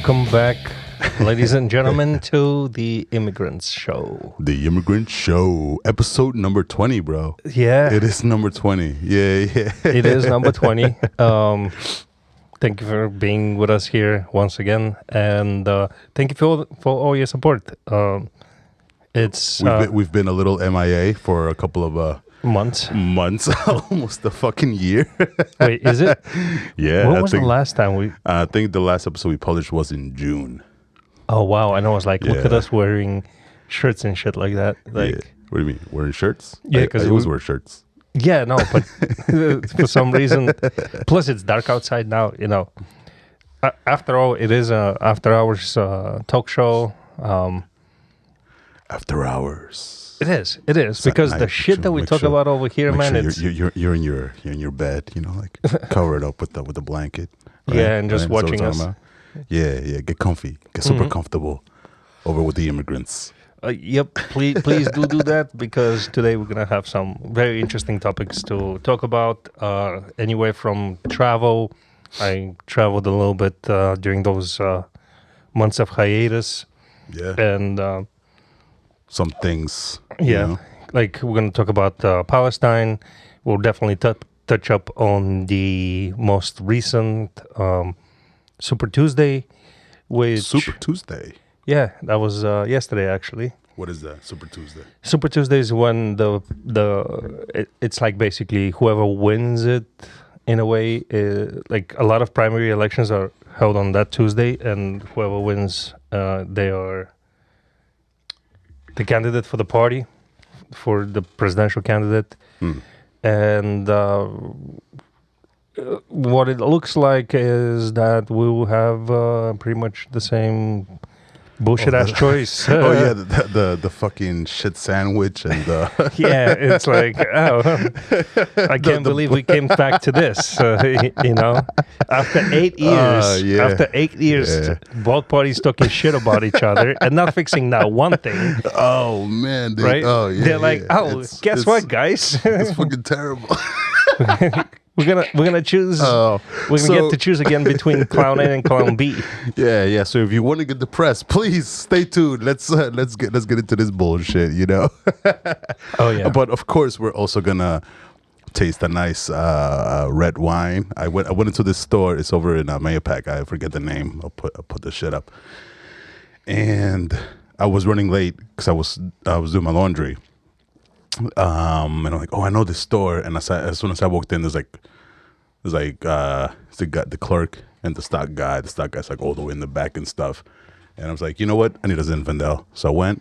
Welcome back, ladies and gentlemen, to the Immigrants show. The Immigrant Show, episode number 20, bro. Yeah. It is number 20. Yeah. It is number 20. Thank you for being with us here once again. And thank you for all your support. We've been a little MIA for a couple of months, almost a fucking year. Wait, is it? Yeah. When was the last time we... I think the last episode we published was in June. Oh, wow. I know. I was like, look at us wearing shirts and shit like that. Like, yeah. What do you mean? Wearing shirts? Yeah, because I always wear shirts. Yeah, no, but for some reason, plus it's dark outside now, you know. After all, it is a after hours talk show. After hours. It is because the shit that we talk about over here, man. Sure you're in your bed, you know, like cover it up with the blanket. Right? Yeah, and just watching us. Yeah, get comfy, get super comfortable over with the immigrants. Yep, please do that, because today we're gonna have some very interesting topics to talk about. Anywhere from travel. I traveled a little bit during those months of hiatus. Yeah, and some things. Yeah, you know? like we're gonna talk about Palestine. We'll definitely touch up on the most recent Super Tuesday. Super Tuesday. Yeah, that was yesterday, actually. What is that, Super Tuesday? Super Tuesday is when it's like basically whoever wins it, in a way. Like a lot of primary elections are held on that Tuesday, and whoever wins, they are the candidate for the party, for the presidential candidate. And what it looks like is that we will have pretty much the same bullshit ass choice. The fucking shit sandwich and yeah, it's like, oh, I can't believe we came back to this. You know, after 8 years, both parties talking shit about each other and not fixing not one thing. Oh man, right? Oh yeah, they're like, guess what, guys? It's fucking terrible. We're gonna choose. Get to choose again between Clown A and Clown B. Yeah. So if you want to get depressed, please stay tuned. Let's get into this bullshit. You know. Oh yeah. But of course, we're also gonna taste a nice red wine. I went into this store. It's over in Mayapack. I forget the name. I'll put the shit up. And I was running late because I was doing my laundry. And I'm like, I know this store. And as soon as I walked in, there's the clerk and the stock guy. The stock guy's like all the way in the back and stuff. And I was like, you know what? I need a Zinfandel. So I went.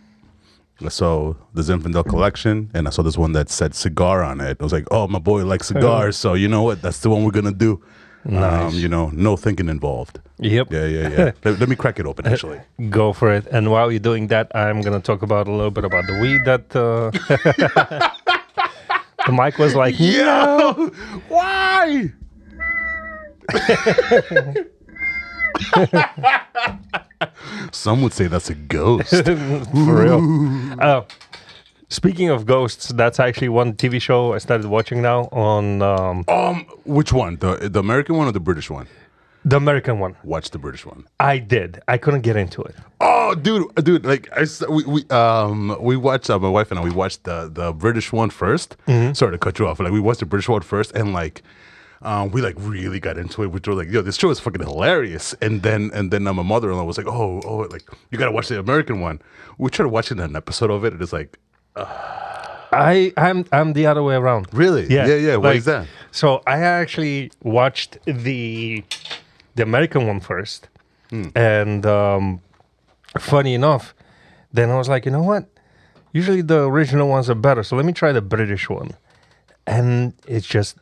I saw the Zinfandel collection, and I saw this one that said cigar on it. I was like, oh, my boy likes cigars. So you know what? That's the one we're gonna do. Nice. No thinking involved. Yep. Yeah. let me crack it open, actually. Go for it. And while you're doing that, I'm going to talk about a little bit about the weed that the mic was like, no! Why? Some would say that's a ghost. For real. Speaking of ghosts, that's actually one TV show I started watching now on... which one? The American one or the British one? The American one. Watch the British one. I did. I couldn't get into it. Oh, dude! Like we watched my wife and I. We watched the British one first. Sorry to cut you off, but like we watched the British one first, and like we like really got into it. We were like, yo, this show is fucking hilarious. And then my mother-in-law was like, oh, like you gotta watch the American one. We tried watching an episode of it, and it's like. I'm the other way around. Really? Yeah. Why is that? So I actually watched the American one first, and funny enough, then I was like, you know what? Usually the original ones are better, so let me try the British one. And it's just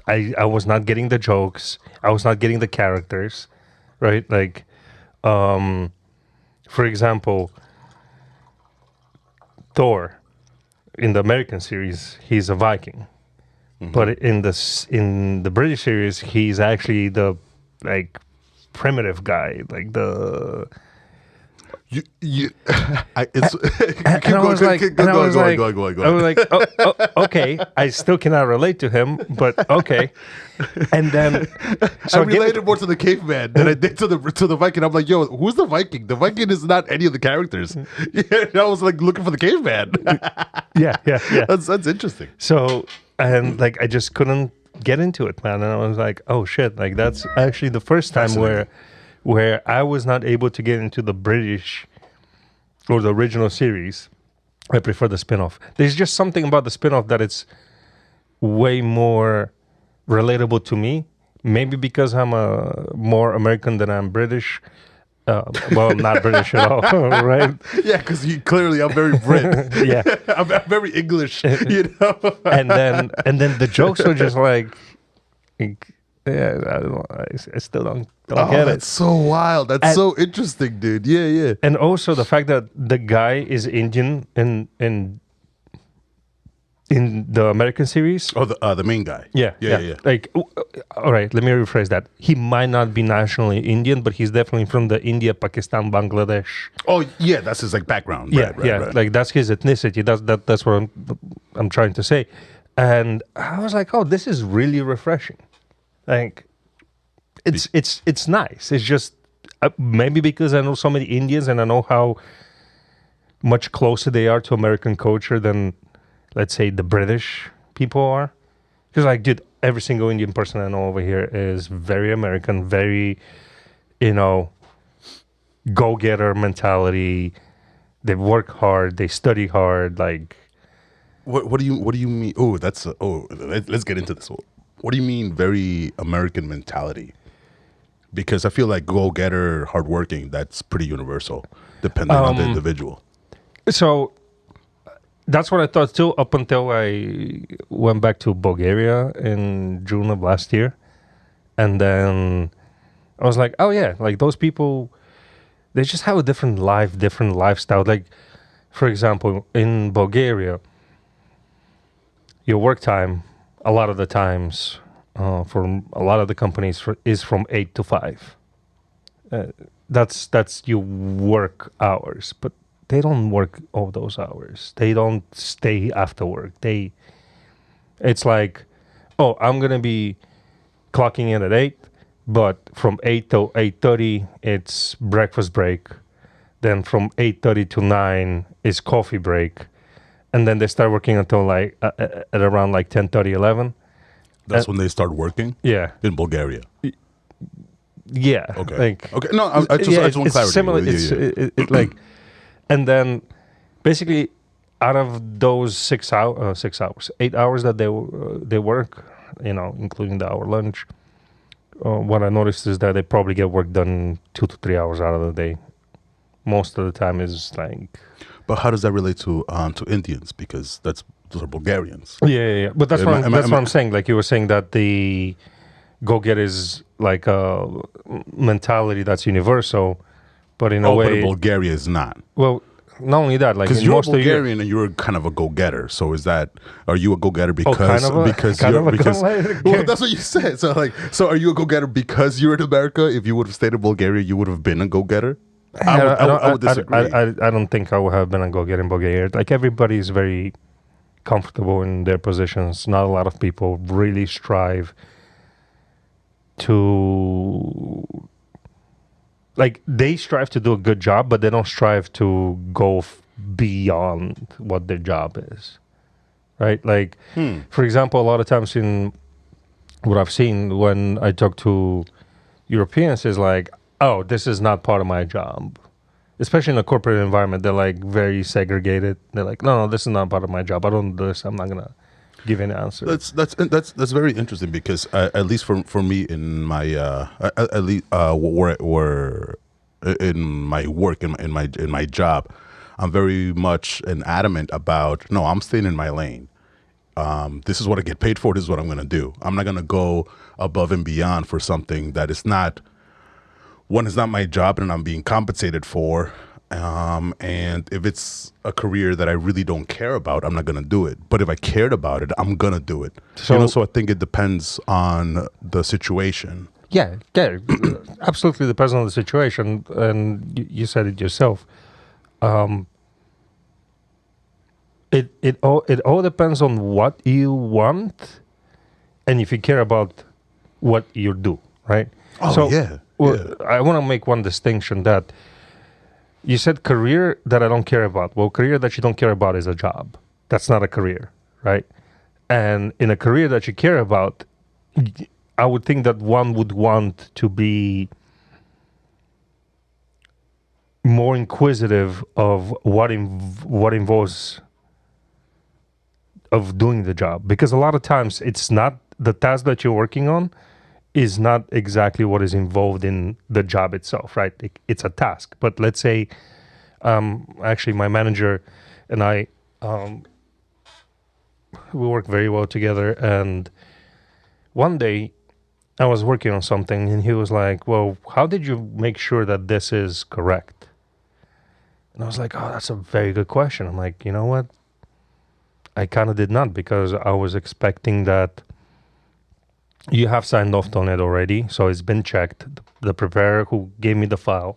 I was not getting the jokes. I was not getting the characters, right? Like, for example, Thor. In the American series, he's a Viking, but in the British series, he's actually the like primitive guy, like the I was like, okay, I still cannot relate to him, but okay. And then, so I related more to the caveman than I did to the Viking. I'm like, yo, who's the Viking? The Viking is not any of the characters. Yeah, I was like looking for the caveman. yeah. That's interesting. So, and like, I just couldn't get into it, man. And I was like, oh shit, like that's actually the first time where I was not able to get into the British or the original series. I prefer the spin-off. There's just something about the spin-off that it's way more relatable to me. Maybe because I'm more American than I'm British. Well, I'm not British at all, right? Yeah, because clearly I'm very Brit. Yeah, I'm very English, you know. and then the jokes are just like yeah, I still don't get it. That's so wild. That's so interesting, dude. Yeah. And also the fact that the guy is Indian in the American series. Oh, the main guy. Yeah. Like, all right, let me rephrase that. He might not be nationally Indian, but he's definitely from the India, Pakistan, Bangladesh. Oh, yeah, that's his like background. Right. Like that's his ethnicity. That's what I'm trying to say. And I was like, oh, this is really refreshing. Like, it's nice. It's just maybe because I know so many Indians and I know how much closer they are to American culture than, let's say, the British people are. Because, like, dude, every single Indian person I know over here is very American, very, go-getter mentality. They work hard, they study hard. Like, what do you mean? Oh, let's get into this. What do you mean, very American mentality? Because I feel like go-getter, hardworking, that's pretty universal, depending on the individual. So that's what I thought too, up until I went back to Bulgaria in June of last year. And then I was like, oh yeah, like those people, they just have a different life, different lifestyle. Like, for example, in Bulgaria, your work time, a lot of the times, for a lot of the companies is from 8 to 5. That's your work hours, but they don't work all those hours. They don't stay after work. It's like, oh, I'm gonna be clocking in at 8, but from 8 till 8:30 it's breakfast break. Then from 8:30 to 9 is coffee break, and then they start working until like at around like 10:30, 11. That's when they start working? Yeah. In Bulgaria? Yeah. Okay. No, I just want clarity. Similar, it's like, and then basically out of those 6 hours, 8 hours that they work, including the hour lunch, what I noticed is that they probably get work done 2 to 3 hours out of the day. Most of the time is like... But how does that relate to Indians? Because those are Bulgarians. Yeah. But that's what I'm saying. Like you were saying that the go-get is like a mentality that's universal, but in a way... but Bulgaria is not. Well, not only that, like... Because you're Bulgarian and you're kind of a go-getter. So are you a go-getter because... Well, that's what you said. So are you a go-getter because you're in America? If you would have stayed in Bulgaria, you would have been a go-getter? I would disagree. I don't think I would have been a go-getter in Bulgaria. Like, everybody is very comfortable in their positions. Not a lot of people really strive to... Like, they strive to do a good job, but they don't strive to go beyond what their job is. Right? Like, for example, a lot of times in what I've seen when I talk to Europeans is like, oh, this is not part of my job. Especially in a corporate environment, they're like very segregated. They're like, no, this is not part of my job. I don't do this. I'm not gonna give an answer. That's very interesting because at least for me in my at least where in my work in my job, I'm very much adamant about no, I'm staying in my lane. This is what I get paid for. This is what I'm gonna do. I'm not gonna go above and beyond for something that is not. One, is not my job and I'm being compensated for. And if it's a career that I really don't care about, I'm not going to do it. But if I cared about it, I'm going to do it. So I think it depends on the situation. Yeah, absolutely depends on the situation, and you said it yourself. Um, it all depends on what you want, and if you care about what you do, right? Oh So, yeah, well, yeah. I want to make one distinction that you said career that I don't care about. Well, career that you don't care about is a job. That's not a career, right? And in a career that you care about, I would think that one would want to be more inquisitive of what involves of doing the job, because a lot of times it's not the task that you're working on is not exactly what is involved in the job itself, right? It's a task. But let's say, actually, my manager and I, we work very well together. And one day I was working on something and he was like, well, how did you make sure that this is correct? And I was like, oh, that's a very good question. I'm like, you know what? I kind of did not, because I was expecting that you have signed off on it already. So it's been checked. The preparer who gave me the file,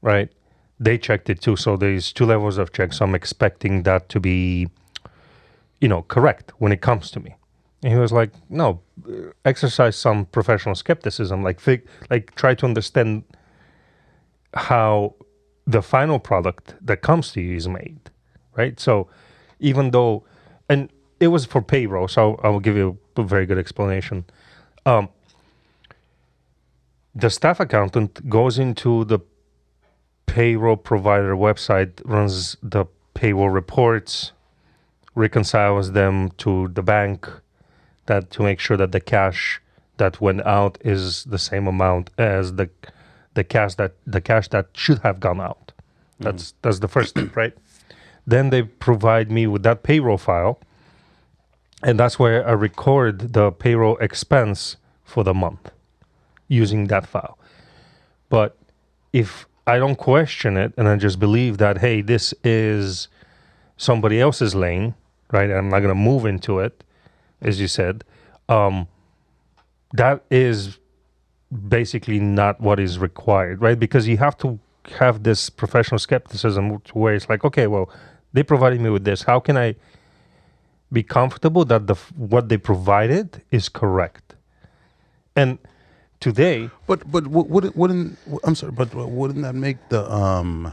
right? They checked it too. So there's two levels of check. So I'm expecting that to be, correct when it comes to me. And he was like, no, exercise some professional skepticism. Like try to understand how the final product that comes to you is made, right? So even though, and it was for payroll, so I will give you a very good explanation. The staff accountant goes into the payroll provider website, runs the payroll reports, reconciles them to the bank, that to make sure that the cash that went out is the same amount as the cash that should have gone out. That's the first step, right? Then they provide me with that payroll file, and that's where I record the payroll expense for the month using that file. But if I don't question it and I just believe that, hey, this is somebody else's lane, right? And I'm not going to move into it, as you said, that is basically not what is required, right? Because you have to have this professional skepticism where it's like, okay, well, they provided me with this. How can I be comfortable that what they provided is correct? And today, But wouldn't I'm sorry, but wouldn't that make the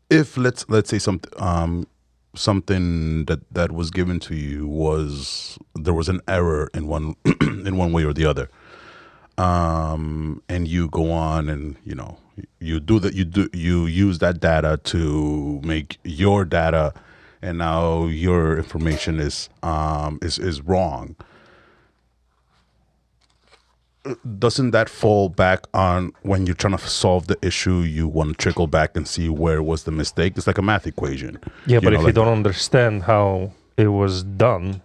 if let's say something that was given to you there was an error in one in one way or the other, and you go on and you use that data to make your data, and now your information is wrong. Doesn't that fall back on when you're trying to solve the issue? You want to trickle back and see where was the mistake. It's like a math equation. yeah, but if you don't understand how it was done,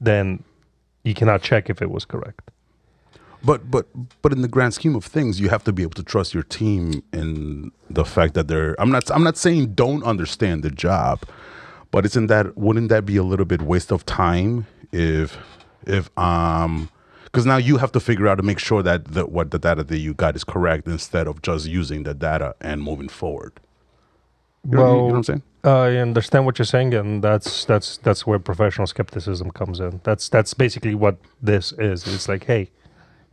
then you cannot check if it was correct. But in the grand scheme of things, you have to be able to trust your team in the fact that I'm not saying don't understand the job, but wouldn't that be a little bit waste of time if because now you have to figure out to make sure that what the data that you got is correct instead of just using the data and moving forward. You know what I'm saying? I understand what you're saying, and that's where professional skepticism comes in. That's basically what this is. It's like, hey,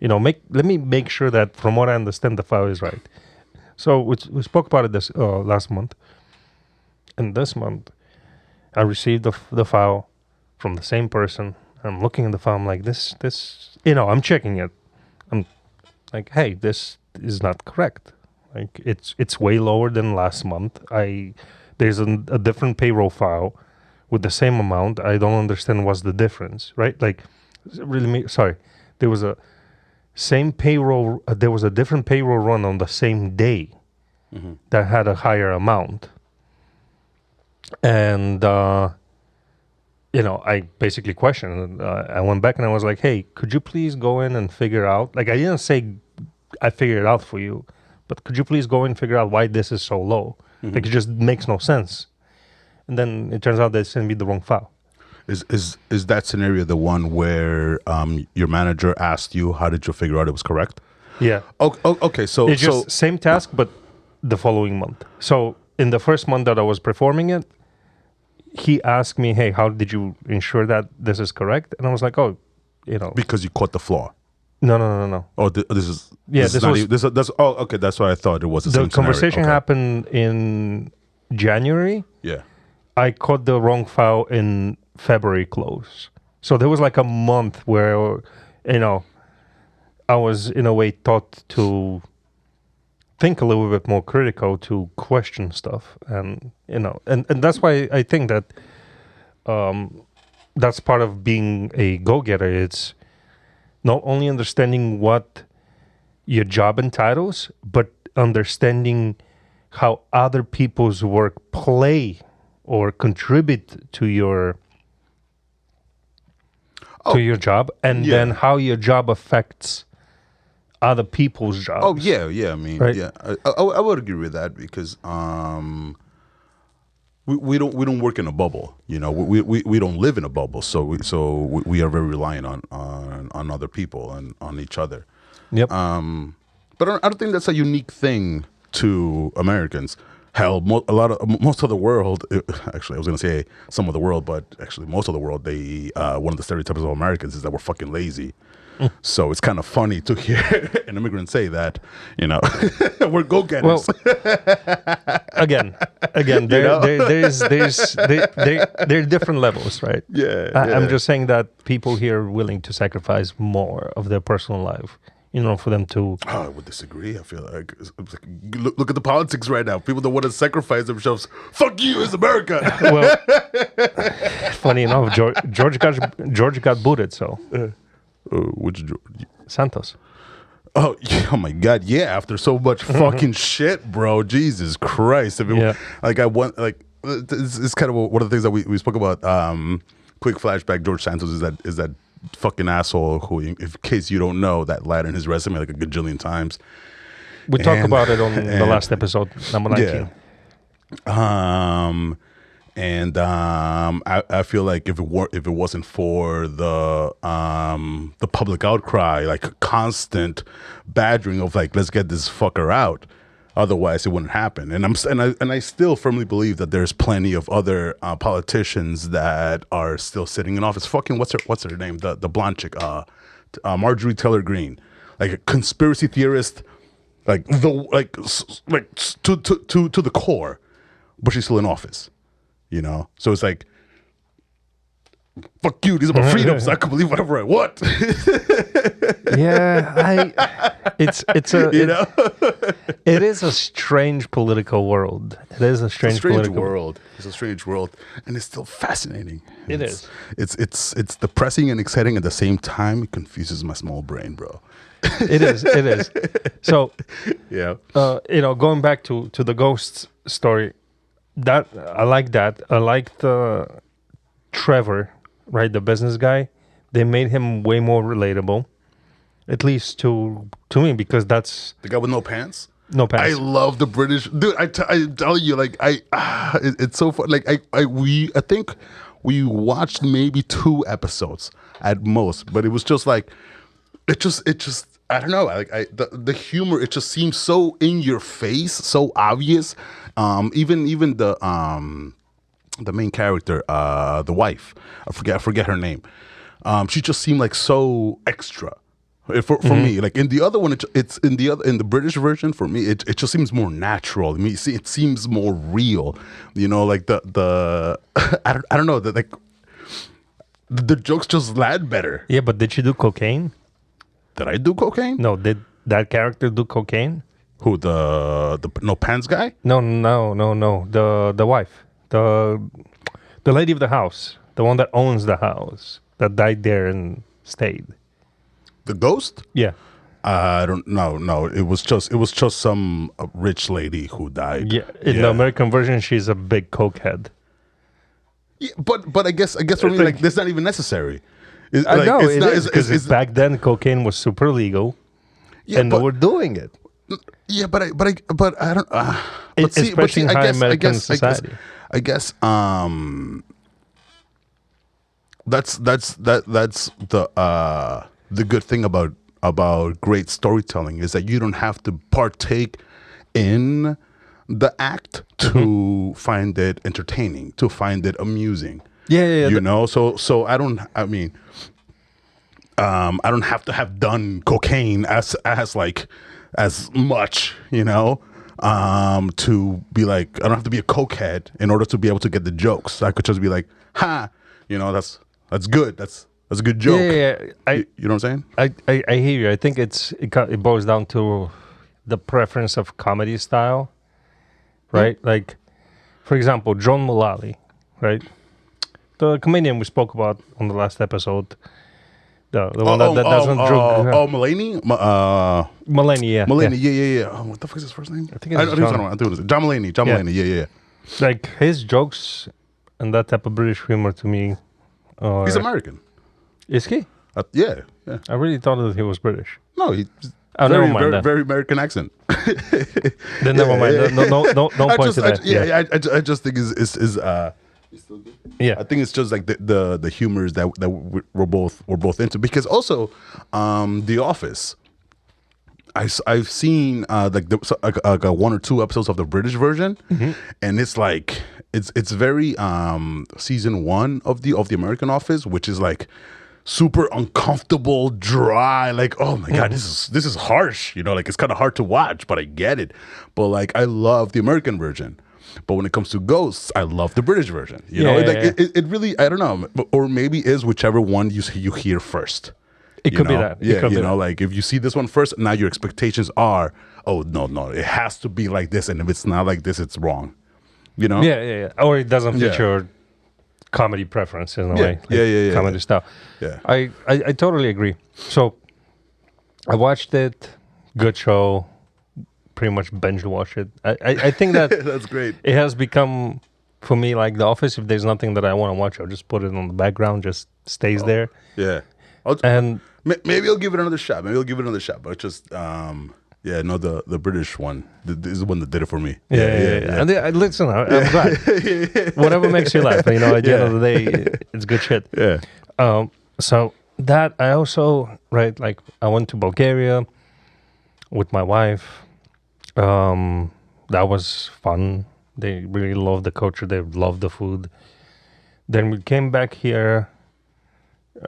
let me make sure that from what I understand, the file is right. So we spoke about it this last month, and this month I received the file from the same person. I'm looking at the file. I'm like, this, I'm checking it. I'm like, hey, this is not correct. Like, it's way lower than last month. There's a different payroll file with the same amount. I don't understand what's the difference, right? Like, really, sorry. There was a same payroll. There was a different payroll run on the same day that had a higher amount, and I basically questioned. I went back and I was like, hey, could you please go in and figure out, like, I didn't say I figured it out for you, but could you please go in and figure out why this is so low? Like, it just makes no sense. And then it turns out they sent me the wrong file. Is that scenario the one where your manager asked you how did you figure out it was correct? Yeah. Okay, so It's just same task, but the following month. So in the first month that I was performing it, he asked me, "Hey, how did you ensure that this is correct?" And I was like, "Oh, because you caught the flaw." No. Oh, this is that's okay. That's why I thought it was the same conversation scenario. Okay. happened in January. Yeah. I caught the wrong file in February close. So there was like a month where, I was in a way taught to think a little bit more critical, to question stuff. And, and that's why I think that that's part of being a go-getter. It's not only understanding what your job entitles, but understanding how other people's work play or contribute to your job, and then how your job affects other people's jobs. Oh yeah. I mean, right? yeah, I would agree with that because we don't work in a bubble. We don't live in a bubble, so we are very reliant on other people and on each other. Yep. But I don't think that's a unique thing to Americans. Hell, most of the world. Actually, I was going to say some of the world, but actually, most of the world. They one of the stereotypes of Americans is that we're fucking lazy. So it's kind of funny to hear an immigrant say that. We're go-getters. Well, again, there are different levels, right? Yeah, I'm just saying that people here are willing to sacrifice more of their personal life. For them to... Oh, I would disagree. I feel like look at the politics right now. People don't want to sacrifice themselves. Fuck you, it's America. Well, funny enough, George got booted, so... Which George? Santos. Oh my God! Yeah, after so much fucking shit, bro. Jesus Christ! It's kind of one of the things that we spoke about. Quick flashback: George Santos is that fucking asshole who, in case you don't know, that lied in his resume like a gajillion times. We talked about it on the last episode, number 19. Yeah. I feel like if it wasn't for the public outcry, like a constant badgering of like, let's get this fucker out, otherwise it wouldn't happen. And I still firmly believe that there's plenty of other politicians that are still sitting in office. Fucking what's her name? The blonde chick, Marjorie Taylor Greene, like a conspiracy theorist, to the core, but she's still in office. So it's like, fuck you. These are my freedoms. I can believe whatever I want. Yeah, it is a strange political world. It is a strange political world. It's a strange world, and it's still fascinating. It's It's depressing and exciting at the same time. It confuses my small brain, bro. It is. So, yeah. Going back to the ghosts story, that I like that. I like the Trevor, right, the business guy. They made him way more relatable, at least to me, because that's the guy with no pants. No pants. I love the British dude. I tell you, like it's so fun. Like I think we watched maybe 2 episodes at most, but it was just like it just I don't know. Like the humor, it just seems so in your face, so obvious. Even the main character, the wife, I forget her name. She just seemed like so extra for me. Like in the other one, it's in the British version. For me, it just seems more natural. I mean, it seems more real. Like the I don't know, like the jokes just land better. Yeah, but did you do cocaine? Did I do cocaine? No, did that character do cocaine? Who, the no pants guy? No. The wife, the lady of the house, the one that owns the house that died there and stayed. The ghost? Yeah. I don't know. No, it was just some rich lady who died. Yeah. In the American version, she's a big cokehead. Yeah, but I guess for me, like, that's not even necessary. I know it is because back then cocaine was super legal, and they were doing it. Yeah, but I don't. Especially in high American society. I guess that's the good thing about great storytelling is that you don't have to partake in the act to find it entertaining, to find it amusing. Yeah. You know, so I don't have to have done cocaine as much, you know, to be like, I don't have to be a cokehead in order to be able to get the jokes. I could just be like, ha, you know, that's good. That's a good joke. Yeah. You know what I'm saying? I hear you. I think it boils down to the preference of comedy style, right? Like, for example, John Mullally, right? The comedian we spoke about on the last episode. The one that doesn't drink. Mulaney? Mulaney, yeah. Mulaney, yeah. Oh, what the fuck is his first name? I think it's John. John Mulaney. John Mulaney, yeah. Like, his jokes and that type of British humor to me He's American. Is he? Yeah. I really thought that he was British. No, he's never mind very, very American accent. Then never mind. No point to that. I just think is still good? Yeah, I think it's just like the humors that we're both into, because also The Office. I've seen like one or two episodes of the British version, and it's like it's very season one of the American Office, which is like super uncomfortable, dry, like, oh my god, this is harsh, you know, like it's kind of hard to watch, but I get it. But like I love the American version. But when it comes to Ghosts, I love the British version. You know, it really, I don't know, or maybe is whichever one you hear first. It could be that. Yeah, you know, like if you see this one first, now your expectations are, oh no, it has to be like this, and if it's not like this, it's wrong. You know? Yeah. Or it doesn't fit your comedy preference in a way. Yeah. Comedy style. Yeah. I totally agree. So I watched it. Good show. Pretty much binge watch it. I think that that's great. It has become for me like The Office. If there's nothing that I want to watch, I'll just put it on the background, just stays there. Yeah. And maybe I'll give it another shot. But just the British one. This is the one that did it for me. Yeah. And listen, I'm glad. Whatever makes you laugh. You know, at the end of the day, it's good shit. Yeah. So that I also like I went to Bulgaria with my wife. That was fun. They really loved the culture. They loved the food. Then we came back here.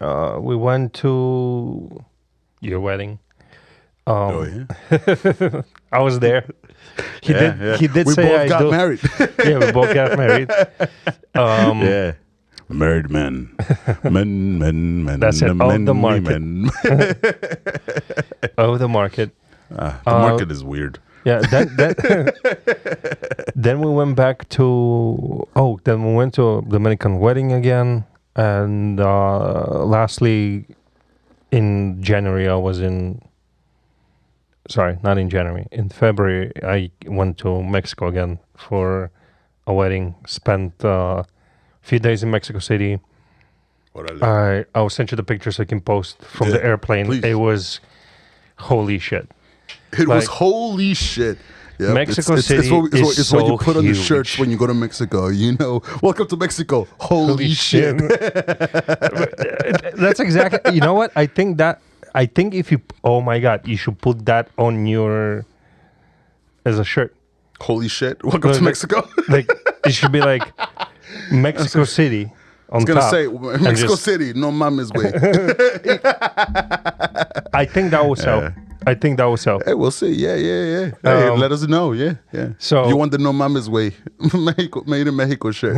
We went to your wedding. I was there. He did we say both got married. Yeah, we both got married. Married men. Men. That's it. Men, the market. Men. The market. The market is weird. Yeah, then we went back to then we went to a Dominican wedding again, and lastly, in January in February I went to Mexico again for a wedding. Spent a few days in Mexico City. I will send you the picture so you can post from the airplane. Please. It was holy shit. It was holy shit. Yep. Mexico City is what you put on the shirts when you go to Mexico. You know, welcome to Mexico. Holy shit. That's exactly. You know what? I think if you, oh my god, you should put that on as a shirt. Holy shit. Welcome to Mexico. Like it should be like Mexico City. I was gonna say Mexico City. No mames, way. I think that will sell. Hey, we'll see. Yeah. Hey, let us know. Yeah. So you want the No Mames way, Mexico, made in Mexico shirt.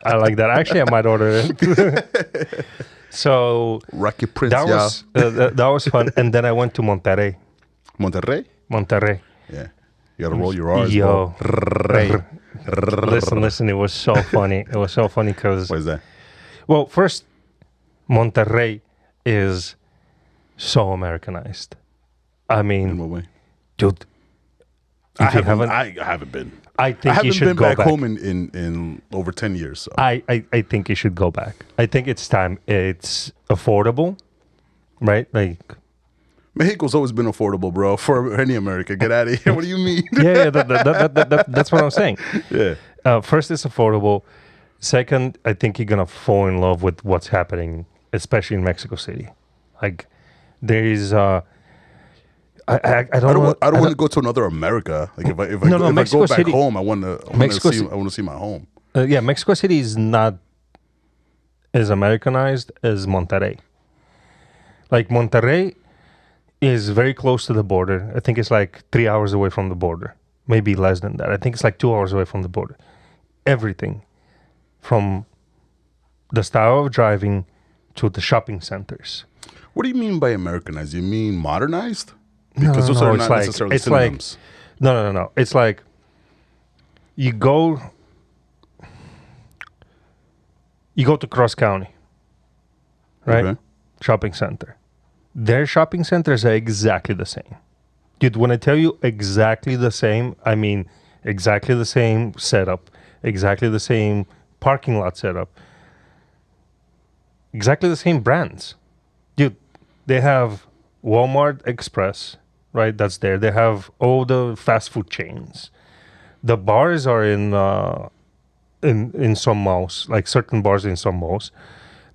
I like that. Actually, I might order it. So Rocky Prince. That was fun. And then I went to Monterrey. Monterrey. Yeah. You gotta roll your R's. Yo. Listen. It was so funny. It was so funny because. What is that? Well, first, Monterrey is so Americanized. I mean, in what way? Dude, I haven't been. I think you should go back. I haven't been back home in over 10 years. So. I think you should go back. I think it's time. It's affordable, right? Like Mexico's always been affordable, bro. For any American, get out of here. What do you mean? Yeah. That's what I'm saying. Yeah. First, it's affordable. Second, I think you're gonna fall in love with what's happening, especially in Mexico City. Like, there is I don't know. I don't want to go to another America. Like if I Mexico go back City, home, I want to see my home. Yeah, Mexico City is not as Americanized as Monterrey. Like, Monterrey is very close to the border. I think it's like 3 hours away from the border, maybe less than that. I think it's like 2 hours away from the border. Everything, from the style of driving to the shopping centers. What do you mean by Americanized? You mean modernized? No, Because those are it's not like, necessarily it's synonyms. like, no. It's like you go to Cross County, right? Okay. Shopping center. Their shopping centers are exactly the same. Dude, when I tell you exactly the same, I mean exactly the same setup, exactly the same parking lot setup, exactly the same brands. Dude, they have Walmart Express, right? That's there. They have all the fast food chains. The bars are in some malls, like certain bars in some malls.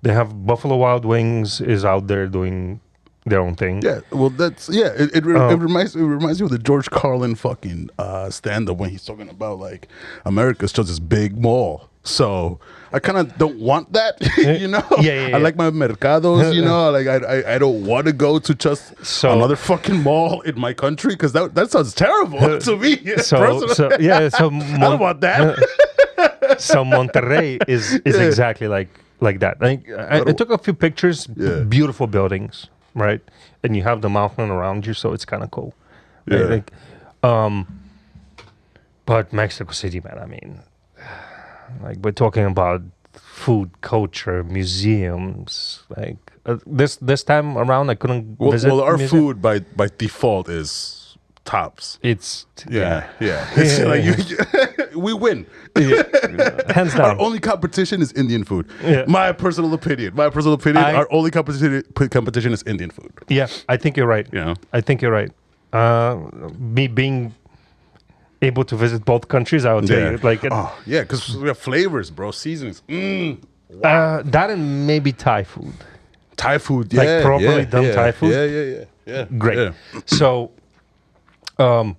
They have Buffalo Wild Wings is out there doing their own thing. Yeah, well, that's It reminds me of the George Carlin fucking stand up when he's talking about like America's just this big mall. So I kind of don't want that, you know. Yeah. I like my mercados, you know. Like I don't want to go to just another fucking mall in my country because that sounds terrible to me. Personally. I don't want that. So Monterrey is exactly like that. I took a few pictures. Yeah. Beautiful buildings, right? And you have the mountain around you, so it's kind of cool. Right? Yeah. But Mexico City, man. I mean, like, we're talking about food, culture, museums. Like, this time around, I couldn't visit. Well, our food by default is tops. It's It's like we win. Hands down. Our only competition is Indian food. Yeah. My personal opinion. Our only competition is Indian food. Yeah, I think you're right. Yeah. I think you're right. Me being able to visit both countries, I would tell you. Like, because we have flavors, bro. Seasonings. that and maybe Thai food. Thai food, Like properly done Thai food. Yeah. Great. Yeah. So, and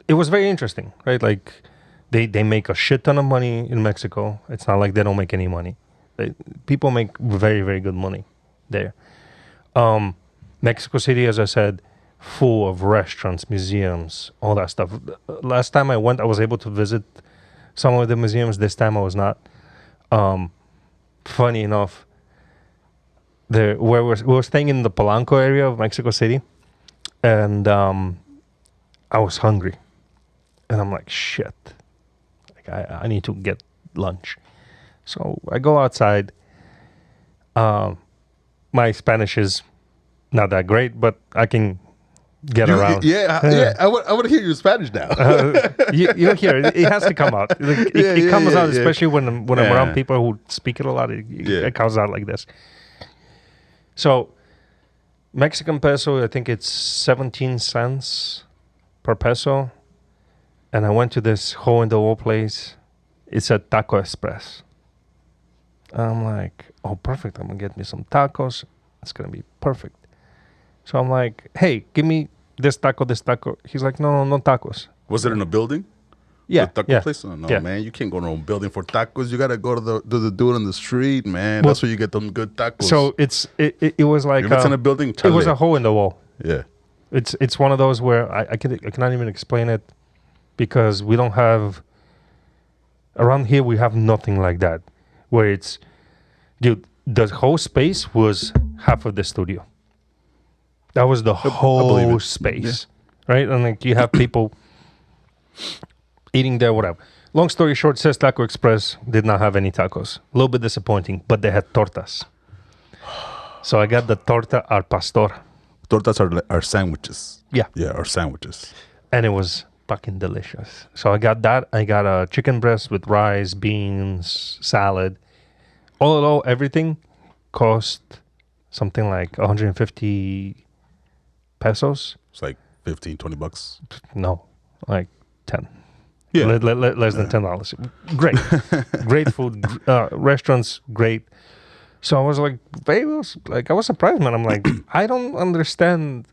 it was very interesting, right? Like, they make a shit ton of money in Mexico. It's not like they don't make any money. People make very, very good money there. Mexico City, as I said, full of restaurants, museums, all that stuff. Last time I went, I was able to visit some of the museums. This time I was not. Funny enough, we were staying in the Polanco area of Mexico City, and I was hungry, and I'm like, shit, like I need to get lunch. So I go outside. My Spanish is not that great, but I can get around. I want to hear your Spanish now. You hear it. It has to come out. It comes out, especially when I'm around people who speak it a lot. It comes out like this. So, Mexican peso, I think it's 17 cents per peso. And I went to this hole-in-the-wall place. It's a Taco Express. I'm like, oh, perfect. I'm going to get me some tacos. It's going to be perfect. So I'm like, hey, give me this taco. He's like, no tacos. Was it in a building? Yeah. The taco place? Oh, no, man. You can't go to a building for tacos. You got to go to the dude on the street, man. That's where you get them good tacos. So it was like... If it's in a building, it was a hole in the wall. Yeah. It's one of those where I cannot even explain it because we don't have... Around here, we have nothing like that. Where it's... Dude, the whole space was half of the studio. That was the whole space, right? And like you have people eating there, whatever. Long story short, says Taco Express did not have any tacos. A little bit disappointing, but they had tortas. So I got the torta al pastor. Tortas are sandwiches. Yeah. Yeah, are sandwiches. And it was fucking delicious. So I got that. I got a chicken breast with rice, beans, salad. All in all, everything cost something like 150 pesos. It's like 15, 20 bucks. No, like 10. Yeah. Less than $10. Great. Great food. Restaurants, great. So I was like, I was surprised, man. I'm like, I don't understand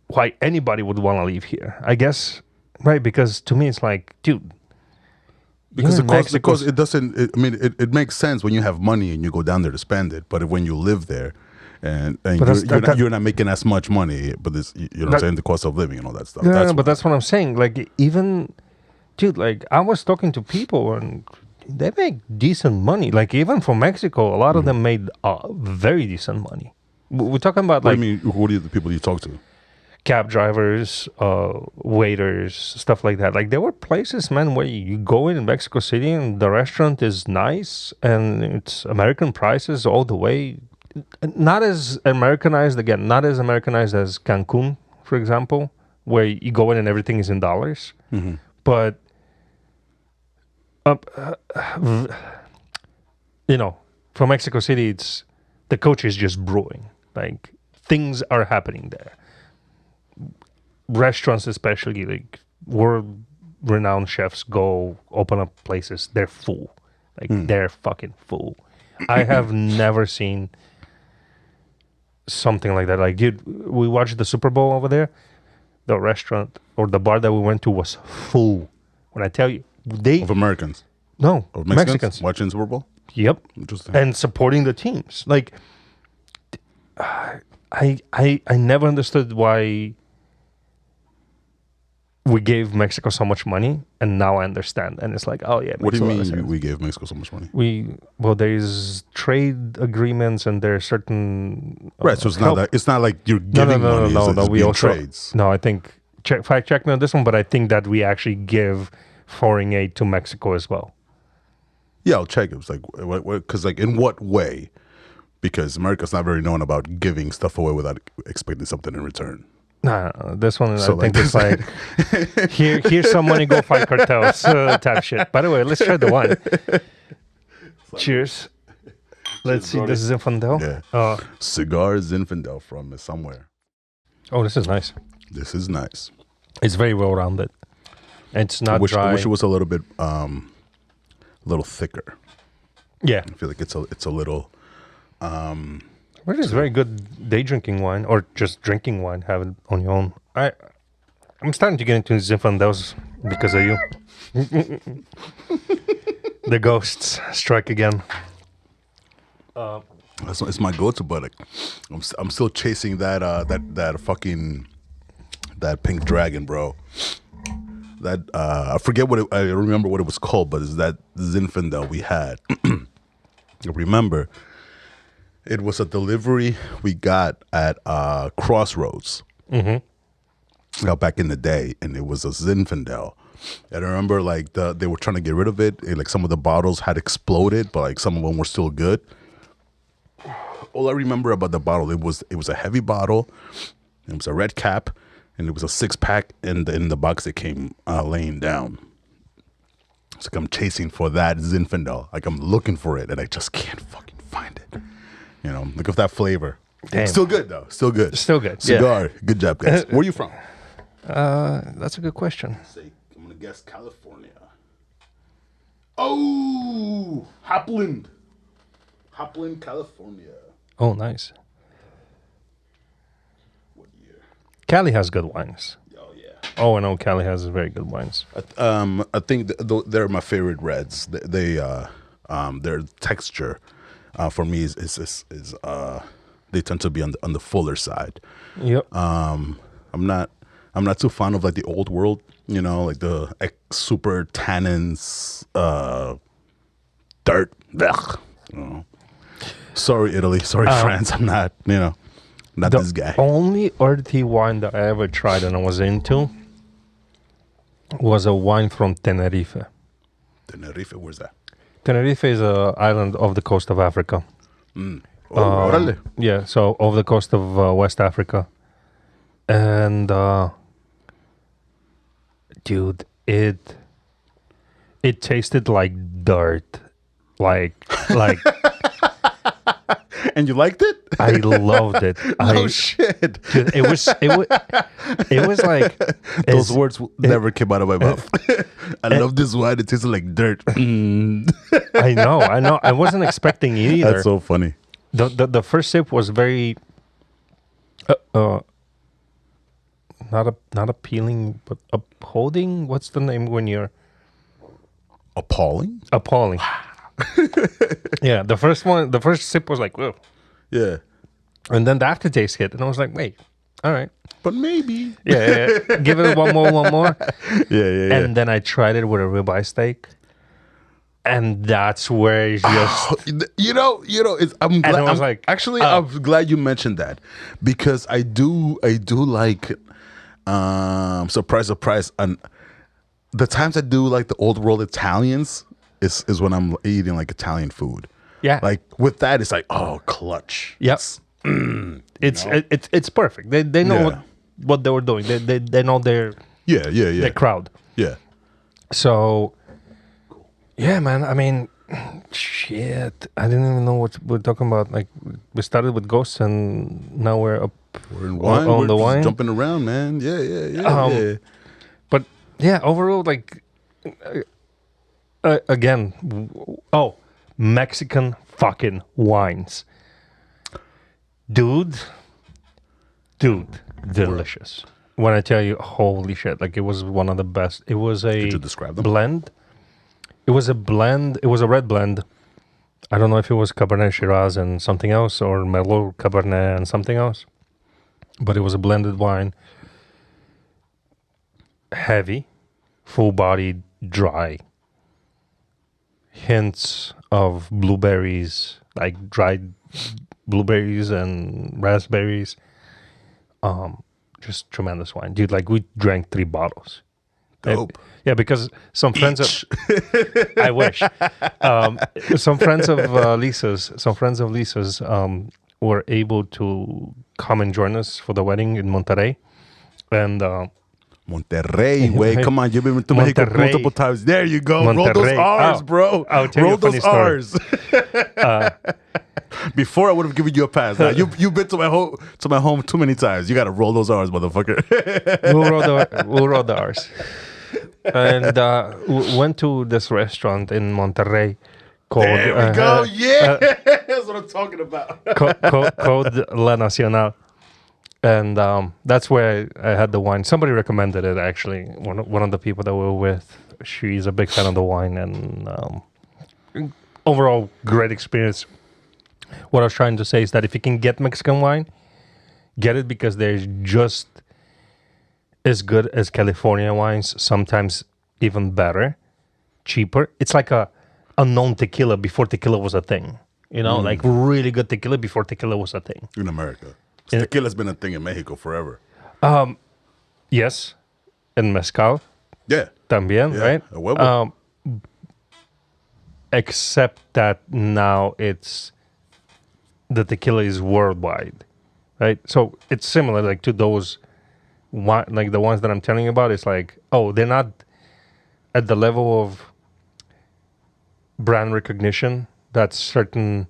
why anybody would want to leave here. I guess, right? Because to me, it's like, dude. Because it doesn't. It makes sense when you have money and you go down there to spend it. But when you live there, and you're not making as much money, but this, you know what I'm saying, the cost of living and all that stuff. That's what I'm saying. Like, even, dude, like, I was talking to people and they make decent money. Like, even from Mexico, a lot of them made very decent money. We're talking about, like, what do you mean? Who are the people you talk to? Cab drivers, waiters, stuff like that. Like, there were places, man, where you go in Mexico City and the restaurant is nice and it's American prices all the way. Not as Americanized as Cancun, for example, where you go in and everything is in dollars. Mm-hmm. But, from Mexico City, the coach is just brewing. Like, things are happening there. Restaurants, especially, like, world-renowned chefs go open up places. They're full. Like, they're fucking full. I have never seen something like that. Like, dude, we watched the Super Bowl over there. The restaurant or the bar that we went to was full. When I tell you, of Americans. No, of Mexicans watching Super Bowl. Yep, interesting. And supporting the teams. Like, I never understood why we gave Mexico so much money, and now I understand. And it's like, oh yeah. What do you mean we gave Mexico so much money? There's trade agreements, and there are certain right. So it's not like you're giving money. No. We also trades. No, I think fact check me on this one, but I think that we actually give foreign aid to Mexico as well. Yeah, I'll check. It was like, because like in what way? Because America's not very known about giving stuff away without expecting something in return. No, this one, so I think it's like, here's some money, go fight cartels type shit. By the way, let's try the wine. Cheers. Let's see, this is Zinfandel. Yeah. Cigar Zinfandel from somewhere. Oh, this is nice. This is nice. It's very well-rounded. It's not dry. I wish it was a little bit, thicker. Yeah. I feel like it's a little... It is very good day drinking wine, or just drinking wine, have it on your own. I'm starting to get into Zinfandels because of you. The ghosts strike again. It's my go-to, but like, I'm still chasing that fucking pink dragon, bro. That I forget I remember what it was called, but it's that Zinfandel we had. I remember. It was a delivery we got at Crossroads back in the day, and it was a Zinfandel. And I remember like they were trying to get rid of it. Like some of the bottles had exploded, but like some of them were still good. All I remember about the bottle, it was a heavy bottle. It was a red cap, and it was a 6-pack, and in the box it came laying down. It's like I'm chasing for that Zinfandel. Like I'm looking for it, and I just can't fucking find it. You know, look at that flavor. Damn. Still good though. Still good. Cigar. Yeah. Good job, guys. Where are you from? That's a good question. I'm gonna guess California. Oh, Hopland, California. Oh, nice. What year? Cali has good wines. Oh yeah. Oh, I know Cali has very good wines. I think they're my favorite reds. Their texture. For me, is they tend to be on the fuller side. Yep. I'm not too fond of like the old world, like the super tannins, dirt. Ugh, Sorry, Italy. Sorry, France. I'm not, not this guy. The only earthy wine that I ever tried and I was into was a wine from Tenerife. Tenerife, where's that? Tenerife is an island off the coast of Africa. Yeah, so off the coast of West Africa. And, dude, it tasted like dirt. Like And you liked it? I loved it. No shit. Dude, it was like Those words never came out of my mouth. I love this wine. It tastes like dirt. I know. I wasn't expecting it either. That's so funny. The first sip was very not appealing, but upholding. What's the name when you're appalling? Yeah, the first sip was like, whoa. Yeah. And then the aftertaste hit, and I was like, wait, all right. But maybe. Yeah. Give it one more. Yeah. And then I tried it with a ribeye steak. And that's where it's just... I'm glad. I'm glad you mentioned that, because I do like, surprise, and the times I do like the old world Italians is when I'm eating like Italian food. Yeah, like with that, it's like, oh, clutch. Yes, it's perfect. They know what they were doing. They know their their crowd. Yeah. So. Yeah, man. I mean, shit. I didn't even know what we're talking about. Like, we started with ghosts, and now we're in wine. On the just wine, jumping around, man. Yeah. But yeah, overall, like, again, Mexican fucking wines, dude, delicious. When I tell you, holy shit! Like, it was one of the best. It was a Could you describe them? blend. It was a blend. It was a red blend. I don't know if it was Cabernet Shiraz and something else, or Merlot Cabernet and something else. But it was a blended wine. Heavy, full-bodied, dry. Hints of blueberries, like dried blueberries and raspberries. Just tremendous wine. Dude, like, we drank 3 bottles. Dope. Yeah, because some friends of I wish some friends of Lisa's were able to come and join us for the wedding in Monterrey, and Monterrey, way. Come on, you've been to Mexico multiple times. There you go. Monterrey. Roll those R's, bro. I'll tell Roll you a funny those R's. Before I would have given you a pass. Now, you've been to my home too many times. You got to roll those R's, motherfucker. we'll roll the R's. And went to this restaurant in Monterrey called... There we go. Yeah. That's what I'm talking about. called La Nacional. And that's where I had the wine. Somebody recommended it, actually. One of the people that we were with, she's a big fan of the wine. And overall, great experience. What I was trying to say is that if you can get Mexican wine, get it, because there's just... as good as California wines, sometimes even better, cheaper. It's like a unknown tequila before tequila was a thing. Like really good tequila before tequila was a thing. In America. Tequila's been a thing in Mexico forever. Yes. And mezcal. Yeah. También, Yeah. Right? Except that now the tequila is worldwide, right? So it's similar, like, to those... like the ones that I'm telling you about. It's like, they're not at the level of brand recognition that certain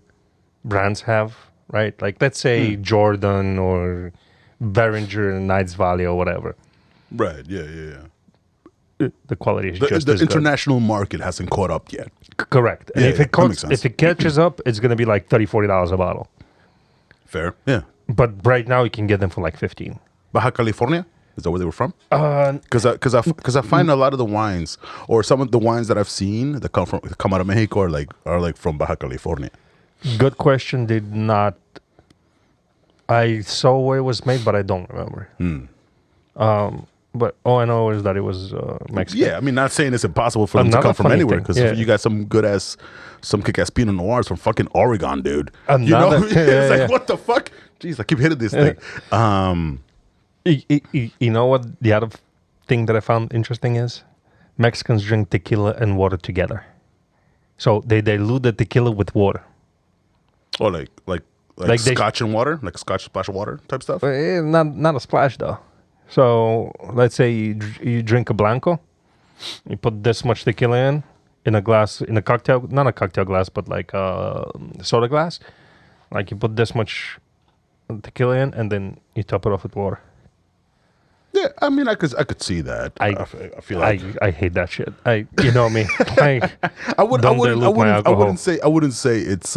brands have, right? Like, let's say Jordan or Behringer and Knights Valley or whatever. Right, yeah. The quality is just the as international market hasn't caught up yet. Correct. And if it catches up, it's going to be like $30-$40 a bottle. Fair, yeah. But right now you can get them for like $15. Baja California? Is that where they were from? Because I find a lot of the wines, or some of the wines that I've seen that come out of Mexico are like from Baja California. Good question. Did not. I saw where it was made, but I don't remember. But all I know is that it was Mexican. Yeah, I mean, not saying it's impossible for them to come from anywhere, because you got some kick-ass Pinot Noirs from fucking Oregon, dude. It's like, what the fuck? Jeez, I keep hitting this thing. You know what the other thing that I found interesting is? Mexicans drink tequila and water together. So they dilute the tequila with water. Oh, like scotch and water? Like scotch splash of water type stuff? Not a splash, though. So let's say you drink a Blanco. You put this much tequila in a glass, in a cocktail, not a cocktail glass, but like a soda glass. Like you put this much tequila in, and then you top it off with water. Yeah, I mean, I could see that. I feel like I hate that shit. You know me. Like, I would don't I wouldn't I dilute my wouldn't alcohol. I wouldn't say it's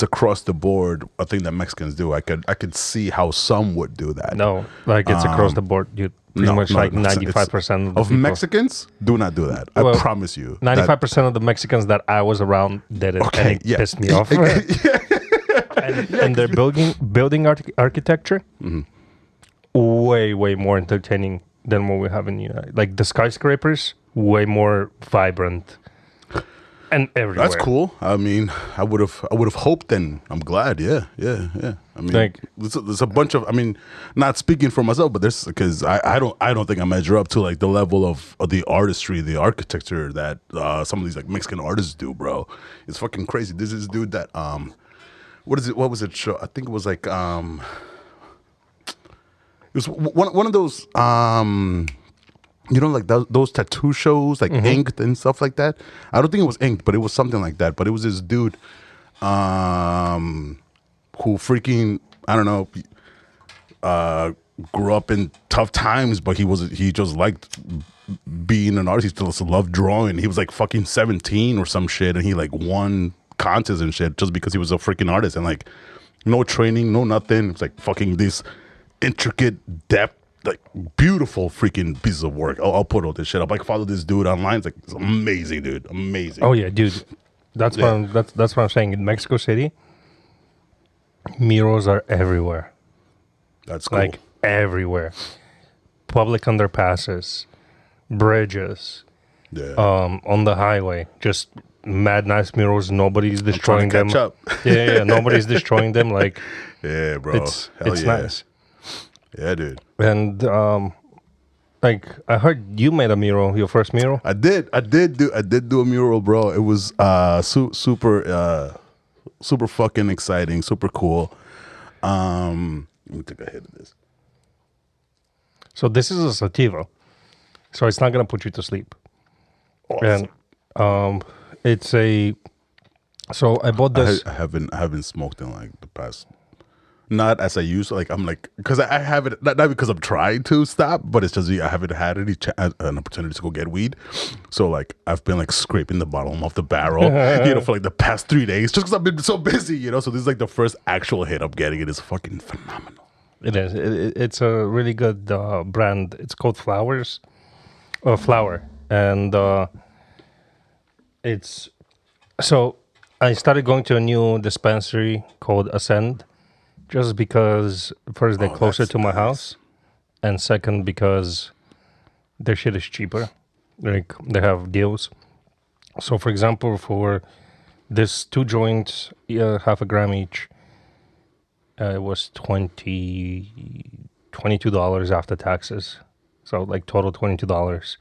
across the board a thing that Mexicans do. I could see how some would do that. No, like it's across the board. You pretty much like no, 95% of the people. Mexicans do not do that. Well, I promise you. 95% of the Mexicans that I was around did it, and it pissed me off. And their building architecture, way more entertaining than what we have in the United. Like the skyscrapers, way more vibrant, and everywhere. That's cool. I mean, I would have hoped. And I'm glad. Yeah. I mean, Like, there's a bunch of. I mean, not speaking for myself, but there's because I don't think I measure up to like the level of the artistry, the architecture that some of these like Mexican artists do, bro. It's fucking crazy. There's this dude that what is it? What was it? Show? I think it was like it was one of those you know, like those tattoo shows, like Inked and stuff like that. I don't think it was Inked, but it was something like that. But it was this dude who freaking, I don't know, grew up in tough times, but he just liked being an artist. He just loved drawing. He was like fucking 17 or some shit, and he like won contests and shit just because he was a freaking artist, and like no training, no nothing. It's like fucking this intricate depth, like beautiful freaking pieces of work. I'll put all this shit up. Like follow this dude online. It's like it's amazing, dude. Amazing. oh yeah, dude. That's what I'm saying. In Mexico City, murals are everywhere. That's cool. Like everywhere. Public underpasses, bridges, on the highway. Just mad nice murals. Nobody's destroying them. Catch up. Yeah. Nobody's destroying them. Like, yeah, bro. it's yeah. nice. Yeah, dude. And like I heard you made a mural, your first mural. I did do a mural, bro. It was super fucking exciting, super cool. Let me take a hit of this. So this is a sativa, so it's not gonna put you to sleep. Awesome. And it's a. So I bought this. I haven't smoked in like the past. Not as I used to. Like I'm like because I have it not because I'm trying to stop, but it's just I haven't had an opportunity to go get weed. So like I've been like scraping the bottom off the barrel, you know, for like the past 3 days, just because I've been so busy, you know. So this is like the first actual hit I'm getting. It is fucking phenomenal. It is. It's a really good brand. It's called Flower, and it's. So I started going to a new dispensary called Ascend, just because first they're closer to my house, and second because their shit is cheaper. Like they have deals. So for example, for this 2 joints, half a gram each, it was $22 after taxes. So like total $22.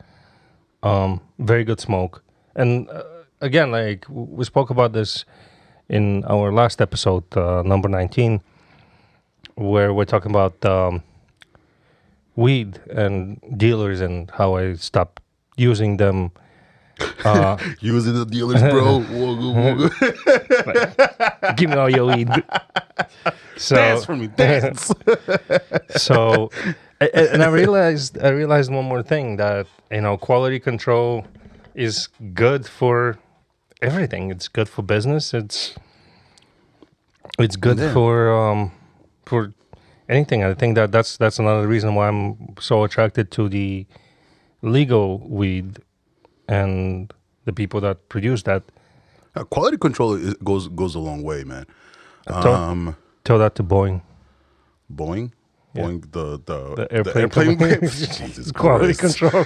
Very good smoke. And again, like we spoke about this in our last episode, number 19, where we're talking about weed and dealers and how I stopped using them. Using the dealers, bro. Like, give me all your weed. So, dance for me, dance. So, and I realized one more thing, that quality control is good for everything. It's good for business. It's good for anything. I think that's another reason why I'm so attracted to the legal weed and the people that produce that. Quality control goes a long way, man. Tell that to Boeing. Boeing, Yeah. Boeing, the airplane Jesus quality Christ. control.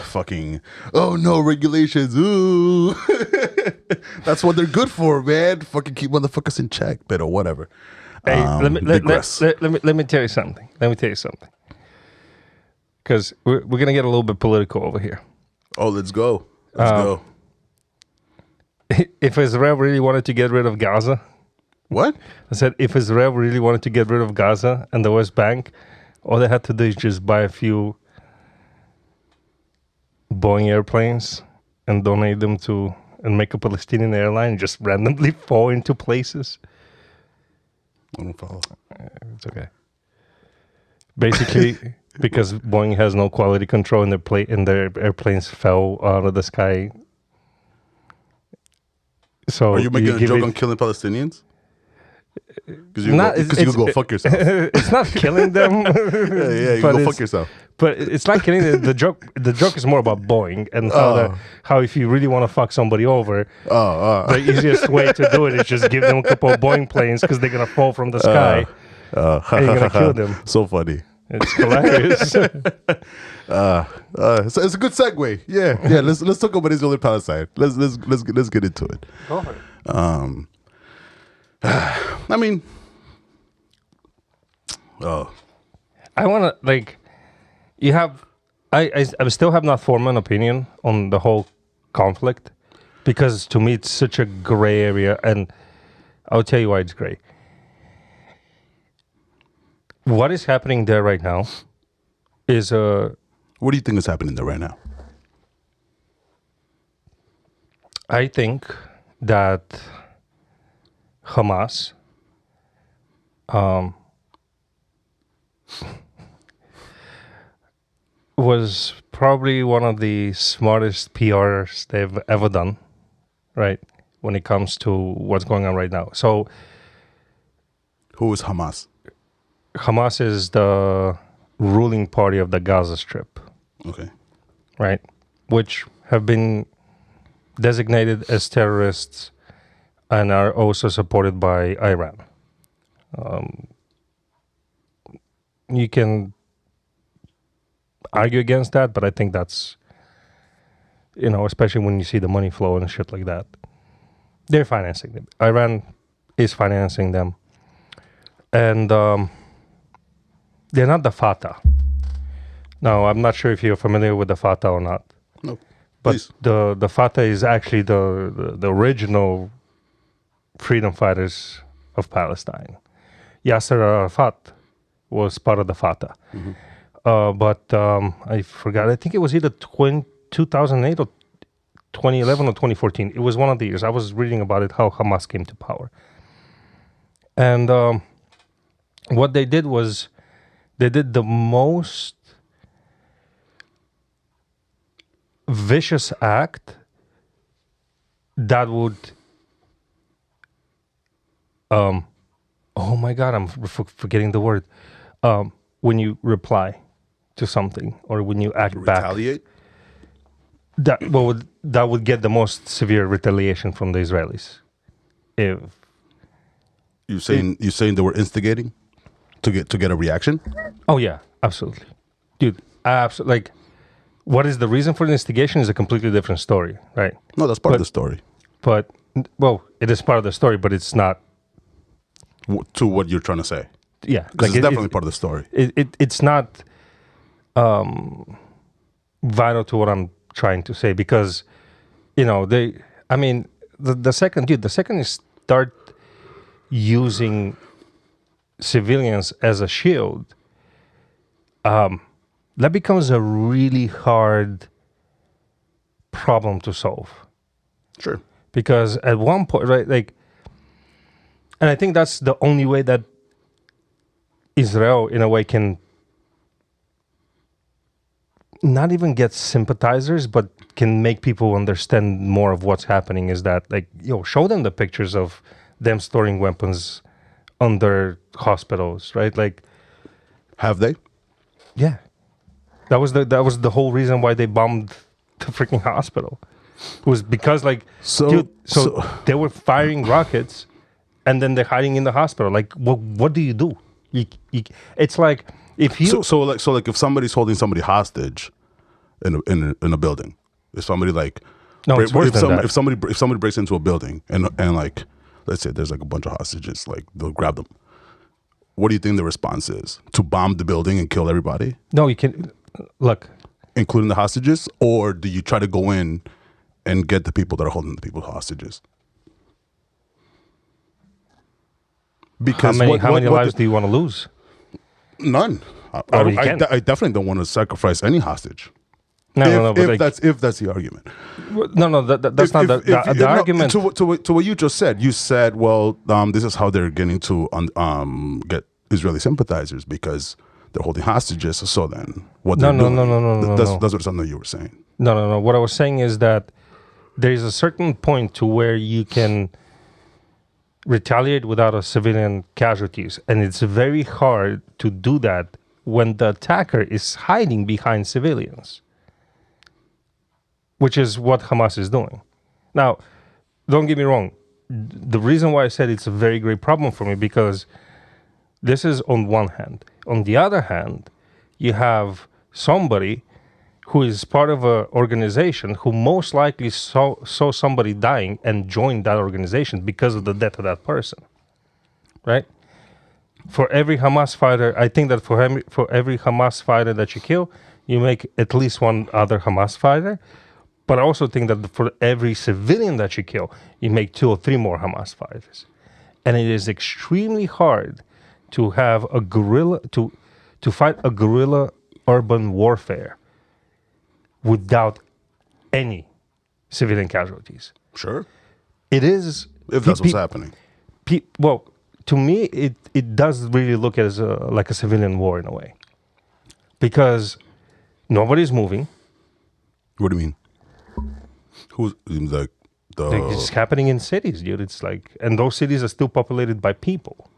Fucking. Oh no, regulations. Ooh, that's what they're good for, man. Fucking keep motherfuckers in check, but or whatever. Hey, let me tell you something. Because we're gonna get a little bit political over here. Oh, let's go. Let's go. If Israel really wanted to get rid of Gaza, What? I said if Israel really wanted to get rid of Gaza and the West Bank, all they had to do is just buy a few Boeing airplanes and donate them to, and make a Palestinian airline, and just randomly fall into places. I don't follow. It's okay. Basically, because Boeing has no quality control and their airplanes fell out of the sky. So Are you making a joke on killing Palestinians? Because you can go fuck yourself. It's not killing them. Yeah, you go fuck yourself. But it's not killing them. The joke. The joke is more about Boeing and how if you really want to fuck somebody over, the easiest way to do it is just give them a couple of Boeing planes because they're gonna fall from the sky and you're gonna kill them. So funny. It's hilarious. So it's a good segue. Yeah. Let's talk about Israel and Palestine. Let's get into it. Go for it. I mean, I want to you have. I still have not formed an opinion on the whole conflict because to me it's such a gray area, and I'll tell you why it's gray. What is happening there right now is what do you think is happening there right now? I think that Hamas was probably one of the smartest PRs they've ever done, right? When it comes to what's going on right now. So, who is Hamas? Hamas is the ruling party of the Gaza Strip. Okay. Right? Which have been designated as terrorists and are also supported by Iran. You can argue against that, but I think that's, especially when you see the money flow and shit like that. They're financing them. Iran is financing them. And they're not the Fatah. Now, I'm not sure if you're familiar with the Fatah or not. No. But Please. the Fatah is actually the original freedom fighters of Palestine. Yasser Arafat was part of the Fatah. Mm-hmm. But I forgot. I think it was either 2008 or 2011 or 2014. It was one of the years. I was reading about it, how Hamas came to power. And what they did was they did the most vicious act that would oh my God, I'm forgetting the word. When you reply to something or when you act back. Retaliate? That would get the most severe retaliation from the Israelis. If you're saying they were instigating to get a reaction? Oh yeah, absolutely. Dude, absolutely. What is the reason for the instigation is a completely different story, right? No, that's part of the story. But, it is part of the story, but it's not. To what you're trying to say. Yeah. It's definitely part of the story. It's not vital to what I'm trying to say because, the second you start using civilians as a shield, that becomes a really hard problem to solve. Sure. Because at one point, right, and I think that's the only way that Israel, in a way, can not even get sympathizers, but can make people understand more of what's happening is that, show them the pictures of them storing weapons under hospitals, right? Have they? Yeah. That was the whole reason why they bombed the freaking hospital. It was because, so they were firing rockets and then they're hiding in the hospital. What do you do? It's like if you so if somebody's holding somebody hostage in a building, if somebody it's worse than that. if somebody breaks into a building and let's say there's a bunch of hostages, they'll grab them. What do you think the response is? To bomb the building and kill everybody? No, you can look, including the hostages, or do you try to go in and get the people that are holding the people hostages? Because how many lives do you want to lose? None. I definitely don't want to sacrifice any hostage. If that's the argument. That's not the argument. To what you just said, you said, well, this is how they're getting to get Israeli sympathizers because they're holding hostages. So then, what they're doing? That's what something you were saying. No. What I was saying is that there is a certain point to where you can retaliate without a civilian casualties, and it's very hard to do that when the attacker is hiding behind civilians, which is what Hamas is doing. Now, don't get me wrong. The reason why I said it's a very great problem for me, because this is on one hand. On the other hand, you have somebody who is part of an organization who most likely saw somebody dying and joined that organization because of the death of that person, right? For every Hamas fighter, I think that for every Hamas fighter that you kill, you make at least one other Hamas fighter. But I also think that for every civilian that you kill, you make 2 or 3 more Hamas fighters. And it is extremely hard to have a guerrilla, to fight a guerrilla urban warfare without any civilian casualties. Sure. It is. If that's what's happening. Well, to me, it does really look as like a civilian war in a way. Because nobody's moving. What do you mean? Who's like the? It's happening in cities, dude. It's like, and those cities are still populated by people,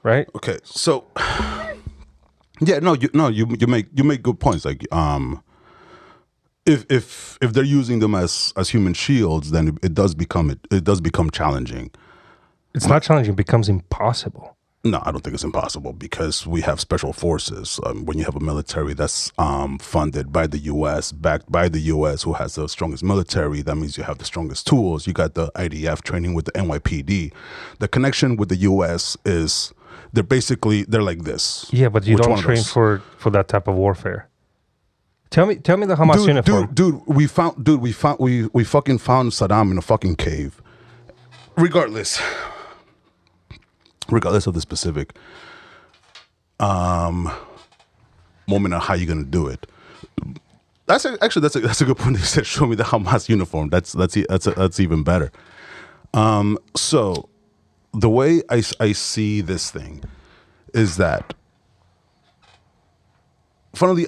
right? Okay, so yeah, you make good points. Like, if they're using them as human shields, then it does become challenging. It's not challenging; it becomes impossible. No, I don't think it's impossible because we have special forces. When you have a military that's funded by the U.S., backed by the U.S., who has the strongest military, that means you have the strongest tools. You got the IDF training with the NYPD. The connection with the U.S. is they're like this. Yeah, but you don't train for that type of warfare. Tell me the Hamas uniform. We fucking found Saddam in a fucking cave. Regardless of the specific moment of how you're gonna do it. That's a good point. They said, "Show me the Hamas uniform." That's even better. So the way I see this thing is that, funnily,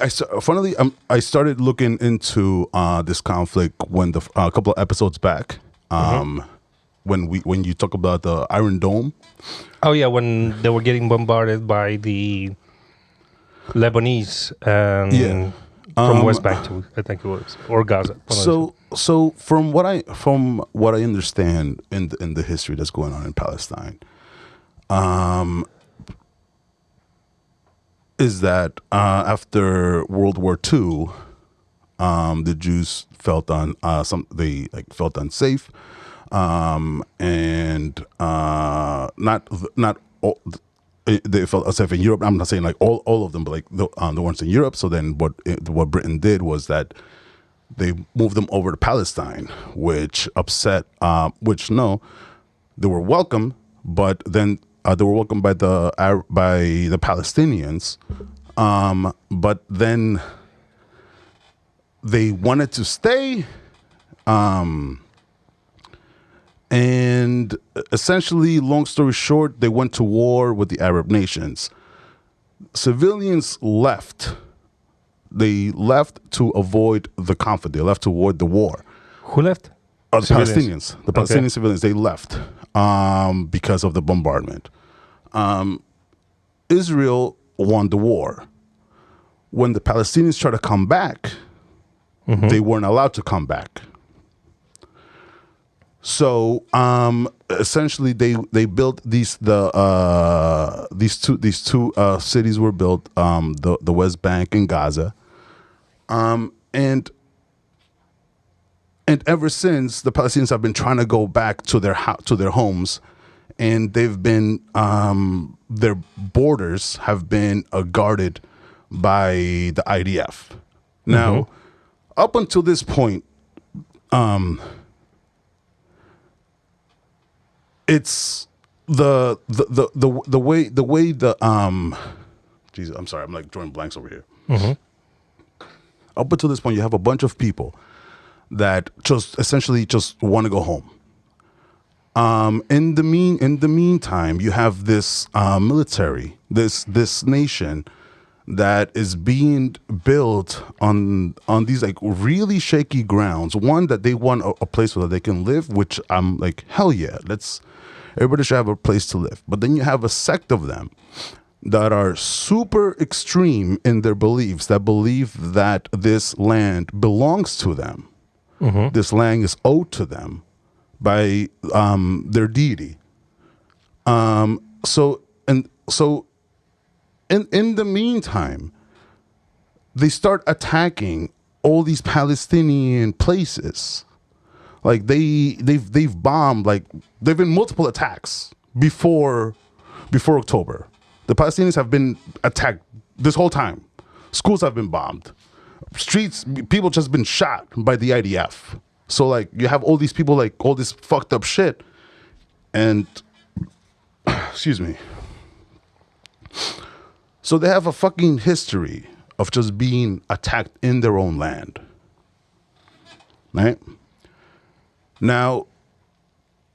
I started looking into this conflict when a couple of episodes back. When you talk about the Iron Dome. Oh yeah, when they were getting bombarded by the Lebanese and from West Bank to, I think it was, or Gaza. So from what I understand in the history that's going on in Palestine, is that after World War II, the Jews felt felt unsafe. They felt unsafe in Europe. I'm not saying like all of them, but like the ones in Europe. So then what Britain did was that they moved them over to Palestine, which upset. They were welcome, but then they were welcomed by the Palestinians, but then they wanted to stay. And essentially, long story short, they went to war with the Arab nations. Civilians left. They left to avoid the conflict. They left to avoid the war. Who left? The Palestinians. The Palestinian civilians, they left because of the bombardment. Israel won the war. When the Palestinians tried to come back, they weren't allowed to come back. So essentially, they built these two cities were built, the West Bank and Gaza, and ever since the Palestinians have been trying to go back to their homes, and they've been their borders have been guarded by the IDF. Now, up until this point, it's the way Jesus, I'm sorry, I'm like drawing blanks over here. up until this point, you have a bunch of people that just essentially just want to go home. In the meantime, you have this military, this nation that is being built on these like really shaky grounds. One, that they want a place where they can live, which I'm like, hell yeah, everybody should have a place to live. But then you have a sect of them that are super extreme in their beliefs, that believe that this land belongs to them. Mm-hmm. This land is owed to them by their deity. So in the meantime, they start attacking all these Palestinian places. Like they've bombed, like there've been multiple attacks before October. The Palestinians have been attacked this whole time. Schools have been bombed. Streets, people just been shot by the IDF. So like you have all these people, like all this fucked up shit, and excuse me. So they have a fucking history of just being attacked in their own land. Right? Now,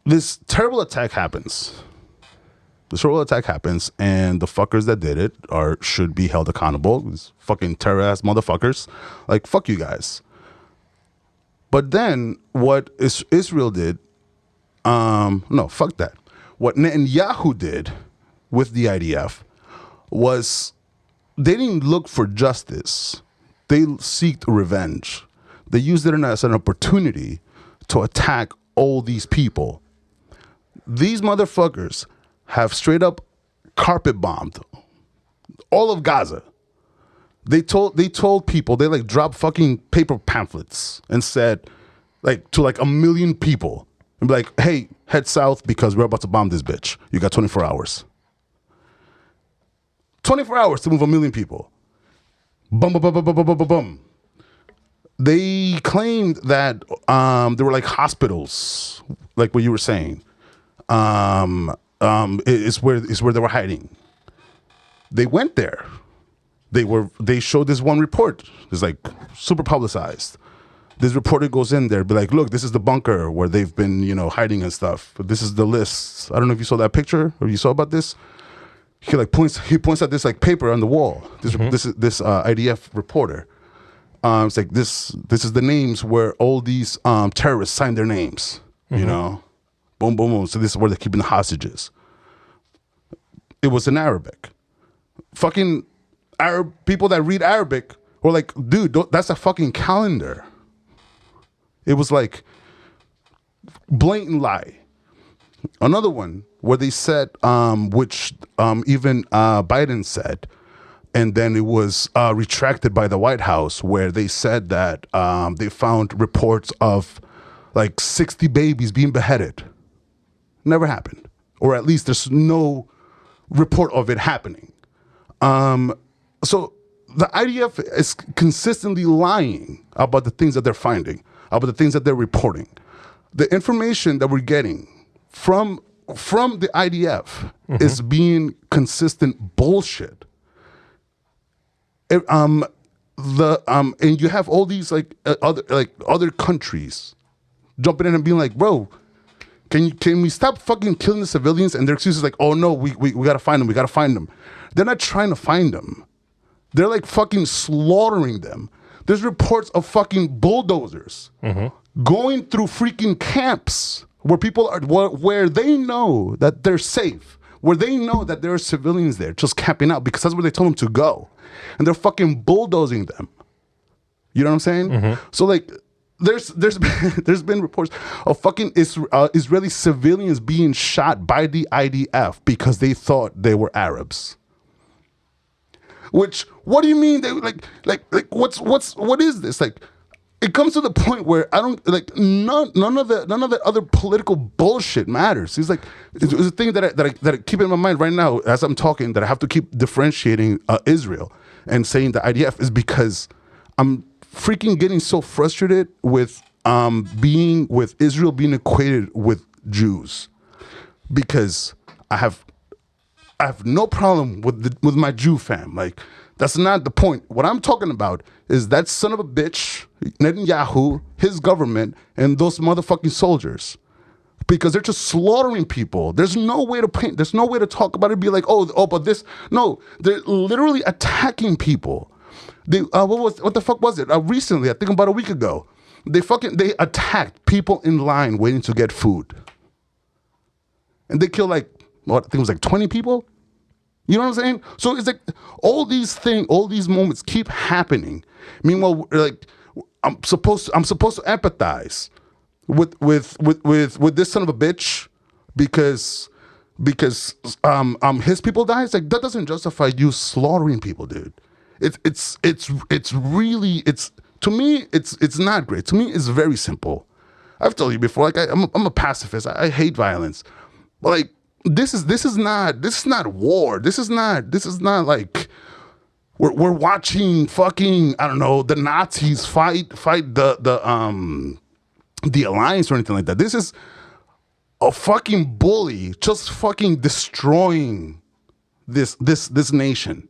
this terrible attack happens. And the fuckers that did it should be held accountable. These fucking terror-ass motherfuckers. Like, fuck you guys. But then, what Israel did, no, fuck that. What Netanyahu did with the IDF was they didn't look for justice. They sought revenge. They used it as an opportunity to attack all these people. These motherfuckers have straight up carpet bombed all of Gaza. They told people, they like dropped fucking paper pamphlets and said like to like 1 million people and be like, hey, head south because we're about to bomb this bitch. You got 24 hours. 24 hours to move 1 million people. Boom, boom, boom, boom, boom, boom, boom, boom. They claimed that there were like hospitals, like what you were saying. Is where they were hiding. They went there. They showed this one report. It's like super publicized. This reporter goes in there, be like, look, this is the bunker where they've been, hiding and stuff. But this is the list. I don't know if you saw that picture or you saw about this. He points at this like paper on the wall. This IDF reporter. It's like this is the names where all these terrorists signed their names. Mm-hmm. Boom, boom, boom. So this is where they're keeping the hostages. It was in Arabic. Fucking Arab people that read Arabic were like, dude, that's a fucking calendar. It was like blatant lie. Another one where they said, which even Biden said, and then it was retracted by the White House, where they said that they found reports of like 60 babies being beheaded. Never happened. Or at least there's no report of it happening. So the IDF is consistently lying about the things that they're finding, about the things that they're reporting. The information that we're getting from the IDF mm-hmm. is being consistent bullshit. And you have all these other countries jumping in and being like, bro, can we stop fucking killing the civilians? And their excuse is like, oh no, we gotta find them. They're not trying to find them. They're like fucking slaughtering them. There's reports of fucking bulldozers mm-hmm. going through freaking camps where people are, where they know that they're safe, where they know that there are civilians there just camping out because that's where they told them to go. And they're fucking bulldozing them. You know what I'm saying? Mm-hmm. So like, there's been reports of fucking Israeli civilians being shot by the IDF because they thought they were Arabs. Which, what do you mean? They like what is this? Like, it comes to the point where I don't like none of the other political bullshit matters. It's like it's a thing that I keep in my mind right now as I'm talking, that I have to keep differentiating Israel and saying the IDF is because I'm freaking getting so frustrated with Israel being equated with Jews, because I have no problem with my Jew fam. Like, That's not the point. What I'm talking about is that son of a bitch, Netanyahu, his government, and those motherfucking soldiers. Because they're just slaughtering people. There's no way to paint. There's no way to talk about it. Be like, but this. No, they're literally attacking people. What the fuck was it? Recently, I think about a week ago, they attacked people in line waiting to get food, and they killed I think it was 20 people. You know what I'm saying? So it's like all these moments keep happening. Meanwhile, I'm supposed to empathize with this son of a bitch because his people died. It's like that doesn't justify you slaughtering people, dude. It's really to me it's not great. To me, it's very simple. I've told you before, I'm a pacifist. I hate violence, but this is not war. This is not like we're watching fucking, I don't know, the Nazis fight the alliance or anything like that. This is a fucking bully just fucking destroying this nation.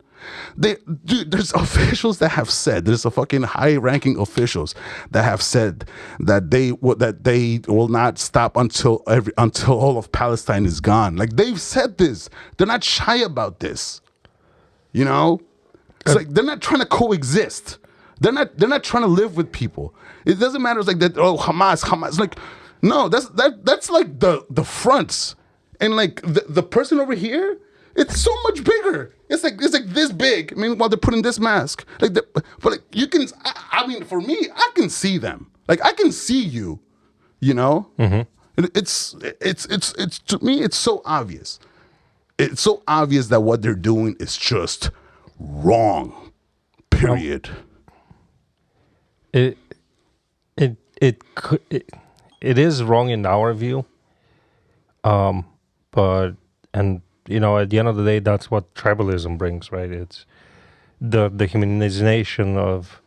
There's officials that have said, there's a fucking high-ranking officials that have said that they will not stop until all of Palestine is gone. They've said this. They're not shy about this. You know, it's they're not trying to coexist. They're not trying to live with people. It doesn't matter. It's that Hamas. No, that's like the fronts, and the person over here, it's so much bigger. It's like this big. I mean, while they're putting this mask, but you can. I mean, for me, I can see them. I can see you. You know, it's to me, it's so obvious. It's so obvious that what they're doing is wrong. Period. It is wrong in our view, but at the end of the day, that's what tribalism brings, right? It's the humanization of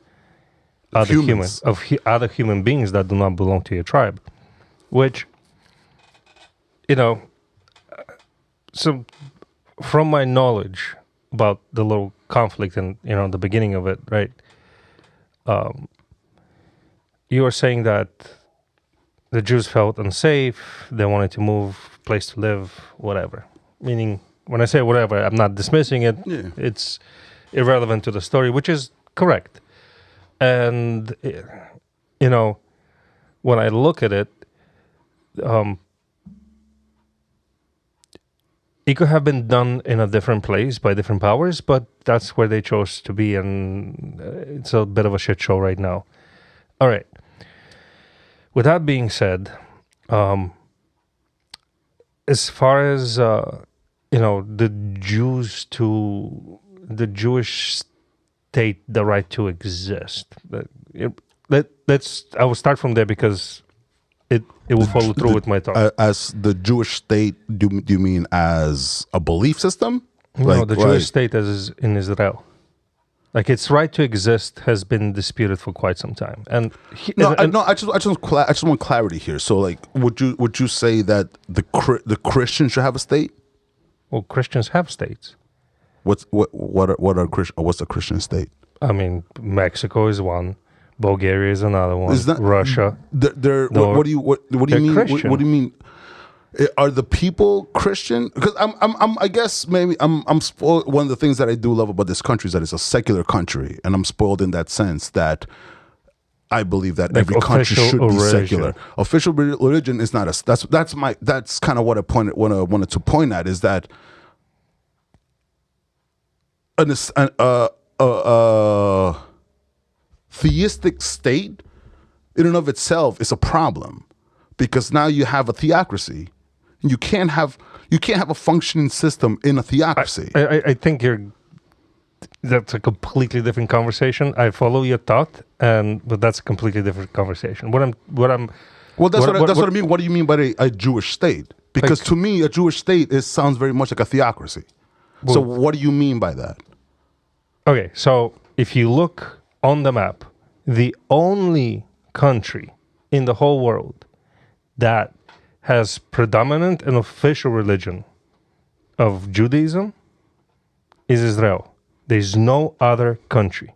other human beings that do not belong to your tribe, which so from my knowledge about the little conflict and the beginning of it, right? You were saying that the Jews felt unsafe, they wanted to move, place to live, whatever. Meaning, when I say whatever, I'm not dismissing it. Yeah. It's irrelevant to the story, which is correct. And, when I look at it, it could have been done in a different place by different powers, but that's where they chose to be, and it's a bit of a shit show right now. All right. With that being said, as far as the Jewish state, the right to exist, I will start from there because it will follow through with my thought. As the Jewish state, do you mean as a belief system? No, the Jewish state as in Israel. Its right to exist has been disputed for quite some time. And I just want clarity here. So, would you say that the Christians should have a state? Well, Christians have states. What's a Christian state? I mean, Mexico is one. Bulgaria is another one. Is that Russia? What do you mean? Christian. What do you mean? Are the people Christian? Because I guess maybe I'm spoiled. One of the things that I do love about this country is that it's a secular country, and I'm spoiled in that sense that I believe that every country should be secular. Official religion is not that's kind of what I wanted to point at, is that a theistic state in and of itself is a problem, because now you have a theocracy. You can't have a functioning system in a theocracy. I think that's a completely different conversation. I follow your thought, but that's a completely different conversation. What I mean. What do you mean by a Jewish state? Because to me, a Jewish state sounds very much like a theocracy. Well, so what do you mean by that? Okay, so if you look on the map, the only country in the whole world that has predominant and official religion of Judaism is Israel. There's no other country.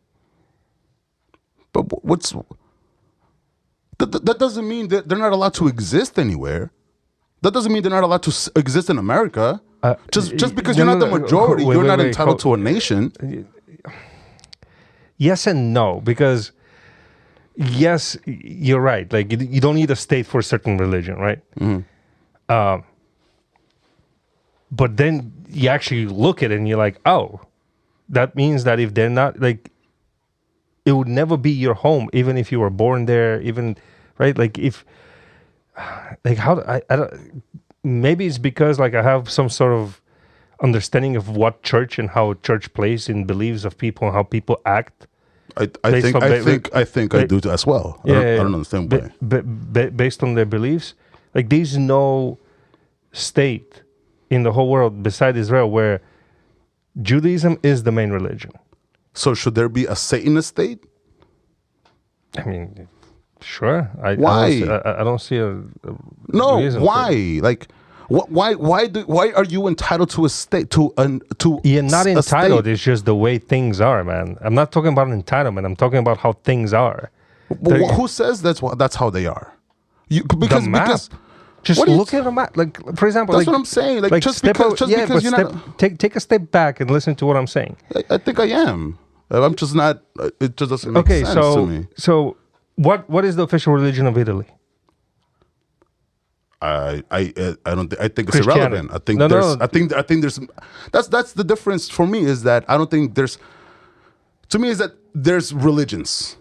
But that doesn't mean that they're not allowed to exist anywhere. That doesn't mean they're not allowed to exist in America. Just because you're not the majority, you're not entitled to a nation. Yes and no, because yes, you're right. Like you don't need a state for a certain religion, right? Mm-hmm. But then you actually look at it and you're like, oh, that means that if they're not, like, it would never be your home, even if you were born there, even, right? Like if, like how, I don't, maybe it's because like I have some sort of understanding of what church and how church plays in beliefs of people and how people act. I think I do as well. I don't understand why. Based on their beliefs, like there's no state in the whole world beside Israel where Judaism is the main religion. So should there be a Satanist state? I mean, sure. Why? I don't see a no. reason Why? Like, why are you entitled to a state? You're not entitled. It's just the way things are, man. I'm not talking about entitlement. I'm talking about how things are. Who says that's how they are? Because just look at the map. Like, for example, that's what I'm saying. Like just because you're not take a step back and listen to what I'm saying. I think I am. I'm just not. It just doesn't make sense to me. So what is the official religion of Italy? I don't. I think it's irrelevant. I think I think there's. That's the difference for me, is that I don't think there's. To me, is that there's religions.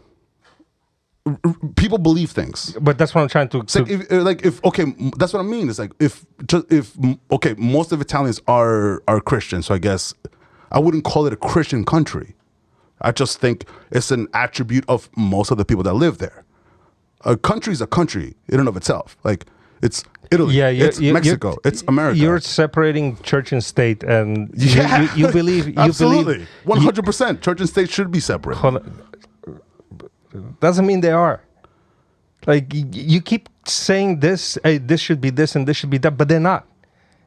People believe things, but that's what I'm trying to. That's what I mean. It's like if most of Italians are Christian, so I guess I wouldn't call it a Christian country. I just think it's an attribute of most of the people that live there. A country is a country in and of itself. Like it's Italy, it's Mexico, it's America. You're separating church and state, and you believe absolutely 100%. Church and state should be separate. Doesn't mean they are. Like you keep saying this, hey, this should be this and this should be that, but they're not.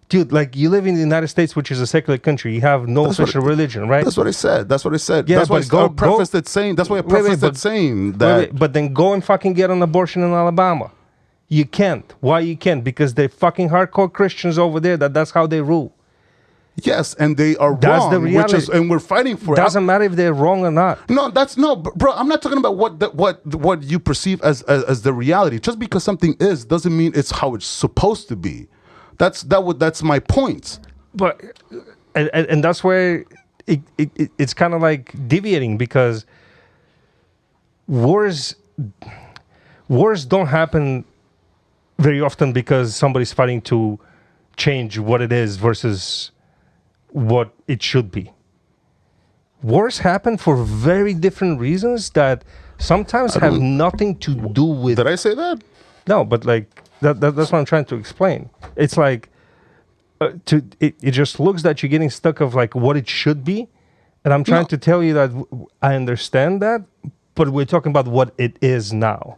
Dude, like you live in the United States, which is a secular country. You have no official religion, right? That's what I said. Yeah, that's why I prefaced it saying. That's why I prefaced it saying that. But then go and fucking get an abortion in Alabama. You can't. Why you can't? Because they're fucking hardcore Christians over there. That's how they rule. Yes, and they are that's wrong. The reality. And we're fighting for it. Doesn't matter if they're wrong or not. No, bro. I'm not talking about what you perceive as the reality. Just because something is doesn't mean it's how it's supposed to be. That's my point. But and that's where it's kind of like deviating, because wars don't happen very often because somebody's fighting to change what it is versus what it should be. Wars happen for very different reasons that sometimes have nothing to do with. Did I say that? No, but like that's what I'm trying to explain. It's like it just looks that you're getting stuck of like what it should be, and I'm trying to tell you that I understand that, but we're talking about what it is now.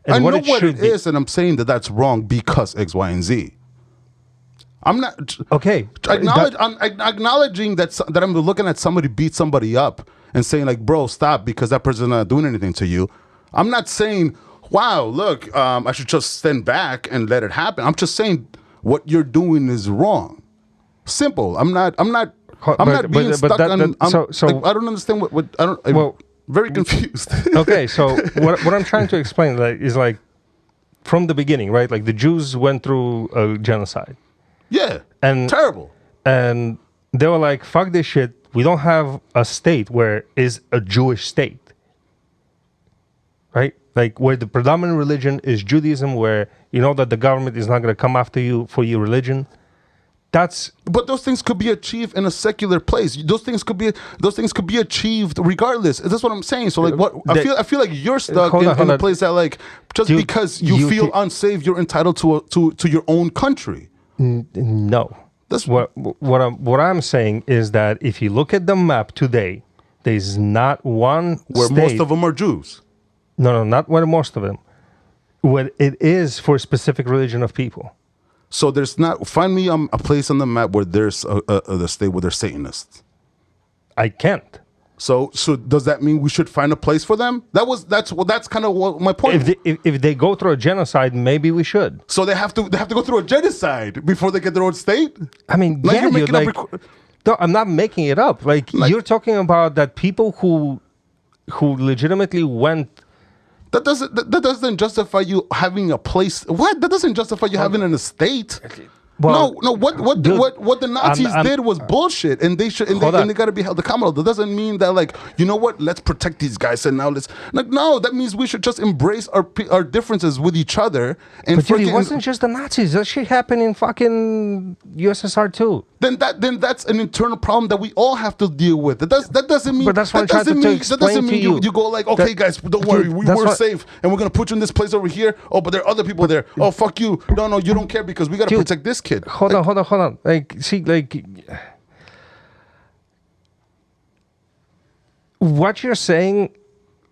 And I know what it is, and I'm saying that that's wrong because X, Y, and Z. I'm not okay. I'm acknowledging that I'm looking at somebody beat somebody up and saying like, "Bro, stop," because that person's not doing anything to you. I'm not saying, "Wow, look, I should just stand back and let it happen." I'm just saying what you're doing is wrong. Simple. I'm not being stuck on. So I don't understand what I don't. I'm very confused. Okay, so what I'm trying to explain is like from the beginning, right? Like the Jews went through a genocide. Yeah, and terrible. And they were like, "Fuck this shit. We don't have a state where is a Jewish state, right? Like where the predominant religion is Judaism, where you know that the government is not going to come after you for your religion." But those things could be achieved in a secular place. Those things could be achieved regardless. That's what I'm saying. So like, what I feel like you're stuck in a place that like because you feel unsafe, you're entitled to your own country. No, that's what I'm saying is that if you look at the map today, there's not one where state, most of them are Jews. No, not where most of them. Where it is for a specific religion of people. So there's not. Find me a place on the map where there's the state where there's Satanists. I can't. So does that mean we should find a place for them? That's kind of what my point. If they go through a genocide, maybe we should. So they have to go through a genocide before they get their own state. I mean, Like yeah, you're making dude, no, I'm not making it up. Like you're talking about that people who legitimately went. That doesn't justify you having a place. What? That doesn't justify you having an estate. Well, no. What the Nazis did was bullshit, and they got to be held accountable. That doesn't mean that, like, you know what? Let's protect these guys, and now let's no. That means we should just embrace our differences with each other. And but dude, it wasn't just the Nazis. That shit happened in fucking USSR too. Then that's an internal problem that we all have to deal with. That doesn't mean. But that's what I'm trying to explain that doesn't to mean you. You go like, okay, guys, don't worry, we're safe, and we're gonna put you in this place over here. Oh, but there are other people there. Oh, fuck you. No, you don't care because we gotta protect this kid. Hold on. Like, see, like, what you're saying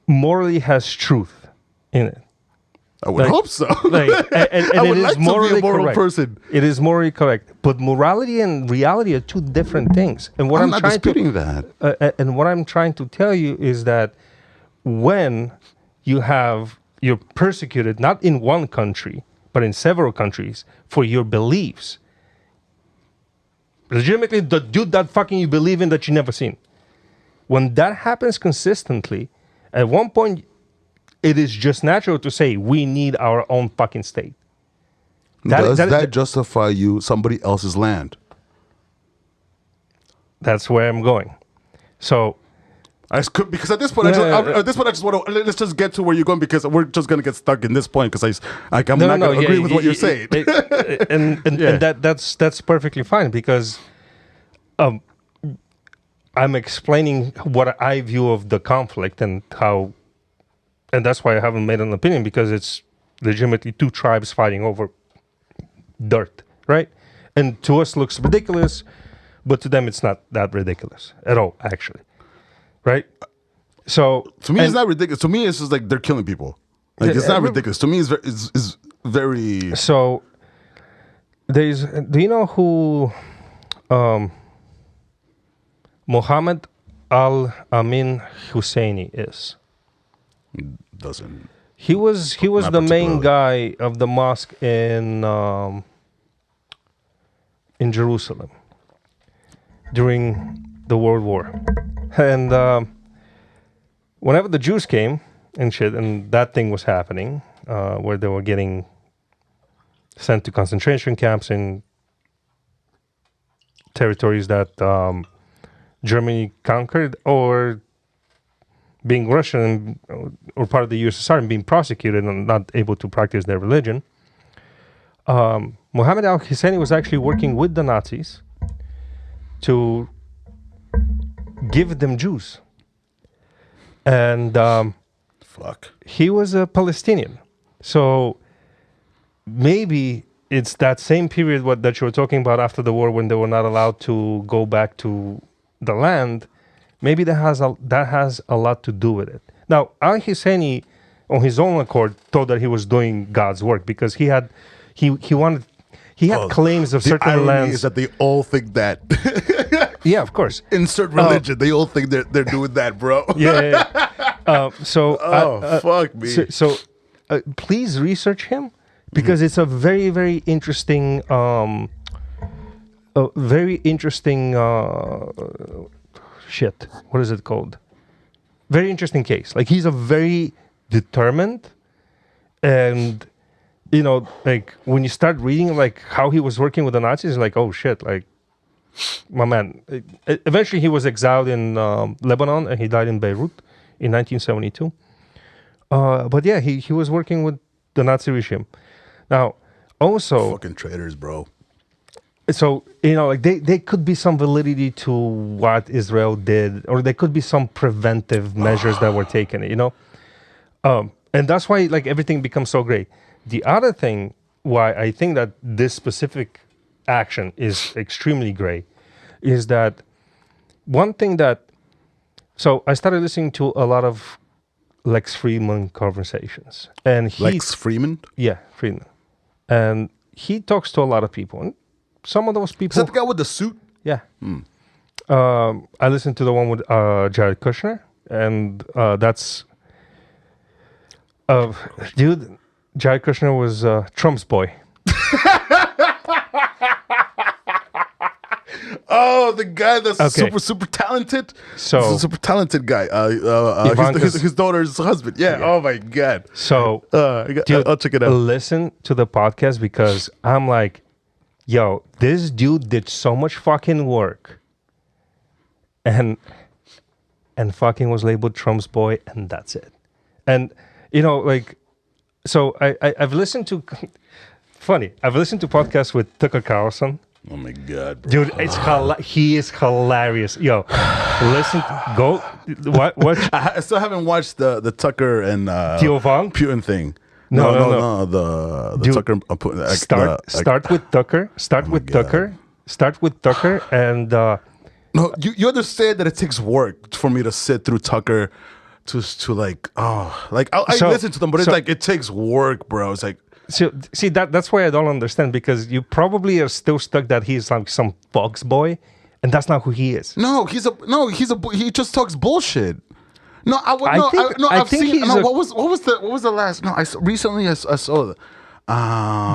morally has truth in it. I would hope so. Like, and I would it like is to be morally a moral correct. person. It is morally correct, but morality and reality are two different things. And what I'm not disputing that. And what I'm trying to tell you is that when you're persecuted not in one country but in several countries for your beliefs, legitimately the dude that fucking you believe in that you never seen. When that happens consistently, at one point, it is just natural to say we need our own fucking state. Does that justify you somebody else's land? That's where I'm going. So, because at this point, I just want to let's just get to where you're going because we're just going to get stuck in this point because I'm not going to agree with what you're saying. And that's perfectly fine because I'm explaining what I view of the conflict and how, and that's why I haven't made an opinion because it's legitimately two tribes fighting over dirt, right? And to us looks ridiculous, but to them it's not that ridiculous at all, actually. Right? So to me, it's not ridiculous. To me, it's just like they're killing people. Like it's not ridiculous. To me, it's very. So do you know who Mohammed Al-Amin Husseini is? Doesn't. He was the main guy of the mosque in Jerusalem during the World War. And whenever the Jews came and shit, and that thing was happening, where they were getting sent to concentration camps in territories that Germany conquered, or being Russian or part of the USSR and being prosecuted and not able to practice their religion, Mohammed al-Husseini was actually working with the Nazis to give them Jews. And he was a Palestinian. So maybe it's that same period that you were talking about after the war when they were not allowed to go back to the land. Maybe that has a lot to do with it. Now, al-Husseini, on his own accord, thought that he was doing God's work because he had claims of certain lands. Is that they all think that. Yeah, of course. Insert religion. They all think they're doing that, bro. Yeah. Fuck me. So please research him because it's a very, very interesting, shit. What is it called? Very interesting case. Like he's a very determined, and like when you start reading like how he was working with the Nazis, like oh shit, like my man. Eventually, he was exiled in Lebanon, and he died in Beirut in 1972. But yeah, he was working with the Nazi regime. Now, also fucking traitors, bro. So like there could be some validity to what Israel did, or there could be some preventive measures that were taken. And that's why like everything becomes so great. The other thing why I think that this specific action is extremely gray is that one thing that, so I started listening to a lot of Lex Friedman conversations, and Lex Friedman? Yeah, Friedman. And he talks to a lot of people, and some of those people. Is that the guy with the suit? Yeah. I listened to the one with Jared Kushner, and that's dude. Jared Kushner was Trump's boy. Oh, the guy that's super talented. Super talented guy. His daughter's husband. Yeah. Oh my God. So, dude, I'll check it out. Listen to the podcast because I'm like, yo, this dude did so much fucking work, and fucking was labeled Trump's boy, and that's it. And so I've listened to I've listened to podcasts with Tucker Carlson. Oh my God, bro. Dude, he is hilarious. Yo, listen, go watch. I still haven't watched the Tucker and Theo Von Putin thing. No. The Dude, Tucker. Start with Tucker. Start with Tucker, and no, you understand that it takes work for me to sit through Tucker to I listen to them, but it's like it takes work, bro. It's like. So, see that's why I don't understand, because you probably are still stuck that he's like some Fox boy, and that's not who he is. He just talks bullshit. What was the last? No, recently I saw.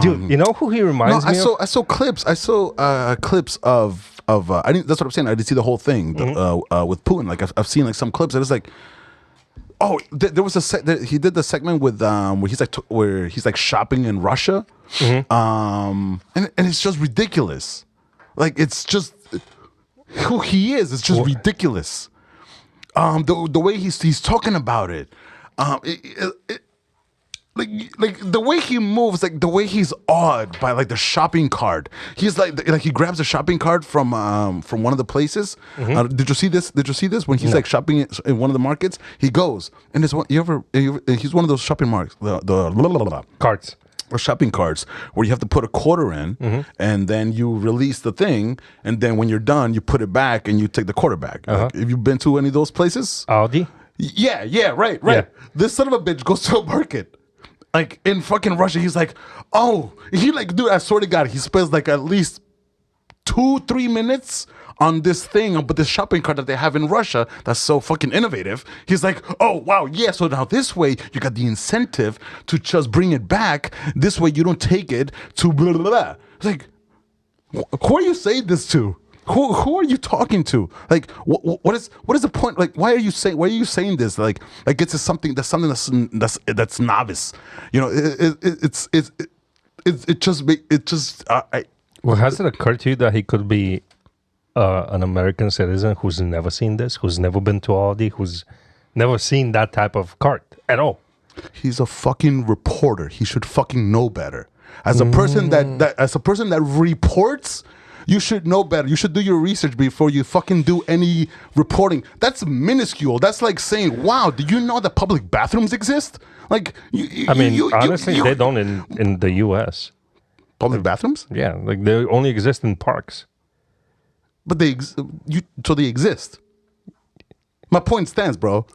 Dude, you know who he reminds me of? I saw clips. I saw clips of. I didn't. That's what I'm saying. I didn't see the whole thing with Putin. Like I've seen like some clips. And it's like. Oh, there was he did the segment with where he's like shopping in Russia, and it's just ridiculous. Like it's just who he is. It's just ridiculous. The way he's talking about it, like the way he moves, like the way he's awed by like the shopping cart. He's like he grabs a shopping cart from one of the places. Did you see this? When he's like shopping in one of the markets, he goes and there's one. He's one of those shopping marks, the carts. Or shopping carts where you have to put a quarter in, and then you release the thing, and then when you're done, you put it back and you take the quarter back. Like, have you been to any of those places? Aldi. Yeah, right. Yeah. This son of a bitch goes to a market. Like in fucking Russia, he's like, dude, I swear to God, he spends like at least 2-3 minutes on this thing, but this shopping cart that they have in Russia that's so fucking innovative. He's like, oh wow, yeah. So now this way you got the incentive to just bring it back. This way you don't take it to blah blah blah. It's like, who are you saying this to? Who are you talking to? Like, what is the point? Like, why are you saying this? Like it's something that's novice. You know, it just. Well, has it occurred to you that he could be an American citizen who's never seen this, who's never been to Aldi, who's never seen that type of cart at all? He's a fucking reporter. He should fucking know better. As a person that reports. You should know better. You should do your research before you fucking do any reporting. That's minuscule. That's like saying, wow, do you know that public bathrooms exist? Like, honestly, they don't in the U.S. Public bathrooms? Yeah, like they only exist in parks. But they exist. My point stands, bro.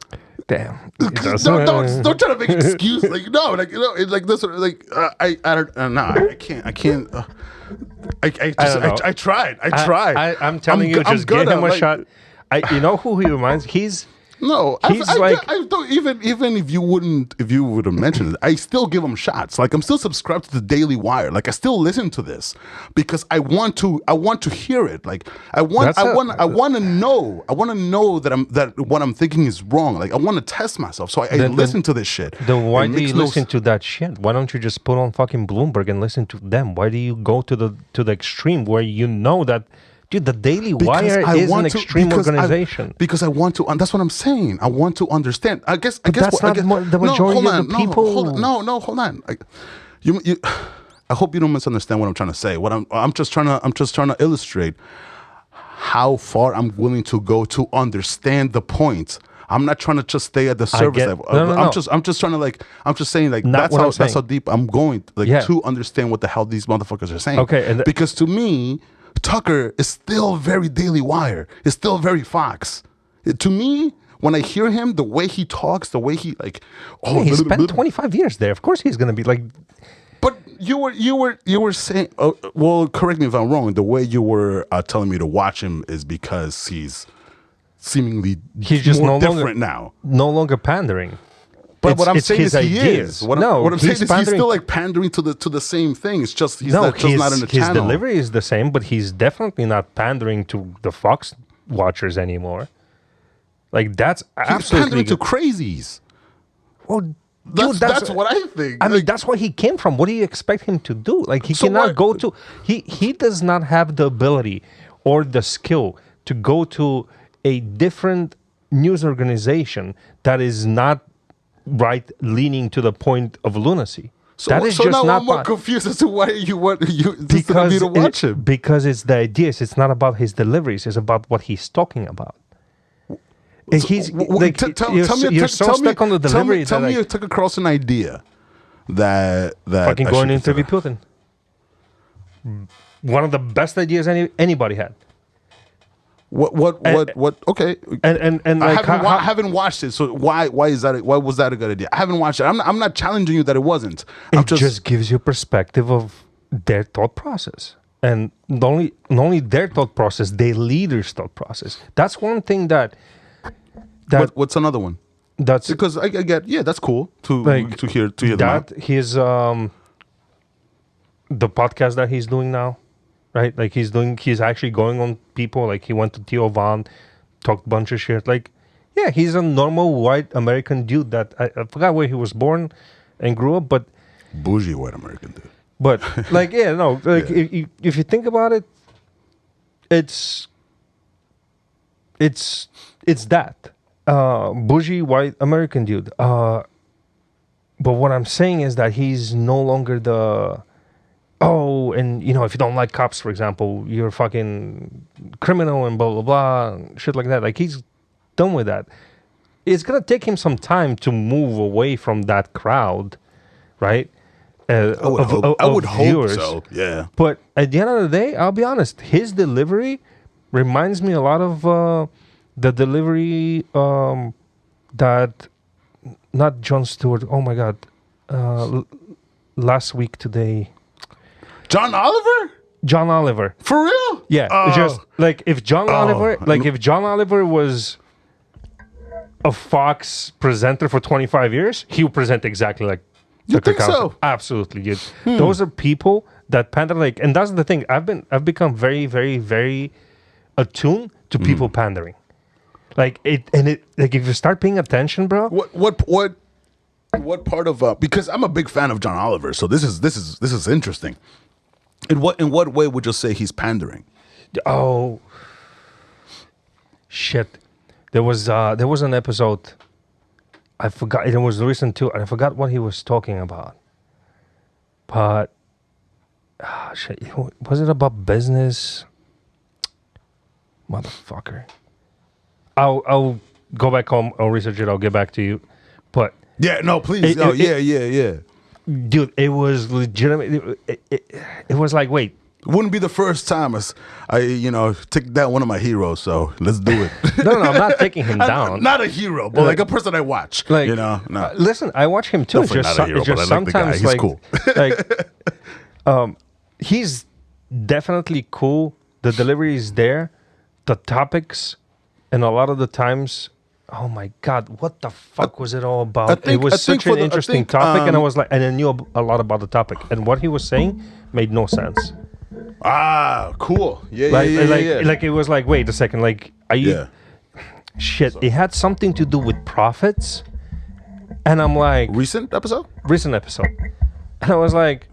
Damn. Don't try to make an excuse. Like, no, like, you know, it's like this. Like, I don't know. I can't. I tried. I'm telling you, just give him a shot. You know who he reminds? He's I don't even if you would have mentioned it, I still give him shots. Like I'm still subscribed to the Daily Wire. Like I still listen to this because I want to hear it. Like I want to know that what I'm thinking is wrong. Like I want to test myself. So I listen to this shit. Then why do you listen to that shit? Why don't you just put on fucking Bloomberg and listen to them? Why do you go to the extreme where you know that? Dude, the Daily Wire is an extreme organization. Because I want to, and that's what I'm saying. I want to understand. I guess the majority of the people. Hold on. I hope you don't misunderstand what I'm trying to say. I'm just trying to illustrate how far I'm willing to go to understand the point. I'm not trying to just stay at the surface level. I'm just trying to I'm just saying that's how deep I'm going to understand what the hell these motherfuckers are saying. Okay, because to me, Tucker is still very Daily Wire. It's still very Fox. To me, when I hear him, the way he talks, the way he he spent 25 years there. Of course, he's gonna be like. But you were saying. Well, correct me if I'm wrong. The way you were telling me to watch him is because he's seemingly He's just more no different longer now. No longer pandering. But what I'm saying his is he ideas. is. What I'm saying is he's still like pandering to the same thing. It's just he's not in the his channel. delivery is the same, but he's definitely not pandering to the Fox watchers anymore. Like that's He's absolutely pandering to crazies. Well, That's what I think. I mean, that's where he came from. What do you expect him to do? Like he cannot go to. He does not have the ability or the skill to go to a different news organization that is not right leaning to the point of lunacy. That is just now not I'm more confused as to why you because need to watch him. Because it's the ideas. It's not about his deliveries. It's about what he's talking about. And he's like, you're so stuck on the delivery. Tell me you took across an idea that fucking going to interview Putin. One of the best ideas anybody had. What? Okay. And like I haven't watched it. So why was that a good idea? I haven't watched it. I'm not challenging you that it wasn't. It just gives you perspective of their thought process, and not only their thought process, their leaders' thought process. That's one thing that. What's another one? That's because I get that's cool to hear that his the podcast that he's doing now. Right, like he's actually going on people. Like he went to Theo Von, talked a bunch of shit. Like, yeah, he's a normal white American dude that I forgot where he was born and grew up, but bougie white American dude. But like, yeah, no, like if you think about it, it's that bougie white American dude. But what I'm saying is that he's no longer the. Oh, and if you don't like cops, for example, you're a fucking criminal and blah, blah, blah, shit like that. Like, he's done with that. It's going to take him some time to move away from that crowd, right? I would hope so, yeah. But at the end of the day, I'll be honest, his delivery reminds me a lot of the delivery that, not Jon Stewart, oh my God, last week today... John Oliver? For real? Yeah. Just like if John Oliver was a Fox presenter for 25 years, he would present exactly like Tucker Carlson. So? Absolutely, dude. Those are people that pander like, and that's the thing. I've become very, very, very attuned to people pandering. Like like if you start paying attention, bro. What part of because I'm a big fan of John Oliver, so this is interesting. In what way would you say he's pandering? Oh shit! There was an episode. I forgot. It was recent too. I forgot what he was talking about. But shit! Was it about business? Motherfucker! I'll go back home. I'll research it. I'll get back to you. But yeah, no, please. Yeah. Dude, it was legitimate. It was like, wait. Wouldn't be the first time I take down one of my heroes, so let's do it. No, I'm not taking him down. Not a hero, but like a person I watch. Like, no. Listen, I watch him too. Definitely not a hero, but I like the guy. He's cool. He's definitely cool. The delivery is there. The topics, and a lot of the times... Oh my God! What the fuck was it all about? It was such an interesting topic, and I was like, and I knew a lot about the topic, and what he was saying made no sense. Ah, cool. Yeah. Like it was like, wait a second, like, are you? Yeah. Shit! It had something to do with profits, and I'm like, recent episode, and I was like,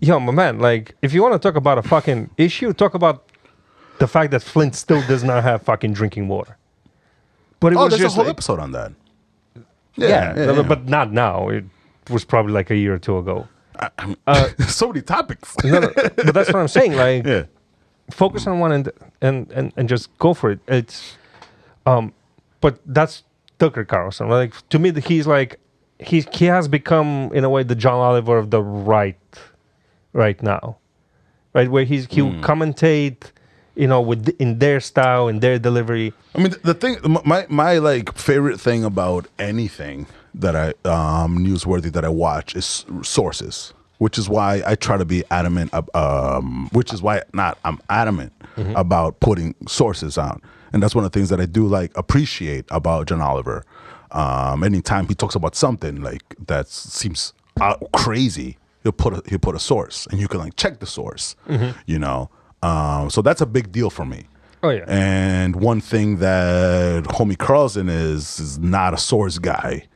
yo, my man, like, if you want to talk about a fucking issue, talk about the fact that Flint still does not have fucking drinking water. But it was there's just a whole episode on that. Yeah, but not now. It was probably like a year or two ago. So many topics. No, but that's what I'm saying. Like, focus on one and just go for it. It's, but that's Tucker Carlson. Like, to me, he's like he has become in a way the John Oliver of the right now, right? Where he'll commentate. In their style, in their delivery. I mean, the thing, my like favorite thing about anything that I newsworthy that I watch is sources. which is why I try to be adamant. I'm adamant about putting sources out, and that's one of the things that I do appreciate about John Oliver. Anytime he talks about something that seems crazy, he'll put a source, and you can check the source. So that's a big deal for me. Oh yeah. And one thing that homie Carlson is not a source guy.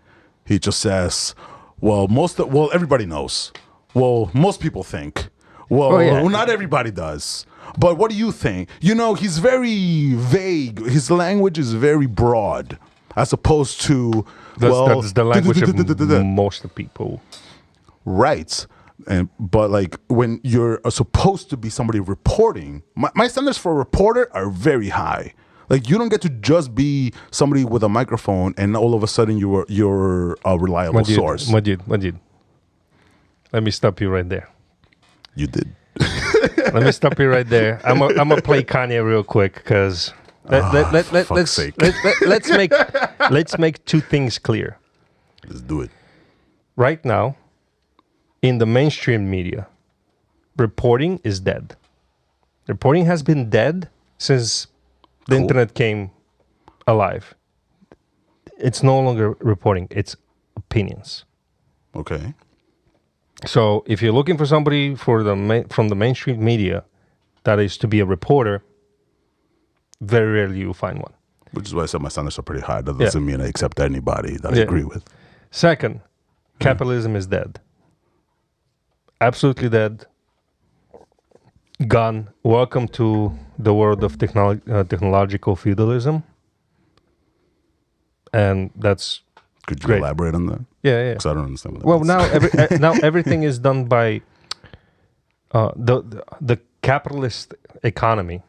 He just says, everybody knows. Well, most people think. Well, not everybody does. But what do you think? He's very vague. His language is very broad, as opposed to that's the language of most people. Right. But when you're supposed to be somebody reporting, my standards for a reporter are very high. You don't get to just be somebody with a microphone and all of a sudden you're a reliable source. Majid. Let me stop you right there. You did. Let me stop you right there. I'm gonna play Kanye real quick because let's make two things clear. Let's do it. Right now, in the mainstream media, reporting is dead. Reporting has been dead since the internet came alive. It's no longer reporting, it's opinions. Okay. So if you're looking for somebody from the mainstream media that is to be a reporter, very rarely you'll find one. Which is why I said my standards are pretty high. That doesn't mean I accept anybody that I agree with. Second, capitalism is dead. Absolutely dead. Gone. Welcome to the world of technological feudalism. And that's Could you great. Elaborate on that? Yeah. Because I don't understand what that means. Now everything is done by the capitalist economy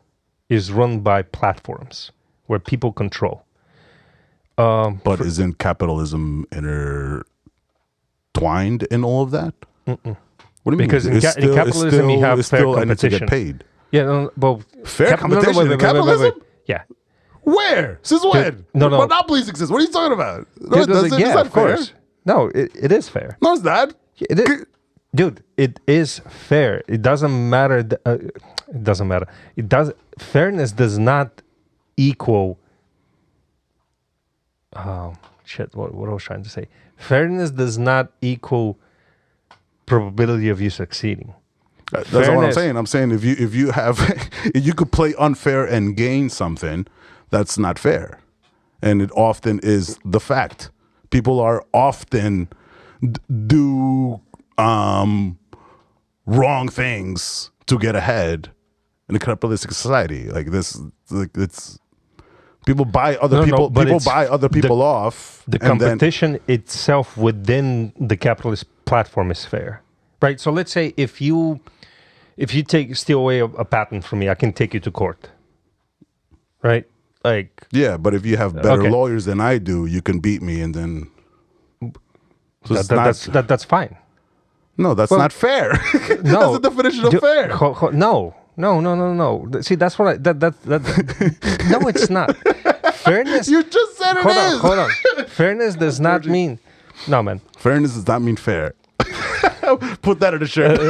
is run by platforms where people control. But isn't capitalism intertwined in all of that? Mm-mm. What do you because mean? in capitalism you have fair competition. Get paid. Yeah, Fair competition in capitalism? Yeah. Where? Since when? No. Monopolies exist. What are you talking about? No, is that of fair? course. No, it is fair. No, it's not. Dude, it is fair. It doesn't matter. It doesn't matter. Fairness does not equal. Oh shit! What I was trying to say. Fairness does not equal probability of you succeeding. That's not what I'm saying. I'm saying if you have if you could play unfair and gain something, that's not fair, and it often is the fact. People are often do wrong things to get ahead in a capitalistic society like this. It's people buy other people. People buy other people off. The competition itself within the capitalist platform is fair, right? So let's say if you steal away a patent from me, I can take you to court, right? But if you have better lawyers than I do, you can beat me, and then that's fine. No, that's not fair. No, that's the definition of fair. No. See, that's what no, it's not. Fairness. You just said it is. Hold on. Fairness does not mean. No, man. Fairness does not mean fair. Put that in the shirt.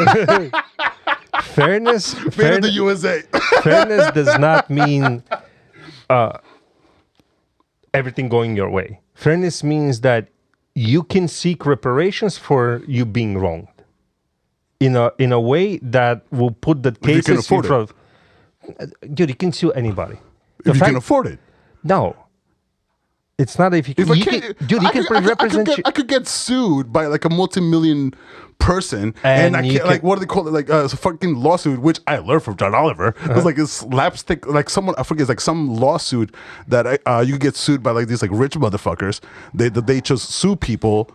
Fairness. Made in the USA. Fairness does not mean everything going your way. Fairness means that you can seek reparations for you being wronged in a way that will put the cases in front of. Dude, you can sue anybody. If you can afford it. No. It's not if you can. I could get sued by like a multi-million person, and I can't, what do they call it? It's a fucking lawsuit, which I learned from John Oliver. It was like a slapstick, someone, I forget, it's like some lawsuit that you get sued by these rich motherfuckers. They just sue people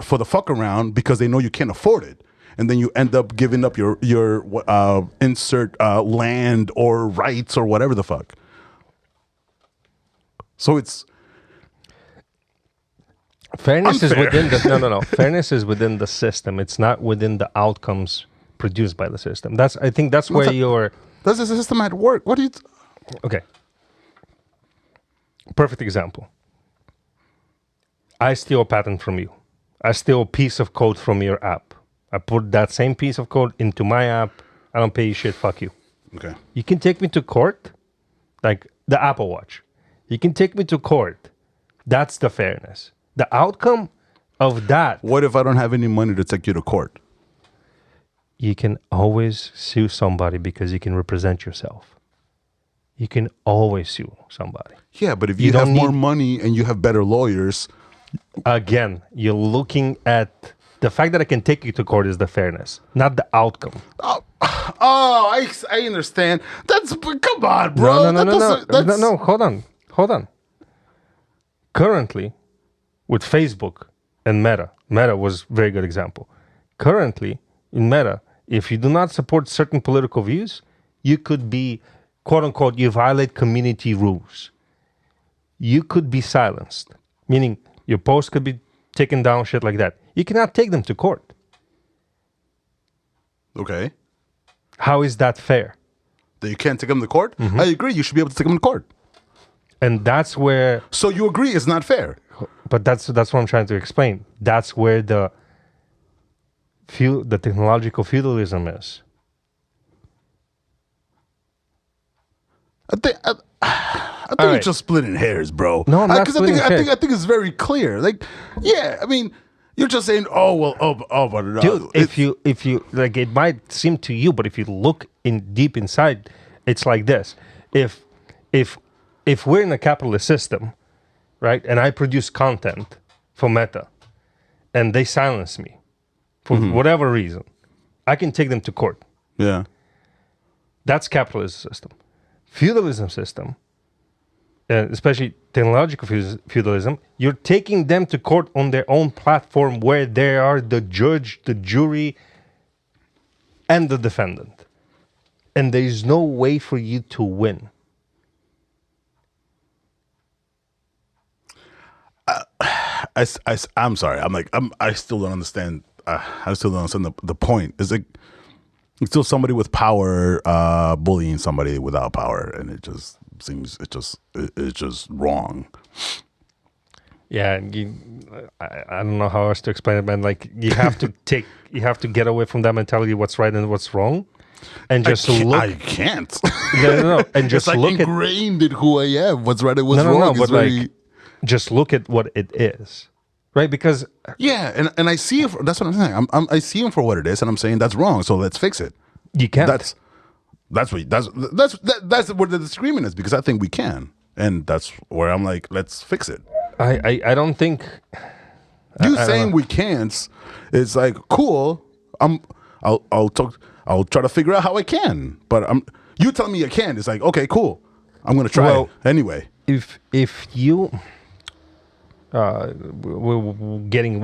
for the fuck around because they know you can't afford it. And then you end up giving up your insert land or rights or whatever the fuck. So it's fairness unfair. is within the Fairness is within the system. It's not within the outcomes produced by the system. I think that's where you're. That's a system at work. What do you? Okay. Perfect example. I steal a patent from you. I steal a piece of code from your app. I put that same piece of code into my app. I don't pay you shit. Fuck you. Okay. You can take me to court, like the Apple Watch. You can take me to court. That's the fairness. The outcome of that. What if I don't have any money to take you to court? You can always sue somebody because you can represent yourself. You can always sue somebody. Yeah, but if you have more money and you have better lawyers. Again, you're looking at the fact that I can take you to court is the fairness, not the outcome. I understand. Come on, bro. No. Hold on. Currently, with Facebook and Meta was a very good example. Currently, in Meta, if you do not support certain political views, you could be, quote unquote, you violate community rules. You could be silenced, meaning your post could be taken down, shit like that. You cannot take them to court. Okay. How is that fair? That you can't take them to court? Mm-hmm. I agree. You should be able to take them to court. And that's where... So you agree it's not fair? But that's what I'm trying to explain. That's where the technological feudalism is. I think you're just splitting hairs, bro. No, I'm not splitting hairs. I think it's very clear. Like, yeah, I mean, you're just saying, but dude, if you like, it might seem to you, but if you look deep inside, it's like this. If we're in a capitalist system, right, and I produce content for Meta, and they silence me for whatever reason, I can take them to court. Yeah, that's capitalist system. Feudalism system, especially technological feudalism, you're taking them to court on their own platform where they are the judge, the jury, and the defendant. And there is no way for you to win. I'm sorry. I still don't understand. I still don't understand the point. Is it? It's still somebody with power bullying somebody without power, and it just seems it's just wrong. Yeah, I don't know how else to explain it, man. Like you have to get away from that mentality, what's right and what's wrong, and just look. I can't. No, and just it's like look ingrained in who I am. What's right and what's wrong. No, but like, just look at what it is. Right, because and I see it. That's what I'm saying. I see him for what it is, and I'm saying that's wrong. So let's fix it. You can't. That's where the disagreement is, because I think we can, and that's where I'm like, let's fix it. I don't think saying we can't. It's like cool. I'll try to figure out how I can, but you telling me I can. It's like okay, cool. I'm gonna try it anyway. If you. We're getting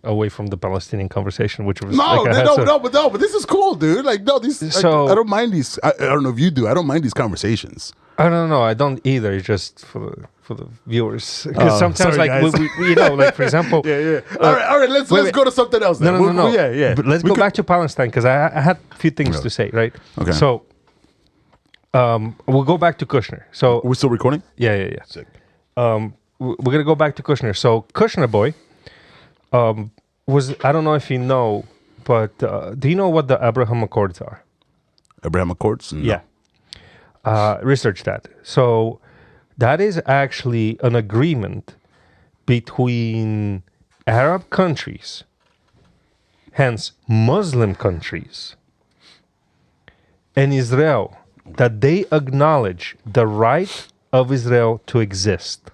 away from the Palestinian conversation, which was but this is cool, dude. Like, no, these. So, I don't mind these. I don't know if you do. I don't mind these conversations. I don't know. I don't either. It's just for the viewers, because sometimes, like, we like, for example. Yeah. All right. Let's go to something else. Then. No. Yeah. But let's go back to Palestine, because I had a few things to say. Right. Okay. So, we'll go back to Kushner. So we're still recording. Yeah. Sick. We're going to go back to Kushner. So Kushner boy was, I don't know if you know, but do you know what the Abraham Accords are? Abraham Accords? No. Yeah. Research that. So that is actually an agreement between Arab countries, hence Muslim countries, and Israel, that they acknowledge the right of Israel to exist.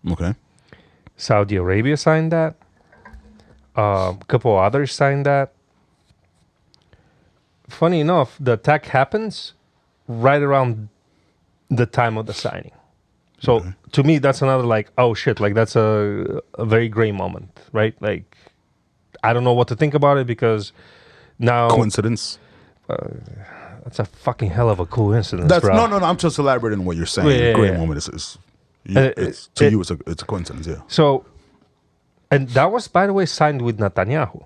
Okay. Saudi Arabia signed that. A couple others signed that. Funny enough, the attack happens right around the time of the signing. So to me, that's another like, oh shit, like that's a very gray moment, right? Like, I don't know what to think about it, because now... Coincidence? That's a fucking hell of a coincidence, bro. No, I'm just elaborating on what you're saying. Gray moment is it's a coincidence, yeah. So, and that was, by the way, signed with Netanyahu.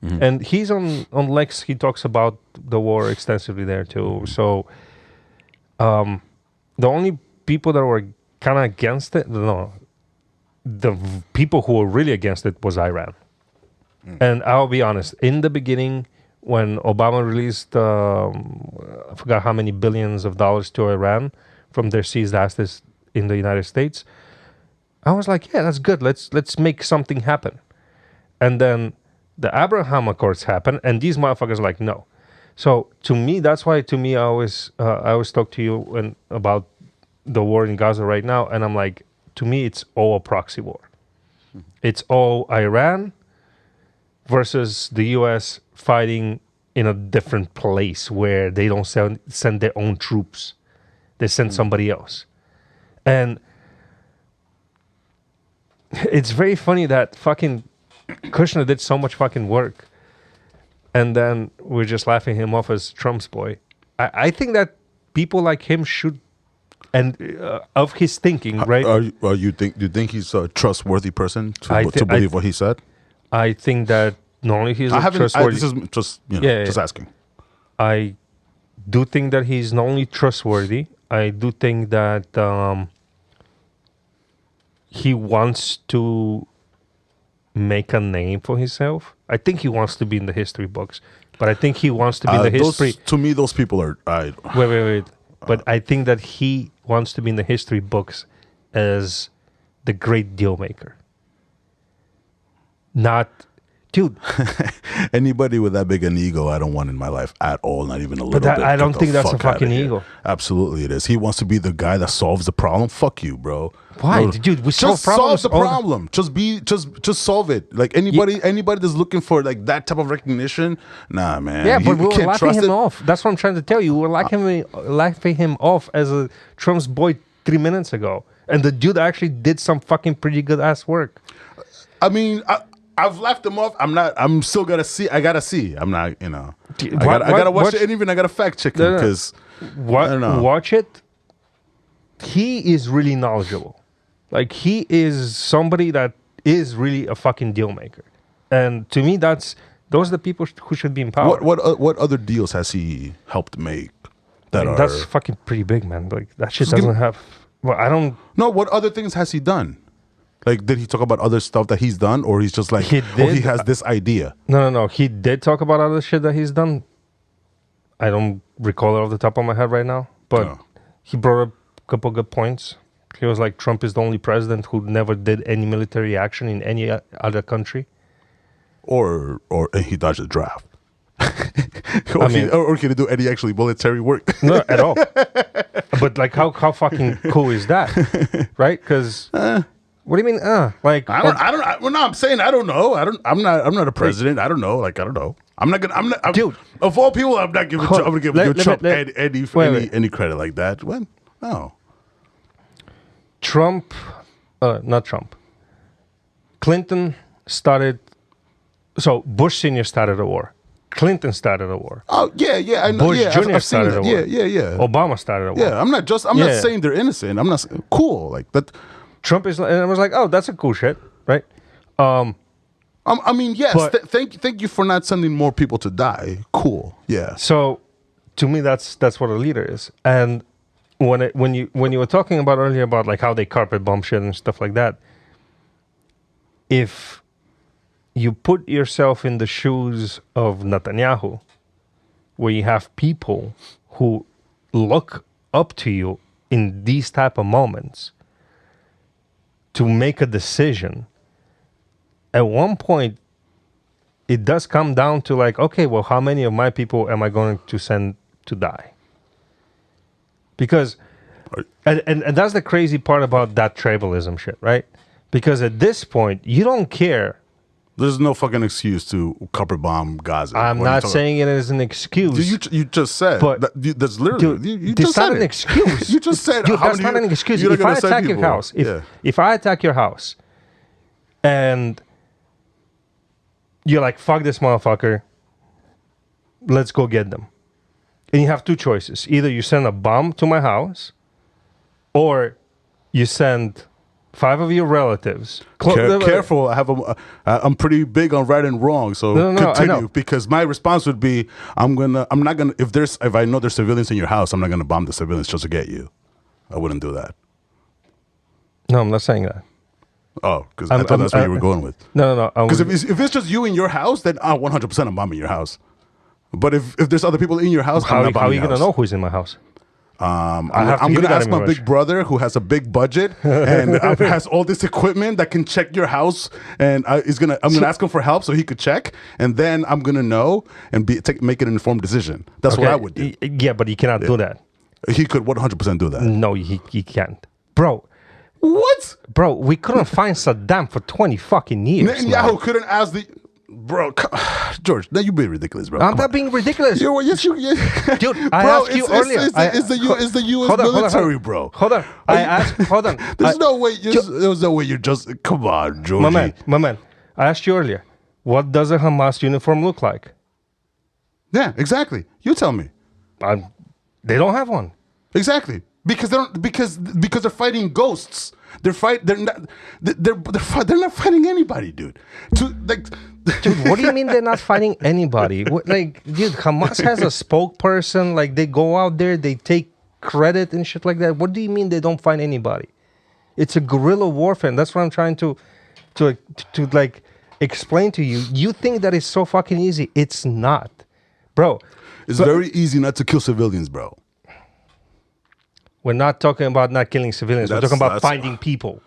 Mm-hmm. And he's on Lex, he talks about the war extensively there too. Mm-hmm. So, the only people that were kind of against it, the people who were really against it was Iran. And I'll be honest, in the beginning, when Obama released, I forgot how many billions of dollars to Iran from their seized assets in the United States, I was like, yeah, that's good. Let's make something happen. And then the Abraham Accords happened, and these motherfuckers like, no. So to me, that's why I always talk to you about the war in Gaza right now, and I'm like, to me, it's all a proxy war. It's all Iran versus the U.S. fighting in a different place where they don't send their own troops. They send somebody else. And it's very funny that fucking Kushner did so much fucking work, and then we're just laughing him off as Trump's boy. I think that people like him should, and of his thinking, right? Do you think he's a trustworthy person to believe what he said? I think that not only he's trustworthy. This is just just asking. I do think that he's not only trustworthy. I do think that he wants to make a name for himself. I think he wants to be in the history books, but I think he wants to be in the history. To me, those people are. Wait. But I think that he wants to be in the history books as the great deal maker. Not, dude. Anybody with that big an ego, I don't want in my life at all. Not even a little bit. I don't think that's a fucking ego. Absolutely, it is. He wants to be the guy that solves the problem. Fuck you, bro. Why, dude? We solve problems. Solve the problem. Just solve it. Like anybody that's looking for like that type of recognition, nah, man. Yeah, but we were laughing him off. That's what I'm trying to tell you. We were laughing him off as a Trump's boy 3 minutes ago, and the dude actually did some fucking pretty good ass work. I mean, I've laughed him off. I'm still gonna see. I gotta see. I'm not. I gotta watch it, and even I gotta fact check him because I don't know. Watch it. He is really knowledgeable. Like, he is somebody that is really a fucking deal maker. And to me, those are the people who should be in power. What other deals has he helped make? That's fucking pretty big, man. Like, that shit doesn't have... Well, I don't... No, what other things has he done? Like, did he talk about other stuff that he's done? Or he's just like, he has this idea? No. He did talk about other shit that he's done. I don't recall it off the top of my head right now. But he brought up a couple good points. He was like, Trump is the only president who never did any military action in any other country. Or he dodged the draft. or he didn't do any actually military work. No, at all. But like, how fucking cool is that? Right? Because... what do you mean? Like I'm saying I don't know. I'm not a president. I don't know. Like, I don't know. Dude, of all people, I'm not giving. I'm gonna give Trump any credit like that. When? No. Not Trump. Clinton started. So Bush Sr. started a war. Clinton started a war. Oh yeah. I know. Bush Jr. started a war. Yeah. Obama started a war. Yeah, I'm not saying they're innocent. I'm not cool like that. Trump is, and I was like, oh, that's a cool shit, right? I mean, yes. Thank you for not sending more people to die. Cool. Yeah. So, to me, that's what a leader is. And when you were talking about earlier about like how they carpet bomb shit and stuff like that, if you put yourself in the shoes of Netanyahu, where you have people who look up to you in these type of moments to make a decision, at one point, it does come down to like, okay, well, how many of my people am I going to send to die? Because, and that's the crazy part about that tribalism shit, right? Because at this point, you don't care. There's no fucking excuse to carpet bomb Gaza. I'm not saying it as an excuse. You just said, but that's literally, dude, you just said not an excuse. You just said, dude, that's not an excuse. If I attack your house, if I attack your house, and you're like, fuck this motherfucker, let's go get them. And you have two choices. Either you send a bomb to my house, or you send 5 of your relatives. Careful, I'm pretty big on right and wrong, so continue. Because my response would be, I'm not gonna. If I know there's civilians in your house, I'm not gonna bomb the civilians just to get you. I wouldn't do that. No, I'm not saying that. Oh, because I thought that's where you were going with. No. Because if it's just you in your house, then 100% I'm bombing your house. But if there's other people in your house, how are you going to know who's in my house? I'm going to ask my big brother who has a big budget and has all this equipment that can check your house, and I'm going to ask him for help so he could check, and then I'm going to know and make an informed decision. That's what I would do. Yeah, but he cannot do that. He could 100% do that. No, he can't. Bro. What? Bro, we couldn't find Saddam for 20 fucking years. Netanyahu couldn't ask the... Bro, George, now you're being ridiculous, bro. I'm not being ridiculous. Yes, you. Dude, I asked you earlier. It's the U.S. military, bro. Hold on. Hold on. There's no way you're just... Come on, George. My man. I asked you earlier. What does a Hamas uniform look like? Yeah, exactly. You tell me. They don't have one. Exactly. Because they're fighting ghosts. They're not fighting anybody, dude. Dude, what do you mean they're not fighting anybody? Dude, Hamas has a spokesperson. Like, they go out there, they take credit and shit like that. What do you mean they don't fight anybody? It's a guerrilla warfare, and that's what I'm trying to explain to you. You think that it's so fucking easy. It's not. Bro. It's very easy not to kill civilians, bro. We're not talking about not killing civilians. We're talking about finding people.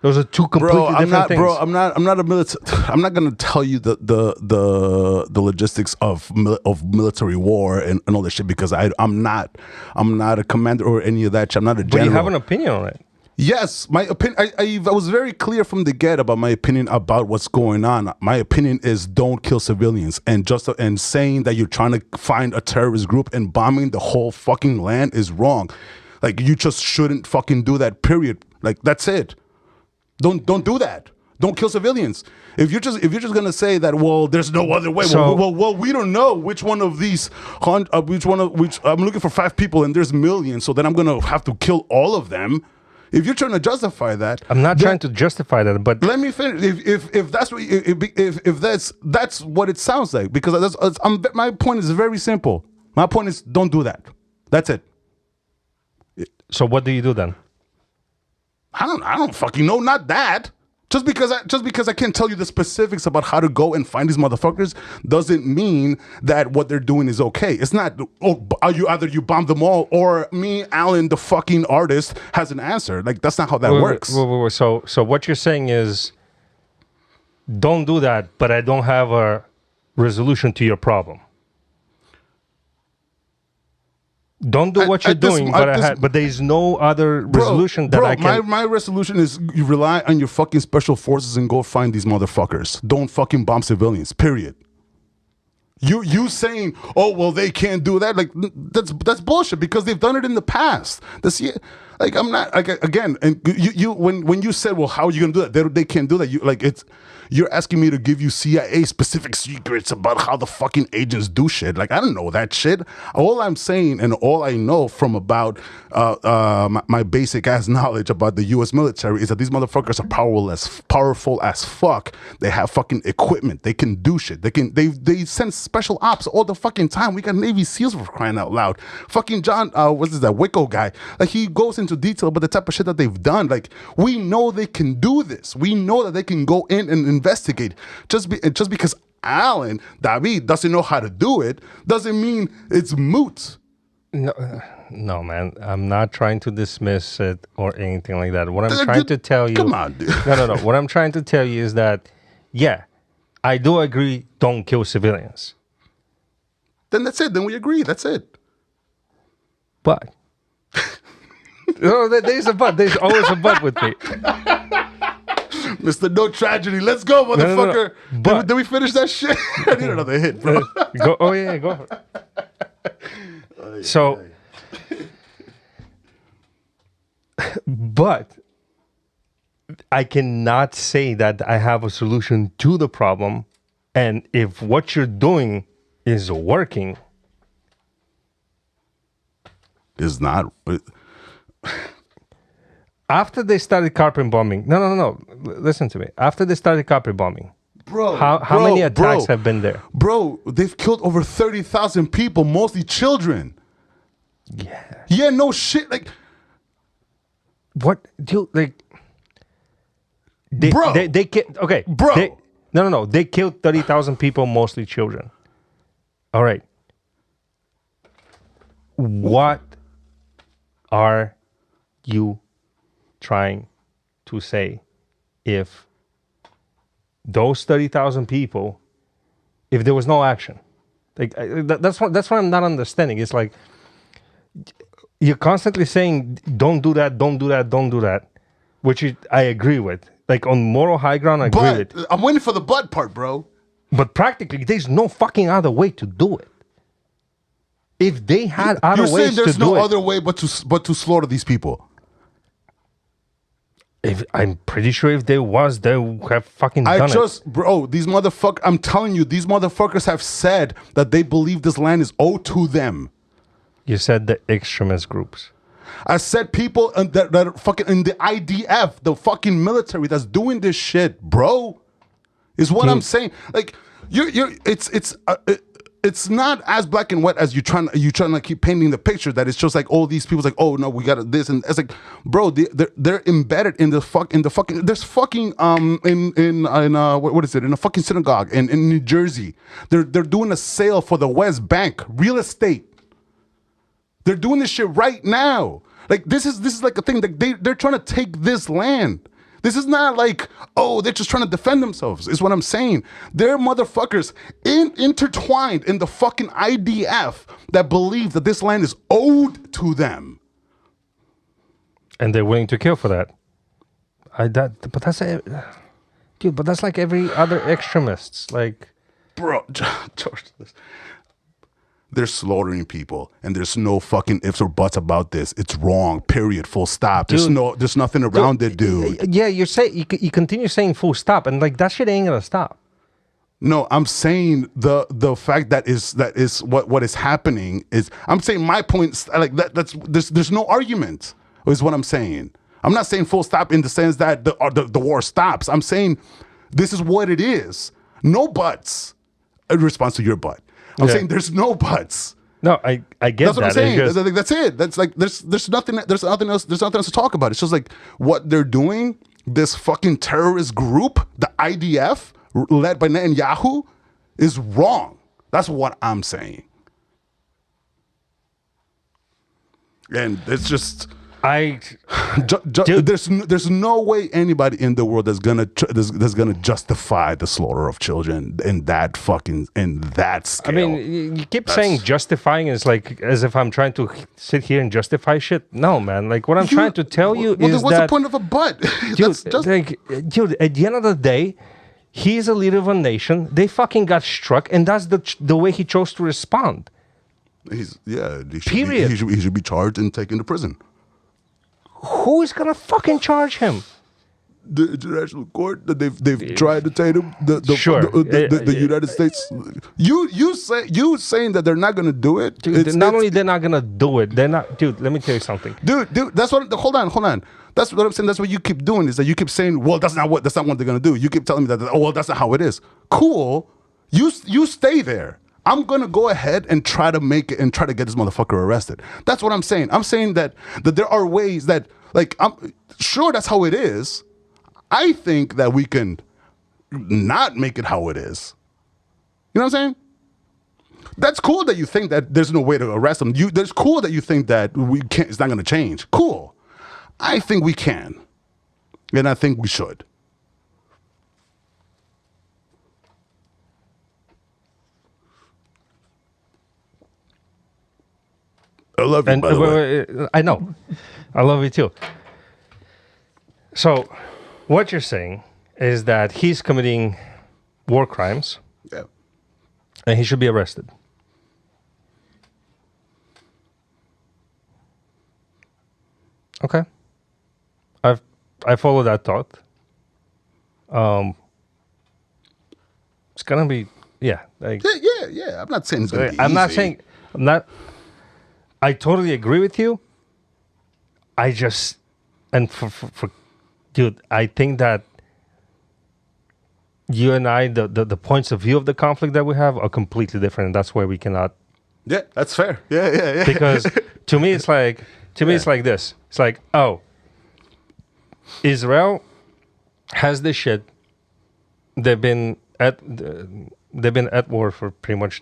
Those are two completely different things. Bro, I'm not a military. I'm not gonna tell you the logistics of military war and all that shit because I'm not a commander or any of that shit. I'm not a general. But you have an opinion on it. Yes, my opinion. I was very clear from the get about my opinion about what's going on. My opinion is don't kill civilians, and saying that you're trying to find a terrorist group and bombing the whole fucking land is wrong. Like, you just shouldn't fucking do that. Period. Like, that's it. Don't do that. Don't kill civilians. If you're just gonna say that, well, there's no other way. Well, we don't know which one of these. I'm looking for 5 people and there's millions, so then I'm gonna have to kill all of them. If you're trying to justify that, I'm not trying to justify that, but let me finish. If that's what if that's what it sounds like, because my point is very simple. My point is don't do that. That's it. So what do you do then? I don't fucking know. Not that. Just because I can't tell you the specifics about how to go and find these motherfuckers doesn't mean that what they're doing is okay. It's not, either you bomb them all or me, Alan, the fucking artist, has an answer. Like, that's not how that works. Wait. So what you're saying is, don't do that, but I don't have a resolution to your problem. Don't do what you're doing, but there is no other resolution that I can... My resolution is you rely on your fucking special forces and go find these motherfuckers. Don't fucking bomb civilians, period. You saying, oh, well, they can't do that, like, that's bullshit, because they've done it in the past. I'm not, like, again, and you when you said, well, how are you going to do that? They can't do that. You're asking me to give you CIA specific secrets about how the fucking agents do shit. Like, I don't know that shit. All I'm saying and all I know from about my basic ass knowledge about the U.S. military is that these motherfuckers are powerful as fuck. They have fucking equipment. They can do shit. They send special ops all the fucking time. We got Navy SEALs for crying out loud. Fucking John, what's this, that Wicco guy? Like, he goes into detail about the type of shit that they've done. Like, we know they can do this. We know that they can go in and investigate. Just because Alan, David, doesn't know how to do it doesn't mean it's moot. No, man. I'm not trying to dismiss it or anything like that. What I'm trying to tell you... Come on, dude. No. What I'm trying to tell you is that, yeah, I do agree, don't kill civilians. Then that's it. Then we agree. That's it. But... No, there's a but. There's always a but with me. Mr. No Tragedy. Let's go, motherfucker. No. But, did we finish that shit? I need another hit, bro. Go. Oh, yeah, go. So, but I cannot say that I have a solution to the problem. And if what you're doing is working, is not... After they started carpet bombing, no. Listen to me. After they started carpet bombing, how many attacks have been there? Bro, they've killed over 30,000 people, mostly children. Yeah, no shit. Like, what, dude? Like, Bro. Okay. Bro. No. They killed 30,000 people, mostly children. All right. What are you trying to say if those 30,000 people, if there was no action? Like that's what I'm not understanding. It's like you're constantly saying, don't do that, don't do that, don't do that, which I agree with. Like on moral high ground, I agree with. I'm waiting for the but part, bro. But practically, there's no fucking other way to do it. If they had other ways to do it, you're saying there's no other way but to slaughter these people. If I'm pretty sure if there was, they would have fucking done it. Bro, these motherfuckers, I'm telling you, these motherfuckers have said that they believe this land is owed to them. You said the extremist groups. I said people that are fucking in the IDF, the fucking military that's doing this shit, bro. Is what I'm saying. Like it's not as black and white as you trying to keep painting the picture that it's just like all these people's like, oh no, we got this, and it's like, bro, they're embedded in the fucking there's fucking what is it, in a fucking synagogue in New Jersey. They're doing a sale for the West Bank real estate. They're doing this shit right now. Like this is like a thing that they're trying to take this land. This is not like, oh, they're just trying to defend themselves, is what I'm saying. They're motherfuckers intertwined in the fucking IDF that believe that this land is owed to them. And they're willing to kill for that. But that's like every other extremists. Like, bro, George, they're slaughtering people, and there's no fucking ifs or buts about this. It's wrong. Period. Full stop. There's nothing around it, dude. Yeah, you continue saying full stop, and like that shit ain't gonna stop. No, I'm saying the fact that is what is happening is. I'm saying my point. Like there's no argument. Is what I'm saying. I'm not saying full stop in the sense that the war stops. I'm saying this is what it is. No buts. In response to your butt. I'm saying there's no buts. No, I get that's what I'm saying. That's it. That's like there's nothing else to talk about. It's just like what they're doing. This fucking terrorist group, the IDF, led by Netanyahu, is wrong. That's what I'm saying. And it's just there's no way anybody in the world that's gonna justify the slaughter of children in that scale. I mean, you keep saying justifying is like as if I'm trying to sit here and justify shit. No, man. Like what I'm trying to tell you is what's that, the point of a butt? dude, at the end of the day, he's a leader of a nation. They fucking got struck, and that's the way he chose to respond. He should be charged and taken to prison. Who is gonna fucking charge him? The international court that they've tried to take him. The United States. You saying that they're not gonna do it? Dude, not only they're not gonna do it, they're not. Dude, let me tell you something. Dude, that's what. Hold on. That's what I'm saying. That's what you keep doing. Is that you keep saying, well, that's not what they're gonna do. You keep telling me that. Oh, well, that's not how it is. Cool. You stay there. I'm gonna go ahead and try to make it and try to get this motherfucker arrested. That's what I'm saying. I'm saying that there are ways that, like, I'm sure that's how it is. I think that we can not make it how it is. You know what I'm saying? That's cool that you think that there's no way to arrest him. That's cool that you think that we can't. It's not gonna change. Cool. I think we can, and I think we should. I love you, by the way. I know. I love you too. So, what you're saying is that he's committing war crimes. Yeah. And he should be arrested. Okay. I follow that thought. It's gonna be yeah. I'm not saying it's gonna be easy. I'm not. I totally agree with you. I just, and for dude, I think that you and I, the points of view of the conflict that we have are completely different, and that's why we cannot. Yeah, that's fair. Yeah. Because to me, it's like it's like this. It's like, oh, Israel has this shit. They've been at war for pretty much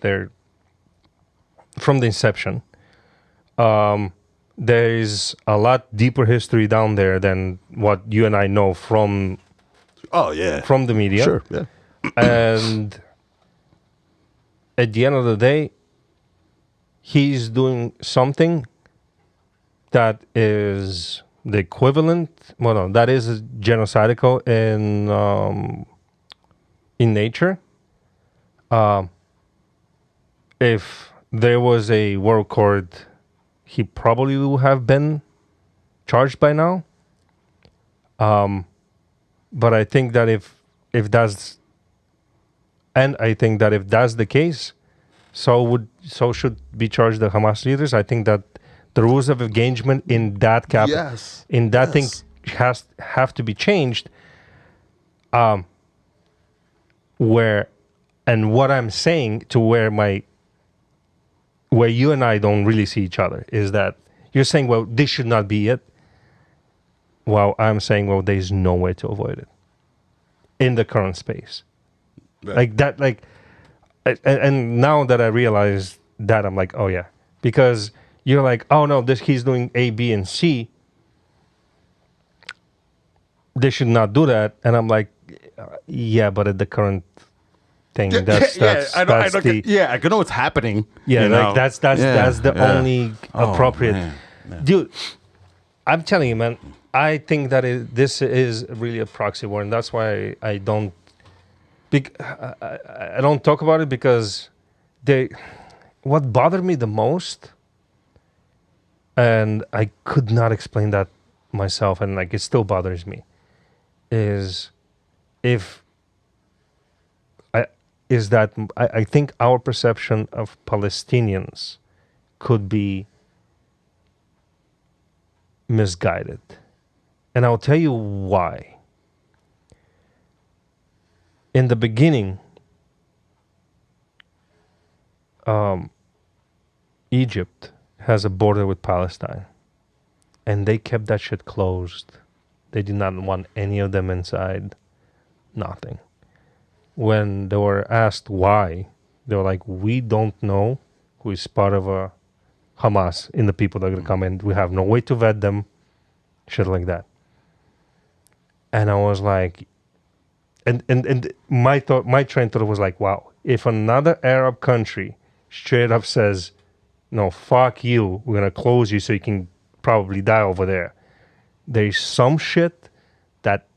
from the inception. There is a lot deeper history down there than what you and I know from the media. Sure, yeah. And at the end of the day, he's doing something that is the equivalent. Well, no, that is genocidal in nature. If there was a world court, he probably would have been charged by now. But I think that if that's the case, so should be charged the Hamas leaders. I think that the rules of engagement in that thing have to be changed. Where what I'm saying to where you and I don't really see each other is that you're saying, well, this should not be it. Well, I'm saying, well, there's no way to avoid it in the current space. Right. Like that, and now that I realize that, I'm like, oh yeah, because you're like, oh no, he's doing A, B, and C. They should not do that, and I'm like, yeah, but at the current thing, I know what's happening. Yeah, like that's the only appropriate. Man. Dude, I'm telling you, man. I think that this is really a proxy war, and that's why I don't talk about it, because what bothered me the most, and I could not explain that myself, and like it still bothers me, is that I think our perception of Palestinians could be misguided. And I'll tell you why. In the beginning, Egypt has a border with Palestine, and they kept that shit closed. They did not want any of them inside. Nothing. When they were asked why, they were like, we don't know who is part of a Hamas in the people that are going to come in. We have no way to vet them. Shit like that. And I was like, and my train thought was like, wow, if another Arab country straight up says, no, fuck you, we're going to close you so you can probably die over there. There's some shit that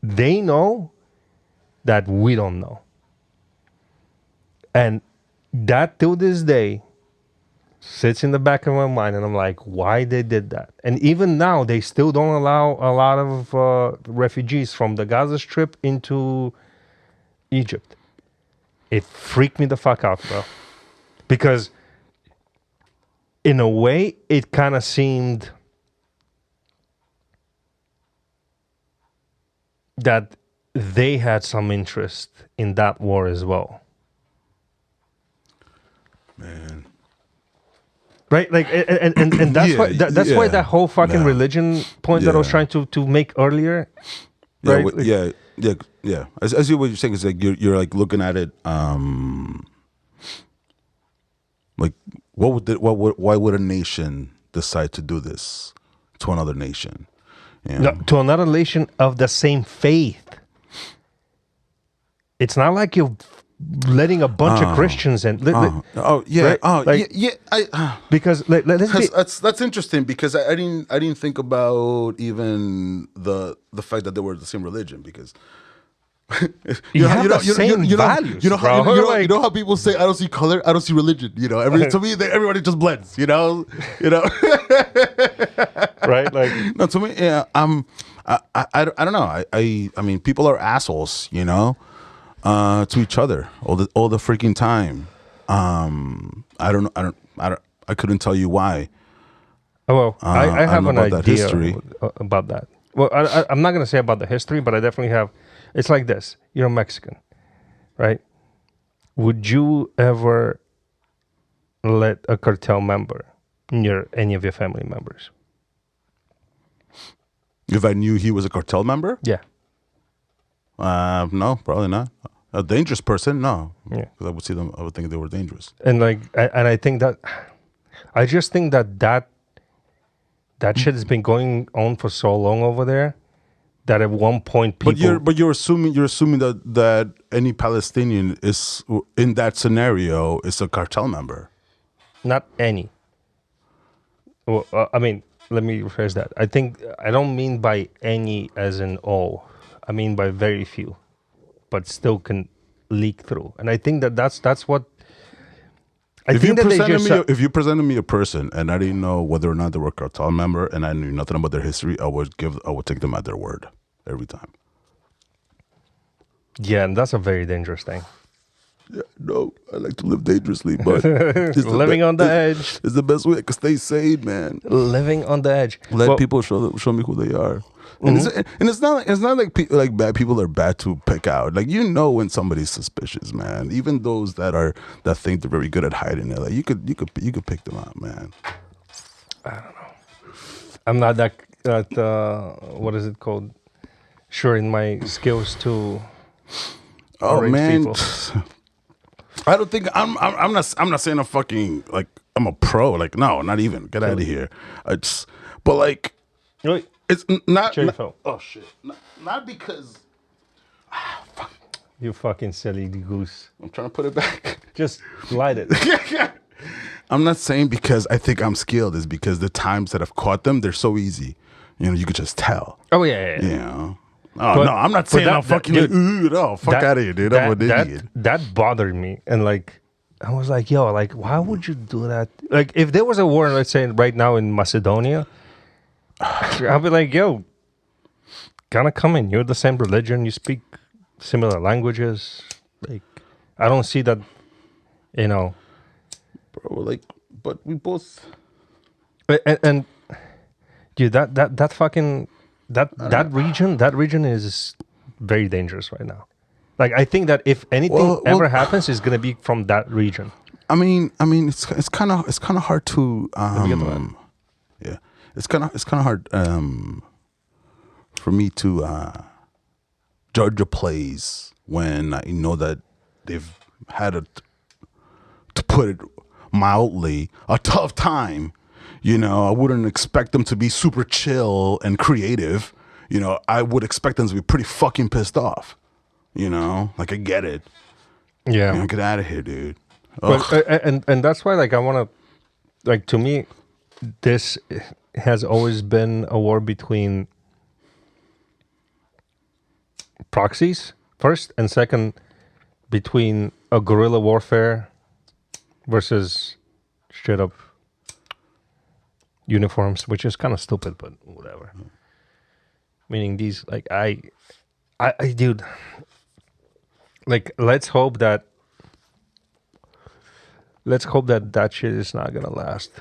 they know that we don't know. And that till this day sits in the back of my mind, and I'm like, why they did that? And even now, they still don't allow a lot of refugees from the Gaza Strip into Egypt. It freaked me the fuck out, bro. Because in a way, it kind of seemed that they had some interest in that war as well. Man. Right, like, and that's why why that whole fucking religion point that I was trying to make earlier. Right? Yeah. I see what you're saying. Is like you're like looking at it. Like, why would a nation decide to do this to another nation? No, to another nation of the same faith. It's not like you're letting a bunch of Christians in. Because that's interesting, because I didn't think about even the fact that they were the same religion, because you have the same values. You know how people say, I don't see color, I don't see religion. To me, everybody just blends. Right? Like, no, to me, yeah. I don't know. I mean, people are assholes. To each other all the freaking time. I couldn't tell you why. Oh, well, I have an idea about that. Well, I'm not going to say about the history, but I definitely have. It's like this. You're Mexican, right? Would you ever let a cartel member near any of your family members? If I knew he was a cartel member? Yeah. No, probably not. A dangerous person, no. Yeah. 'Cause I would see them. I would think they were dangerous. And like, and I think that, I just think that shit has been going on for so long over there that at one point people. But you're assuming that any Palestinian is in that scenario is a cartel member. Not any. Well, I mean, let me rephrase that. I don't mean by any as in all. I mean by very few, but still can leak through. And I think that's what. If you presented me a person and I didn't know whether or not they were a cartel member and I knew nothing about their history, I would take them at their word every time. Yeah, and that's a very dangerous thing. Yeah, no, I like to live dangerously, but living on the edge is the best way I can stay sane, man. Living on the edge. Let people show me who they are. And it's not like bad people are bad to pick out. Like, you know when somebody's suspicious, man. Even those that think they're very good at hiding it, like you could pick them out, man. I don't know. I'm not that what is it called? Sure in my skills to. Oh man, people. I don't think I'm not saying I'm fucking like I'm a pro. Like, no, not even. Get out of here. But like. Wait. It's not. Oh shit! Not because. Fuck. You fucking silly goose! I'm trying to put it back. Just light it. I'm not saying because I think I'm skilled. It's because the times that I've caught them, they're so easy. You know, you could just tell. Oh yeah. You know. Oh no, I'm not saying I'm fucking dude, no. Fuck out of here, dude. I'm an idiot. That bothered me, and like, I was like, yo, like, why would you do that? Like, if there was a war, let's say right now in Macedonia. I'll be like, yo, gotta come in. You're the same religion. You speak similar languages. Like, I don't see that, you know. Bro, like, but we both. And dude, that fucking that region is very dangerous right now. Like, I think that if anything ever happens, it's gonna be from that region. I mean, it's kind of hard to. Yeah. It's kind of hard for me to judge a place when I know that they've had to put it mildly, a tough time. You know, I wouldn't expect them to be super chill and creative. You know, I would expect them to be pretty fucking pissed off. You know, like, I get it. Yeah, you know, get out of here, dude. But, and that's why, like, I want to, like, to me, this has always been a war between proxies first, and second between a guerrilla warfare versus straight up uniforms, which is kind of stupid, but whatever. Meaning these, like, I dude, like, let's hope that that shit is not gonna last.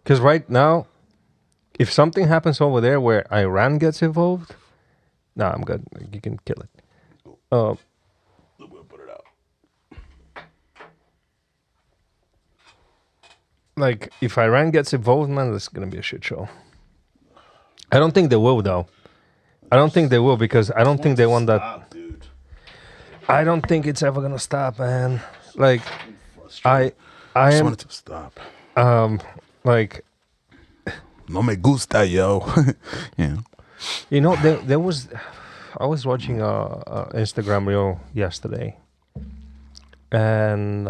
Because right now, if something happens over there where Iran gets involved, nah, I'm good. You can kill it. We'll put it out. Like, if Iran gets involved, man, this is gonna be a shit show. I don't think they will, though. I don't think they will, because I don't think they want that. Dude. I don't think it's ever gonna stop, man. Like, I just am. want it to stop. Like, no me gusta, yo. Yeah. You know, there was. I was watching a Instagram reel yesterday, and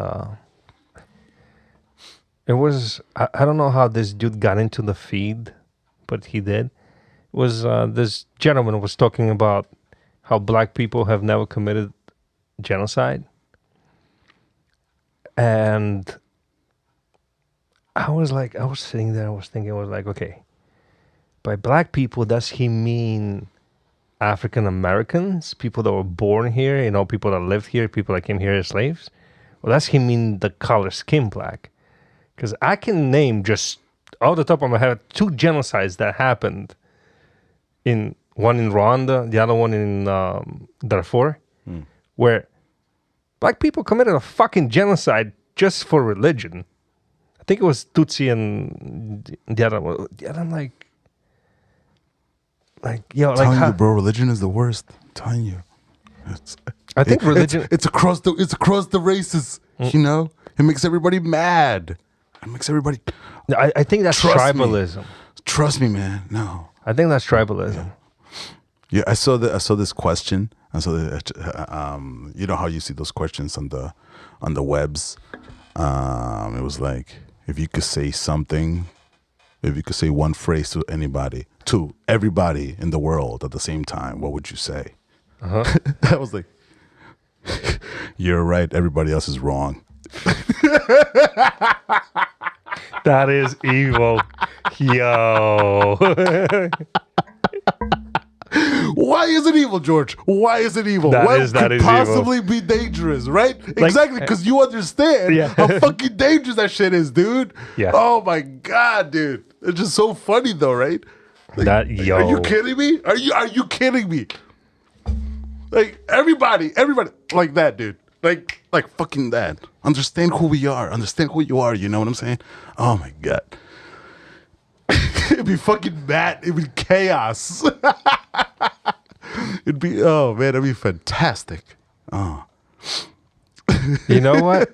it was. I don't know how this dude got into the feed, but he did. It was this gentleman was talking about how black people have never committed genocide, and I was sitting there, I was thinking, okay, by black people, does he mean African Americans, people that were born here, you know, people that lived here, people that came here as slaves? Or does he mean the color skin black? Because I can name, just off the top of my head, 2 genocides that happened. One in Rwanda, the other one in Darfur, where black people committed a fucking genocide just for religion. I think it was Tutsi and the other one. The other, like, yo, I'm like, telling you, bro, religion is the worst. I'm telling you. I think religion. It's across the races. You know, it makes everybody mad. It makes everybody. I think that's tribalism. Trust me, man. No. I think that's tribalism. Yeah, I saw this question. I saw you know how you see those questions on the webs. It was like, if you could say something, if you could say one phrase to everybody in the world at the same time, what would you say? I was like, you're right. Everybody else is wrong. That is evil. Yo. Why is it evil, George? Why is it evil? That Why is could evil. possibly be dangerous, right? Exactly, because you understand how fucking dangerous that shit is, dude. Yeah. Oh my god, dude. It's just so funny though, right? Like, Are you kidding me? Are you kidding me? Like everybody like that, dude. Like fucking that. Understand who we are. Understand who you are. You know what I'm saying? Oh my god. It'd be fucking mad. It'd be chaos. It'd be, oh man, that'd be fantastic. Oh. You know what?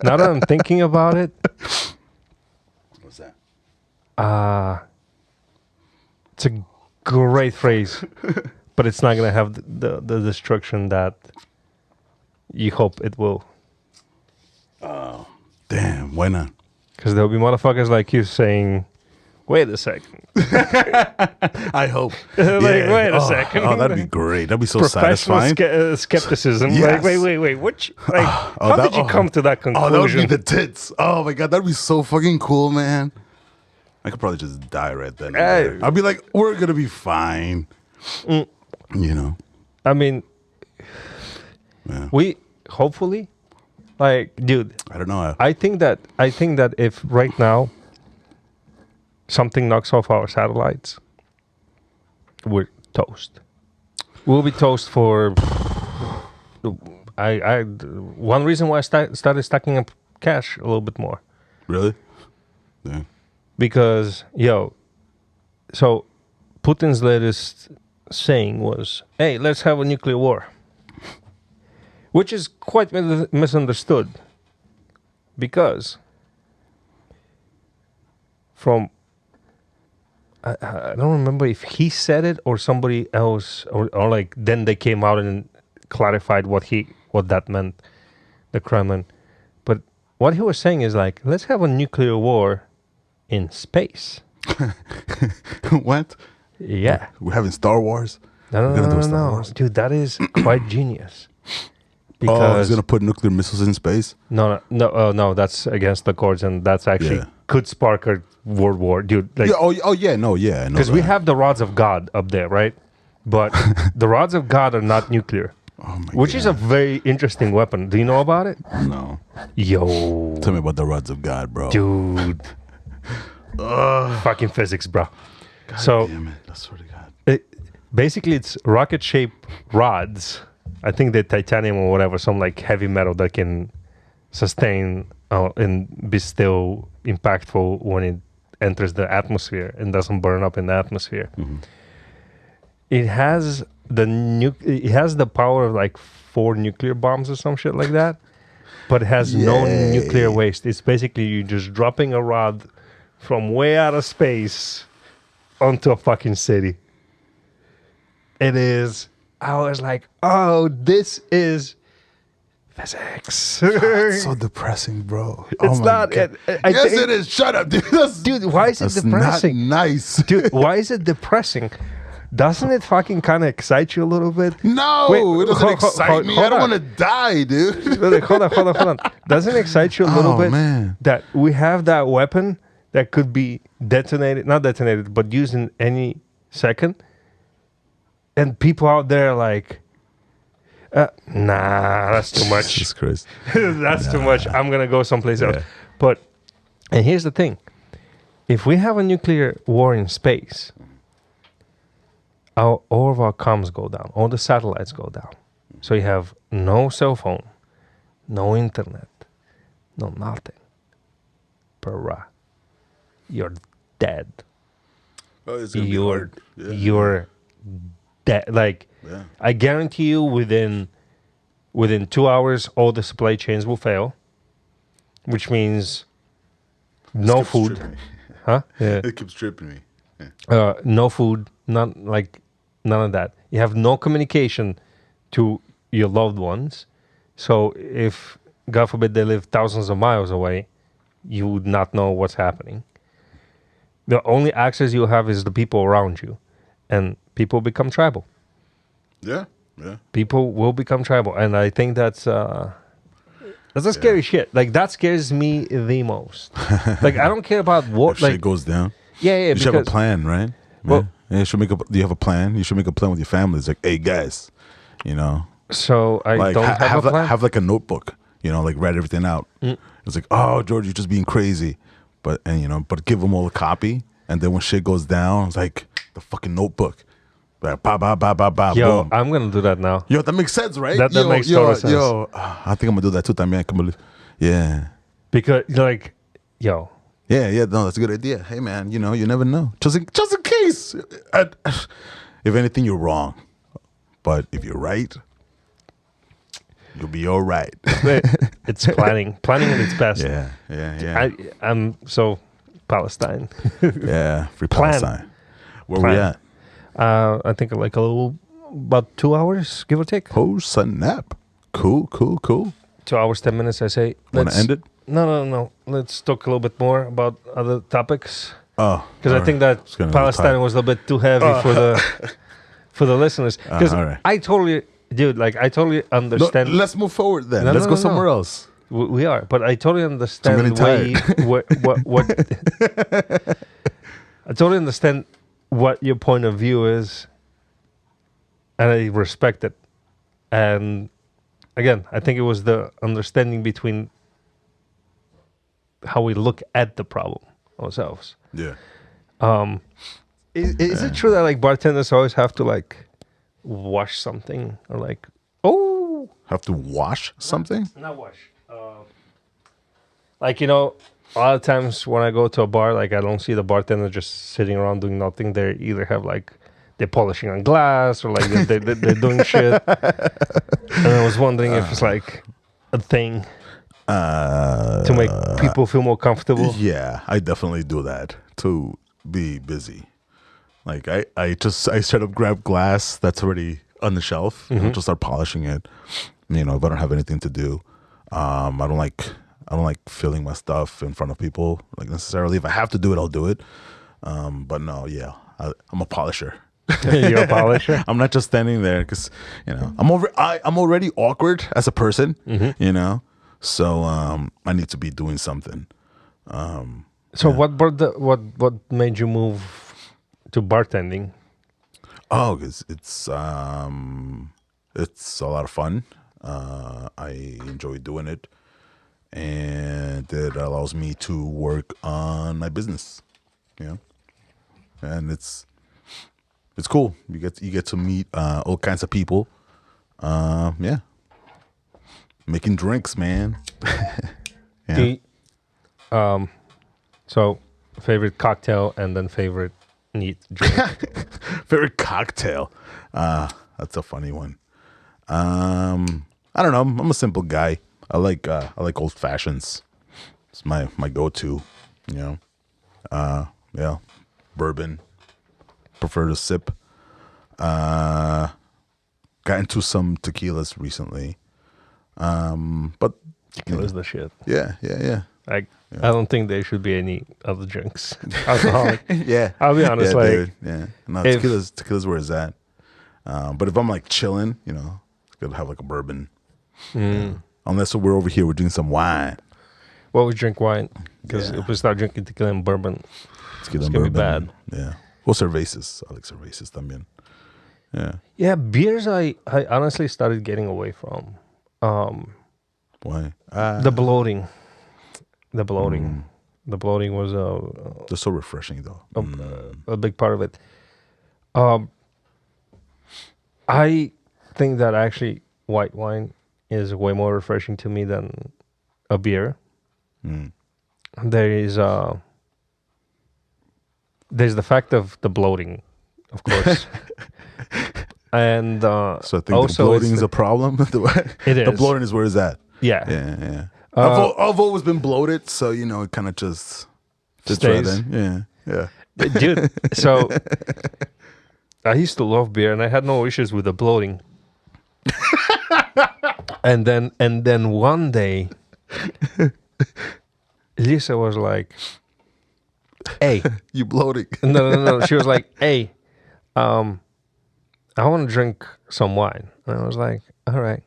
Now that I'm thinking about it, What's that? it's a great phrase, but it's not gonna have the destruction that you hope it will. Oh, damn. Why not? Because there'll be motherfuckers like you saying, "Wait a second." I hope. Wait a second. Oh, that'd be great. That'd be so Professional satisfying. skepticism. Yes. Like, wait. What? How did you come to that conclusion? Oh, that would be the tits. Oh my god, that'd be so fucking cool, man. I could probably just die right then. I'd be like, we're gonna be fine. You know. I mean, we hopefully, like, dude. I don't know. I think that if right now something knocks off our satellites, we're toast. We'll be toast for. One reason why I started stacking up cash a little bit more. Really? Yeah. Because so Putin's latest saying was, "Hey, let's have a nuclear war," which is quite misunderstood. Because from I don't remember if he said it or somebody else, or like then they came out and clarified what that meant, the Kremlin. But what he was saying is like, let's have a nuclear war in space. What? Yeah. We're having Star Wars? No. Dude, that is quite genius. Because he's gonna put nuclear missiles in space? No, that's against the courts, and that's actually could spark a world war, dude. Like, yeah. Because we have the rods of God up there, right? But the rods of God are not nuclear, which is a very interesting weapon. Do you know about it? No. Yo, tell me about the rods of God, bro. Dude, fucking physics, bro. God damn it! I swear to God. Basically, it's rocket-shaped rods. I think they're titanium or whatever, some like heavy metal that can sustain and be still impactful when it enters the atmosphere and doesn't burn up in the atmosphere. Mm-hmm. It has the power of like 4 nuclear bombs or some shit like that, but it has no nuclear waste. It's basically you just dropping a rod from way out of space onto a fucking city. It is. I was like, oh, this is physics. It's so depressing, bro. It's not. Yes, it is. Shut up, dude. Dude, why is it depressing? Not nice. Dude, why is it depressing? Doesn't it fucking kind of excite you a little bit? No, it doesn't excite me. I don't want to die, dude. Hold on. Doesn't it excite you a little bit that we have that weapon that could be not detonated, but used in any second? And people out there like, nah, that's too much. Jesus Christ. That's too much. I'm going to go someplace else. But, and here's the thing. If we have a nuclear war in space, all of our comms go down. All the satellites go down. So you have no cell phone, no internet, no nothing. Bruh. You're dead. Oh, it's gonna be you're hard. Yeah. you're dead. Like, Yeah. I guarantee you, within 2 hours, all the supply chains will fail, which means no keeps food, tripping me. huh? Yeah. It keeps tripping me. Yeah. No food, none of that. You have no communication to your loved ones. So if, God forbid, they live thousands of miles away, you would not know what's happening. The only access you have is the people around you, and people become tribal. Yeah. Yeah. People will become tribal, and I think that's a scary shit. Like, that scares me the most. Like, I don't care about what. If Like, shit goes down, yeah, you should have a plan, right? Well- yeah, you should make a. Do you have a plan? You should make a plan with your family. It's like, hey guys, you know, so I like don't have a plan. have like a notebook, you know, like write everything out. It's like, oh, George, you're just being crazy, but give them all a copy, and then when shit goes down, it's like the fucking notebook, like ba ba ba ba ba. Yo, boom. I'm gonna do that now. Yo, that makes sense, right? That makes total sense. Yo, I think I'm gonna do that too. Time, man, yeah. Because, like, yo, Yeah, no, that's a good idea. Hey, man, you never know. Just in case. If anything, you're wrong. But if you're right, you'll be all right. it's planning at its best. Yeah. I'm so Palestine. Yeah, free Plan. Palestine. Where Plan. we at? I think like about 2 hours, give or take. Oh, snap. Cool. 2 hours, 10 minutes. I say. Want to end it? No. Let's talk a little bit more about other topics. Oh, Because I think that It's gonna be Palestine tight. was a little bit too heavy for the listeners. Because all right. I totally understand. No, let's move forward then. No, Let's no, go no, somewhere no. else. We are, but I totally understand many what I totally understand what your point of view is, and I respect it. And again, I think it was the understanding between how we look at the problem ourselves. Yeah. Is it true that like bartenders always have to like wash something or like Have to wash something? not wash. Like, a lot of times when I go to a bar, like I don't see the bartender just sitting around doing nothing. They either have like they're polishing on glass or like they're doing shit. And I was wondering if it's like a thing to make people feel more comfortable. Yeah, I definitely do that to be busy. Like I straight up grab glass that's already on the shelf and I'll just start polishing it. If I don't have anything to do, I don't like filling my stuff in front of people like necessarily. If I have to do it, I'll do it. But no, yeah, I'm a polisher. You're a polisher. I'm not just standing there because I'm already awkward as a person. So I need to be doing something. So what made you move to bartending? Oh, it's a lot of fun. I enjoy doing it, and it allows me to work on my business. And it's cool. You get to meet all kinds of people. Yeah, making drinks, man. Yeah. So favorite cocktail and then favorite neat drink. Favorite cocktail. That's a funny one. I don't know. I'm a simple guy. I like old fashions. It's my go-to. Yeah. Bourbon. Prefer to sip. Got into some tequilas recently. But Tequila's the shit. yeah. Like, I don't think there should be any other drinks. Alcoholic. Yeah. I'll be honest. Yeah, like, dude. Yeah. No, tequila's where it's at. But if I'm like chilling, it's good to have like a bourbon. Yeah. Unless we're over here, we're drinking some wine. well, we drink wine because Yeah. if we start drinking tequila and bourbon, Tequila it's and gonna be bourbon. bad. Yeah. Or cervezas. I like cervezas también. Yeah. Yeah, beers. I honestly started getting away from Why? the bloating. The bloating. The bloating was They're so refreshing though. a big part of it. I think that actually white wine is way more refreshing to me than a beer. There is there's the fact of the bloating, of course. And So I think also the bloating it's is a problem. It The is. bloating is where it's at. Yeah. Yeah. I've always been bloated, so it kind of just fits right Stays. in. Yeah. Dude, so I used to love beer and I had no issues with the bloating. and then one day Lisa was like, "Hey." You bloating. No. She was like, "Hey, I want to drink some wine." And I was like, "All right."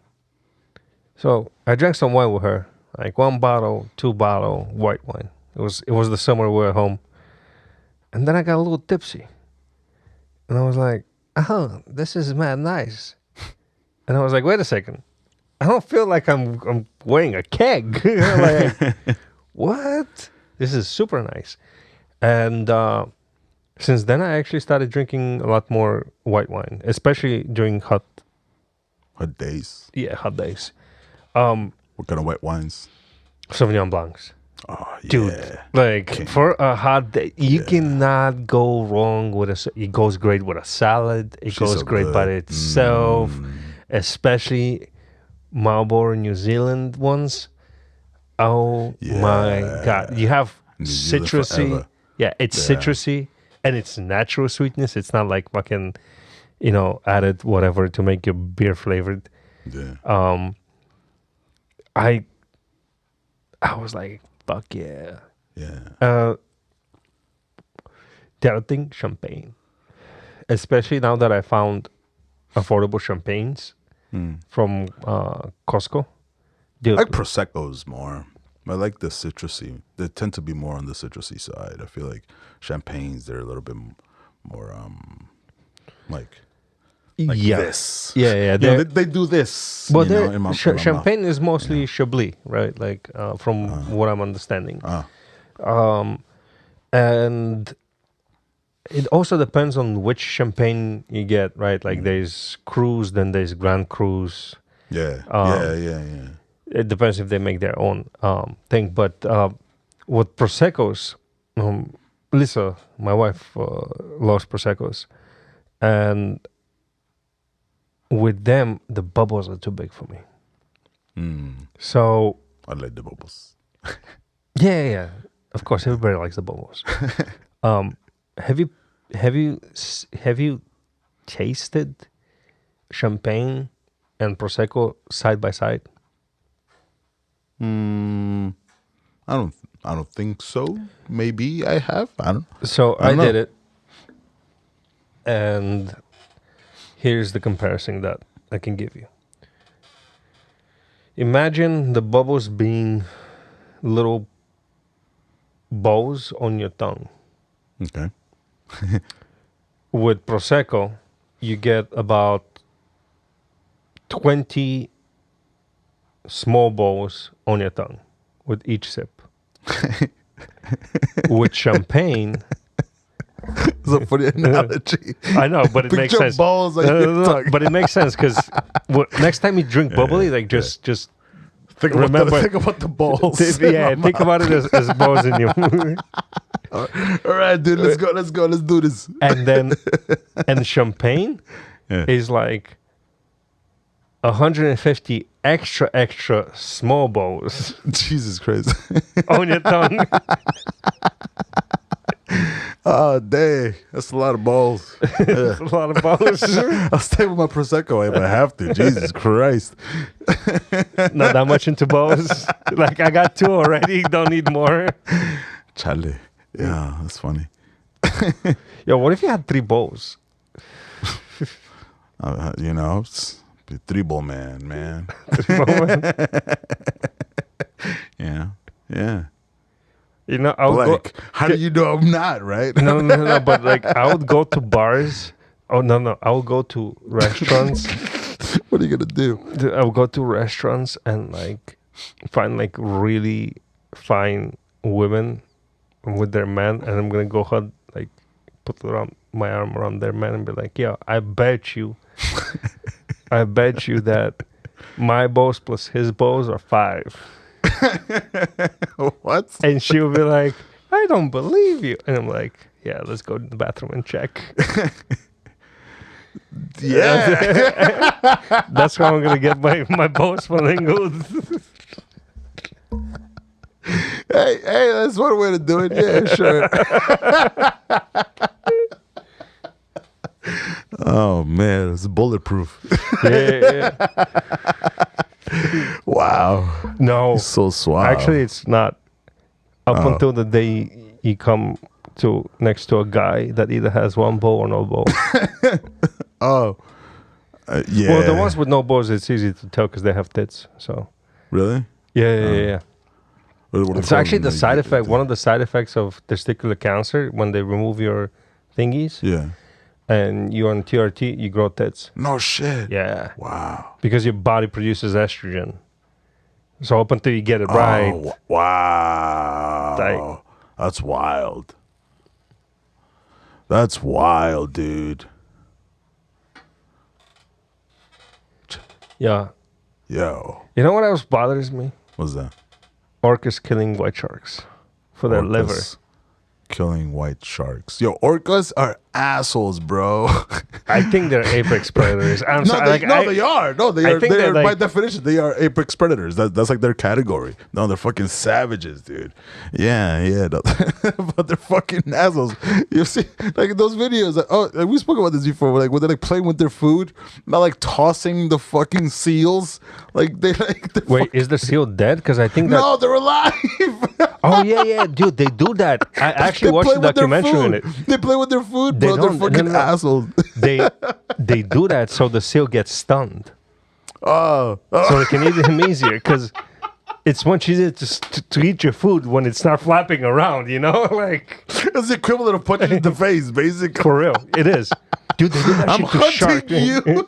So I drank some wine with her, like 1 bottle, 2 bottle white wine. It was the summer we were at home. And then I got a little tipsy. And I was like, "Oh, this is mad nice." And I was like, "Wait a second. I don't feel like I'm weighing a keg." Like, what? This is super nice. And since then, I actually started drinking a lot more white wine, especially during hot days. hot days. What kind of white wines? Sauvignon Blancs. Oh, yeah. Dude, like for a hot day, you cannot go wrong with it goes great with a salad. It goes so great good. by itself, especially Marlboro New Zealand ones. Oh my God. You have New Zealand citrusy. forever. Yeah, it's citrusy and it's natural sweetness. It's not like fucking, added whatever to make your beer flavored. Yeah. I was like, fuck yeah. Yeah. The other thing, champagne. Especially now that I found affordable champagnes from Costco. I like Prosecco's more. I like the citrusy. They tend to be more on the citrusy side. I feel like champagnes, they're a little bit more like this. Yeah. They do this. But in my champagne is mostly Chablis, right? Like from what I'm understanding. And it also depends on which champagne you get, right? Like there's Cruz, then there's Grand Cruz. Yeah. It depends if they make their own thing. But with Prosecco's, Lisa, my wife, loves Prosecco's. And with them, the bubbles are too big for me. So I like the bubbles. yeah. Of course, everybody likes the bubbles. Have you tasted champagne and Prosecco side by side? I don't think so. Maybe I have. I don't I know. did it, and here's the comparison that I can give you. Imagine the bubbles being little bows on your tongue. Okay. With Prosecco, you get about 20 small balls on your tongue with each sip. With champagne, It's a funny analogy. I know, but it makes Picture sense. balls on your tongue. But it makes sense because next time you drink bubbly, like just Think remember. about the balls. Think about it as balls in you. All right, dude. Let's go. Let's do this. and champagne is like 150 extra small balls Jesus Christ. on your tongue. Oh, dang. That's a lot of balls. It's a lot of balls. I'll stay with my Prosecco if I have to. Jesus Christ. Not that much into balls. Like I got 2 already. Don't need more. Charlie. Yeah, that's funny. Yo, what if you had 3 balls? It's the 3-ball man. Yeah. I would Like, how do you know I'm not, right? No. But like, I would go to bars. Oh no! I would go to restaurants. What are you gonna do? I would go to restaurants and like find like really fine women with their men, and I'm gonna go ahead like put my arm around their man and be like, "Yeah, I bet you that my balls plus his balls are 5." What? And she would be like, "I don't believe you. And I'm like, yeah, let's go to the bathroom and check. Yeah. That's how I'm gonna get my postmolingo. Hey, that's one way to do it. Yeah, sure. Oh man, it's bulletproof. Yeah. Wow. No, It's so suave. actually, it's not. Up until the day you come to next to a guy that either has one bow or no bow. Yeah. Well, the ones with no bows, it's easy to tell because they have tits. So Really? yeah. What It's actually the side effect. One of the side effects of testicular cancer when they remove your thingies. Yeah. And you're on TRT, you grow tits. No shit. Yeah. Wow. Because your body produces estrogen. So up until you get it right. Oh, wow. Like- That's wild. That's wild, dude. Yeah. Yo. You know what else bothers me? What's that? Orcas killing white sharks for their liver. Orcas killing white sharks. Yo, orcas are assholes, bro. I think they're apex predators. I'm sorry. They are. No, they I are. think They they're are by like- definition, they are apex predators. That's like their category. No, they're fucking savages, dude. Yeah. No. But they're fucking assholes. You see, like those videos. Like, we spoke about this before. Like when they're like playing with their food, not like tossing the fucking seals. Like they like. Wait, is the seal dead? Because I think that. No, they're alive. Oh yeah, dude, they do that. I actually watched the documentary on it. They play with their food, They bro. They're don't- fucking no. assholes. They do that so the seal gets stunned, Oh. so they can eat him easier. Because it's much easier to eat your food when it's not flapping around. You know, like It's the equivalent of punching in the face, basically. for real, it is. Dude, they do that I'm shit to sharks. hunting you.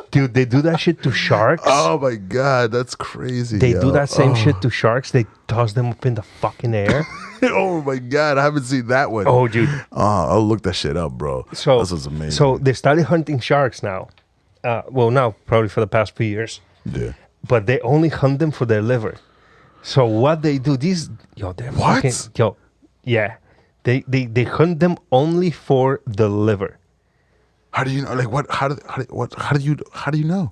Dude, they do that shit to sharks. Oh my god, that's crazy. They yo. do that same shit to sharks. They toss them up in the fucking air. Oh my god, I haven't seen that one. Oh, dude. I'll look that shit up, bro. So this is amazing. So they started hunting sharks now. Well, now probably for the past few years. yeah. But they only hunt them for their liver. So what they do, they're What? fucking, yeah. They hunt them only for the liver. How do you know? Like what? How do you know?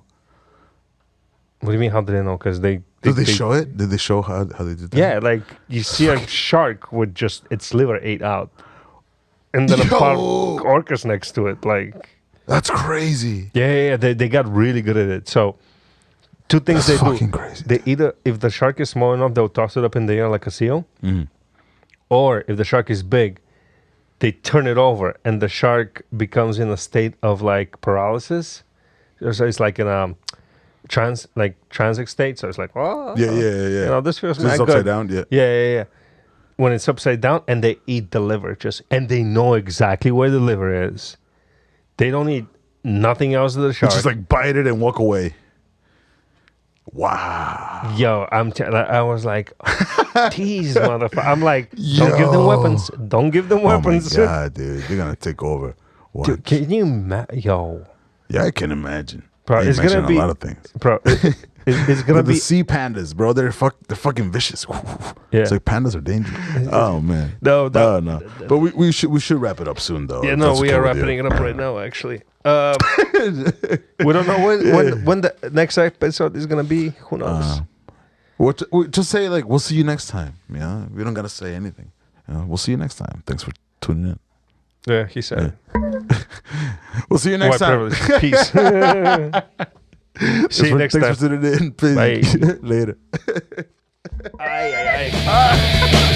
What do you mean? How do they know? Because they show it? Did they show how they did that? Yeah, like you see a shark with just its liver ate out, and then a part of orcas next to it. Like That's crazy. yeah. They got really good at it. So two things That's they fucking do. crazy. They either, if the shark is small enough, they'll toss it up in the air like a seal, or if the shark is big, they turn it over, and the shark becomes in a state of like paralysis. So it's like in a transit state. So it's like, oh, Yeah. You know, this feels It's mad upside good. down. Yeah. Yeah. When it's upside down, and they eat the liver, and they know exactly where the liver is. They don't eat nothing else of the shark. Just like bite it and walk away. Wow. Yo, I was like, tease, motherfucker. I'm like, don't give them Yo. weapons. Don't give them weapons. Oh my god, dude, they're gonna take over. What? Dude, can you yo, Yeah, I can imagine. bro? I It's imagine gonna be a lot of things. bro. It's gonna But the be sea pandas, bro, they're fucking vicious. Yeah. It's like pandas are dangerous. Oh man. No, that- no. But we should wrap it up soon though. yeah. if No, that's we okay are with you. wrapping it up right now. Actually, we don't know when the next episode is gonna be. Who knows? Just say like we'll see you next time. Yeah, we don't gotta say anything. We'll see you next time. Thanks for tuning in. Yeah, he said. We'll see you next White time. privilege. Peace. See you next Thanks time. for tuning in. Peace. Bye. Later. Ay.